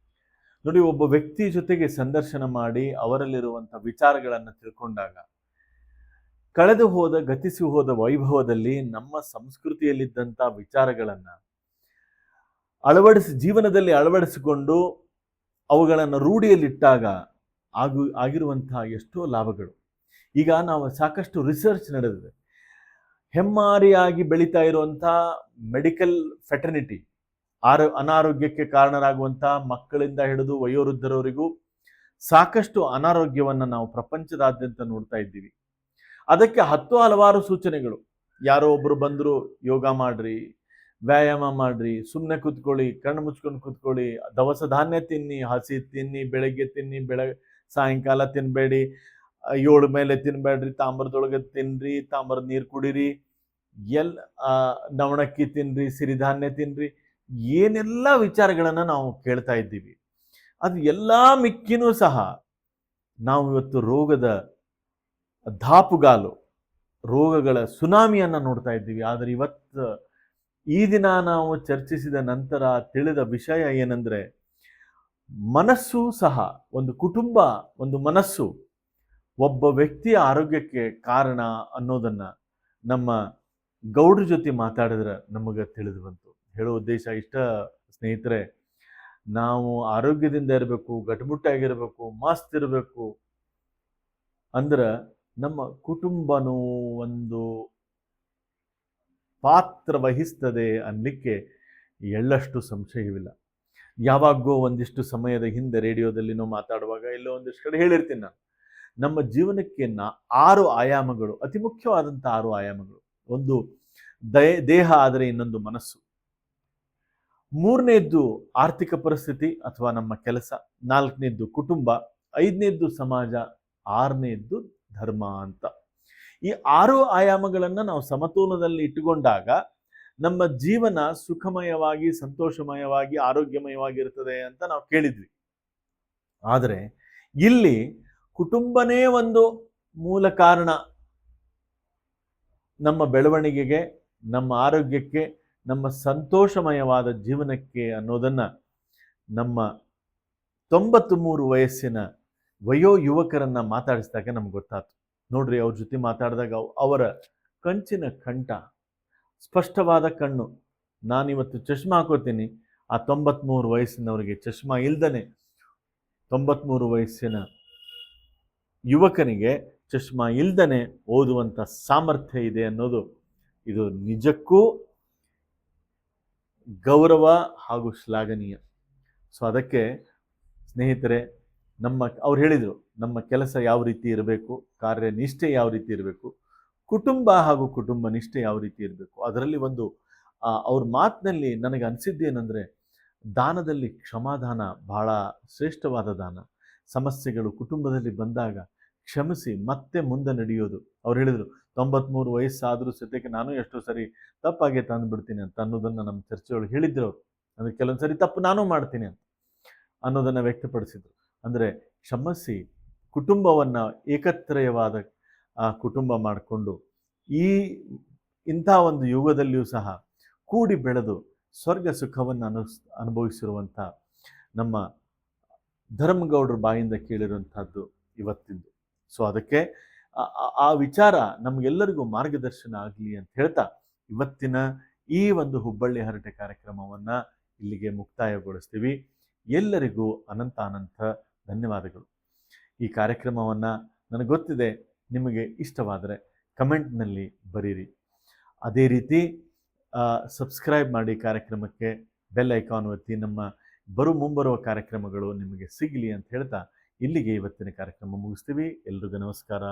ನೋಡಿ, ಒಬ್ಬ ವ್ಯಕ್ತಿ ಜೊತೆಗೆ ಸಂದರ್ಶನ ಮಾಡಿ ಅವರಲ್ಲಿರುವಂಥ ವಿಚಾರಗಳನ್ನು ತಿಳ್ಕೊಂಡಾಗ ಕಳೆದು ಹೋದ, ಗತಿಸಿ ಹೋದ ವೈಭವದಲ್ಲಿ ನಮ್ಮ ಸಂಸ್ಕೃತಿಯಲ್ಲಿದ್ದಂಥ ವಿಚಾರಗಳನ್ನು ಜೀವನದಲ್ಲಿ ಅಳವಡಿಸಿಕೊಂಡು ಅವುಗಳನ್ನು ರೂಢಿಯಲ್ಲಿಟ್ಟಾಗ ಆಗಿರುವಂತಹ ಎಷ್ಟೋ ಲಾಭಗಳು. ಈಗ ನಾವು ಸಾಕಷ್ಟು ರಿಸರ್ಚ್ ನಡೆದಿದೆ. ಹೆಮ್ಮಾರಿಯಾಗಿ ಬೆಳೀತಾ ಇರುವಂಥ ಮೆಡಿಕಲ್ ಫೆಟರ್ನಿಟಿ, ಅನಾರೋಗ್ಯಕ್ಕೆ ಕಾರಣರಾಗುವಂಥ ಮಕ್ಕಳಿಂದ ಹಿಡಿದು ವಯೋವೃದ್ಧರವರೆಗೂ ಸಾಕಷ್ಟು ಅನಾರೋಗ್ಯವನ್ನು ನಾವು ಪ್ರಪಂಚದಾದ್ಯಂತ ನೋಡ್ತಾ ಇದ್ದೀವಿ. ಅದಕ್ಕೆ ಹಲವಾರು ಸೂಚನೆಗಳು. ಯಾರೋ ಒಬ್ರು ಬಂದರು, ಯೋಗ ಮಾಡ್ರಿ, ವ್ಯಾಯಾಮ ಮಾಡ್ರಿ, ಸುಮ್ಮನೆ ಕೂತ್ಕೊಳ್ಳಿ, ಕಣ್ಣು ಮುಚ್ಕೊಂಡು ಕೂತ್ಕೊಳ್ಳಿ, ದವಸ ಧಾನ್ಯ ತಿನ್ನಿ, ಹಸಿ ತಿನ್ನಿ, ಬೆಳಗ್ಗೆ ತಿನ್ನಿ, ಸಾಯಂಕಾಲ ತಿನ್ಬೇಡಿ, 7 ಮೇಲೆ ತಿನ್ಬೇಡ್ರಿ, ತಾಮ್ರದೊಳಗೆ ತಿನ್ರಿ, ತಾಮ್ರದ ನೀರು ಕುಡೀರಿ, ನವಣಕ್ಕಿ ತಿನ್ರಿ, ಸಿರಿಧಾನ್ಯ ತಿನ್ರಿ, ಏನೆಲ್ಲ ವಿಚಾರಗಳನ್ನು ನಾವು ಕೇಳ್ತಾ ಇದ್ದೀವಿ. ಅದು ಎಲ್ಲ ಮಿಕ್ಕಿನೂ ಸಹ ನಾವು ಇವತ್ತು ರೋಗದ ಧಾಪುಗಾಲು, ರೋಗಗಳ ಸುನಾಮಿಯನ್ನು ನೋಡ್ತಾ ಇದ್ದೀವಿ. ಆದರೆ ಇವತ್ತು ಈ ದಿನ ನಾವು ಚರ್ಚಿಸಿದ ನಂತರ ತಿಳಿದ ವಿಷಯ ಏನಂದ್ರೆ, ಮನಸ್ಸು ಸಹ, ಒಂದು ಕುಟುಂಬ, ಒಂದು ಮನಸ್ಸು ಒಬ್ಬ ವ್ಯಕ್ತಿಯ ಆರೋಗ್ಯಕ್ಕೆ ಕಾರಣ ಅನ್ನೋದನ್ನ ನಮ್ಮ ಗೌಡ್ರ ಜೊತೆ ಮಾತಾಡಿದ್ರೆ ನಮಗೆ ತಿಳಿದು ಬಂತು. ಹೇಳೋ ಉದ್ದೇಶ ಇಷ್ಟ ಸ್ನೇಹಿತರೆ, ನಾವು ಆರೋಗ್ಯದಿಂದ ಇರಬೇಕು, ಗಟ್ಟಿಮುಟ್ಟಾಗಿರ್ಬೇಕು, ಮಸ್ತ್ ಇರಬೇಕು ಅಂದ್ರೆ ನಮ್ಮ ಕುಟುಂಬನೂ ಒಂದು ಪಾತ್ರ ವಹಿಸ್ತದೆ ಅನ್ನಲಿಕ್ಕೆ ಎಳ್ಳಷ್ಟು ಸಂಶಯವಿಲ್ಲ. ಯಾವಾಗೋ ಒಂದಿಷ್ಟು ಸಮಯದ ಹಿಂದೆ ರೇಡಿಯೋದಲ್ಲಿ ನಾವು ಮಾತಾಡುವಾಗ ಎಲ್ಲೋ ಒಂದಿಷ್ಟು ಕಡೆ ಹೇಳಿರ್ತೀನಿ ನಾನು, ನಮ್ಮ ಜೀವನಕ್ಕೆ 6 ಆಯಾಮಗಳು, ಅತಿ ಮುಖ್ಯವಾದಂಥ 6 ಆಯಾಮಗಳು. ಒಂದು ದೇಹ, ಆದರೆ ಇನ್ನೊಂದು ಮನಸ್ಸು, 3ನೇದ್ದು ಆರ್ಥಿಕ ಪರಿಸ್ಥಿತಿ ಅಥವಾ ನಮ್ಮ ಕೆಲಸ, 4ನೇದ್ದು ಕುಟುಂಬ, 5ನೇದ್ದು ಸಮಾಜ, 6ನೇದ್ದು ಧರ್ಮ ಅಂತ. ಈ 6 ಆಯಾಮಗಳನ್ನು ನಾವು ಸಮತೋಲನದಲ್ಲಿ ಇಟ್ಟುಕೊಂಡಾಗ ನಮ್ಮ ಜೀವನ ಸುಖಮಯವಾಗಿ, ಸಂತೋಷಮಯವಾಗಿ, ಆರೋಗ್ಯಮಯವಾಗಿರ್ತದೆ ಅಂತ ನಾವು ಕೇಳಿದ್ವಿ. ಆದರೆ ಇಲ್ಲಿ ಕುಟುಂಬನೇ ಒಂದು ಮೂಲ ಕಾರಣ ನಮ್ಮ ಬೆಳವಣಿಗೆಗೆ, ನಮ್ಮ ಆರೋಗ್ಯಕ್ಕೆ, ನಮ್ಮ ಸಂತೋಷಮಯವಾದ ಜೀವನಕ್ಕೆ ಅನ್ನೋದನ್ನ ನಮ್ಮ 93 ವಯಸ್ಸಿನ ಯುವಕರನ್ನ ಮಾತಾಡಿಸಿದಾಗ ನಮ್ಗೆ ಗೊತ್ತಾಯ್ತು. ನೋಡ್ರಿ, ಅವ್ರ ಜೊತೆ ಮಾತಾಡಿದಾಗ ಅವರ ಕಂಚಿನ ಕಂಠ, ಸ್ಪಷ್ಟವಾದ ಕಣ್ಣು. ನಾನಿವತ್ತು ಚಶ್ಮಾ ಹಾಕೋತೀನಿ, ಆ 93 ವಯಸ್ಸಿನವರಿಗೆ ಚಶ್ಮಾ ಇಲ್ದನೆ 93 ವಯಸ್ಸಿನ ಯುವಕನಿಗೆ ಚಶ್ಮಾ ಇಲ್ದನೆ ಓದುವಂಥ ಸಾಮರ್ಥ್ಯ ಇದೆ ಅನ್ನೋದು ಇದು ನಿಜಕ್ಕೂ ಗೌರವ ಹಾಗೂ ಶ್ಲಾಘನೀಯ. ಸೊ ಅದಕ್ಕೆ ಸ್ನೇಹಿತರೆ, ಅವ್ರು ಹೇಳಿದರು ನಮ್ಮ ಕೆಲಸ ಯಾವ ರೀತಿ ಇರಬೇಕು, ಕಾರ್ಯನಿಷ್ಠೆ ಯಾವ ರೀತಿ ಇರಬೇಕು, ಕುಟುಂಬ ಹಾಗೂ ಕುಟುಂಬ ನಿಷ್ಠೆ ಯಾವ ರೀತಿ ಇರಬೇಕು. ಅದರಲ್ಲಿ ಒಂದು ಅವ್ರ ಮಾತಿನಲ್ಲಿ ನನಗೆ ಅನಿಸಿದ್ದೇನೆಂದರೆ, ದಾನದಲ್ಲಿ ಕ್ಷಮಾದಾನ ಬಹಳ ಶ್ರೇಷ್ಠವಾದ ದಾನ. ಸಮಸ್ಯೆಗಳು ಕುಟುಂಬದಲ್ಲಿ ಬಂದಾಗ ಕ್ಷಮಿಸಿ ಮತ್ತೆ ಮುಂದೆ ನಡೆಯೋದು. ಅವ್ರು ಹೇಳಿದರು 93 ವಯಸ್ಸಾದರೂ ಸದ್ಯಕ್ಕೆ ನಾನು ಎಷ್ಟೋ ಸರಿ ತಪ್ಪಾಗೆ ತಂದುಬಿಡ್ತೀನಿ ಅಂತ ಅನ್ನೋದನ್ನು ನಮ್ಮ ಚರ್ಚೆಯೊಳಗೆ ಹೇಳಿದ್ರು ಅವರು. ಅಂದರೆ ಕೆಲವೊಂದು ಸರಿ ತಪ್ಪು ನಾನೂ ಮಾಡ್ತೀನಿ ಅಂತ ಅನ್ನೋದನ್ನು ವ್ಯಕ್ತಪಡಿಸಿದರು. ಅಂದರೆ ಕ್ಷಮಿಸಿ ಕುಟುಂಬವನ್ನು ಏಕತ್ರಯವಾದ ಕುಟುಂಬ ಮಾಡಿಕೊಂಡು ಇಂಥ ಒಂದು ಯುಗದಲ್ಲಿಯೂ ಸಹ ಕೂಡಿ ಬೆಳೆದು ಸ್ವರ್ಗ ಸುಖವನ್ನು ಅನುಭವಿಸಿರುವಂಥ ನಮ್ಮ ಧರ್ಮಗೌಡರ ಬಾಯಿಂದ ಕೇಳಿರುವಂಥದ್ದು ಇವತ್ತಿಂದು. ಸೊ ಅದಕ್ಕೆ ಆ ವಿಚಾರ ನಮಗೆಲ್ಲರಿಗೂ ಮಾರ್ಗದರ್ಶನ ಆಗಲಿ ಅಂತ ಹೇಳ್ತಾ ಇವತ್ತಿನ ಈ ಒಂದು ಹುಬ್ಬಳ್ಳಿ ಹರಟೆ ಕಾರ್ಯಕ್ರಮವನ್ನು ಇಲ್ಲಿಗೆ ಮುಕ್ತಾಯಗೊಳಿಸ್ತೀವಿ. ಎಲ್ಲರಿಗೂ ಅನಂತ ಧನ್ಯವಾದಗಳು. ಈ ಕಾರ್ಯಕ್ರಮವನ್ನು ನನಗೆ ಗೊತ್ತಿದೆ ನಿಮಗೆ ಇಷ್ಟವಾದರೆ ಕಮೆಂಟ್ನಲ್ಲಿ ಬರೀರಿ. ಅದೇ ರೀತಿ ಸಬ್ಸ್ಕ್ರೈಬ್ ಮಾಡಿ ಕಾರ್ಯಕ್ರಮಕ್ಕೆ, ಬೆಲ್ ಐಕಾನ್ ಒತ್ತಿ ನಮ್ಮ ಮುಂಬರುವ ಕಾರ್ಯಕ್ರಮಗಳು ನಿಮಗೆ ಸಿಗಲಿ ಅಂತ ಹೇಳ್ತಾ ಇಲ್ಲಿಗೆ ಇವತ್ತಿನ ಕಾರ್ಯಕ್ರಮ ಮುಗಿಸ್ತೀವಿ. ಎಲ್ರಿಗೂ ನಮಸ್ಕಾರ.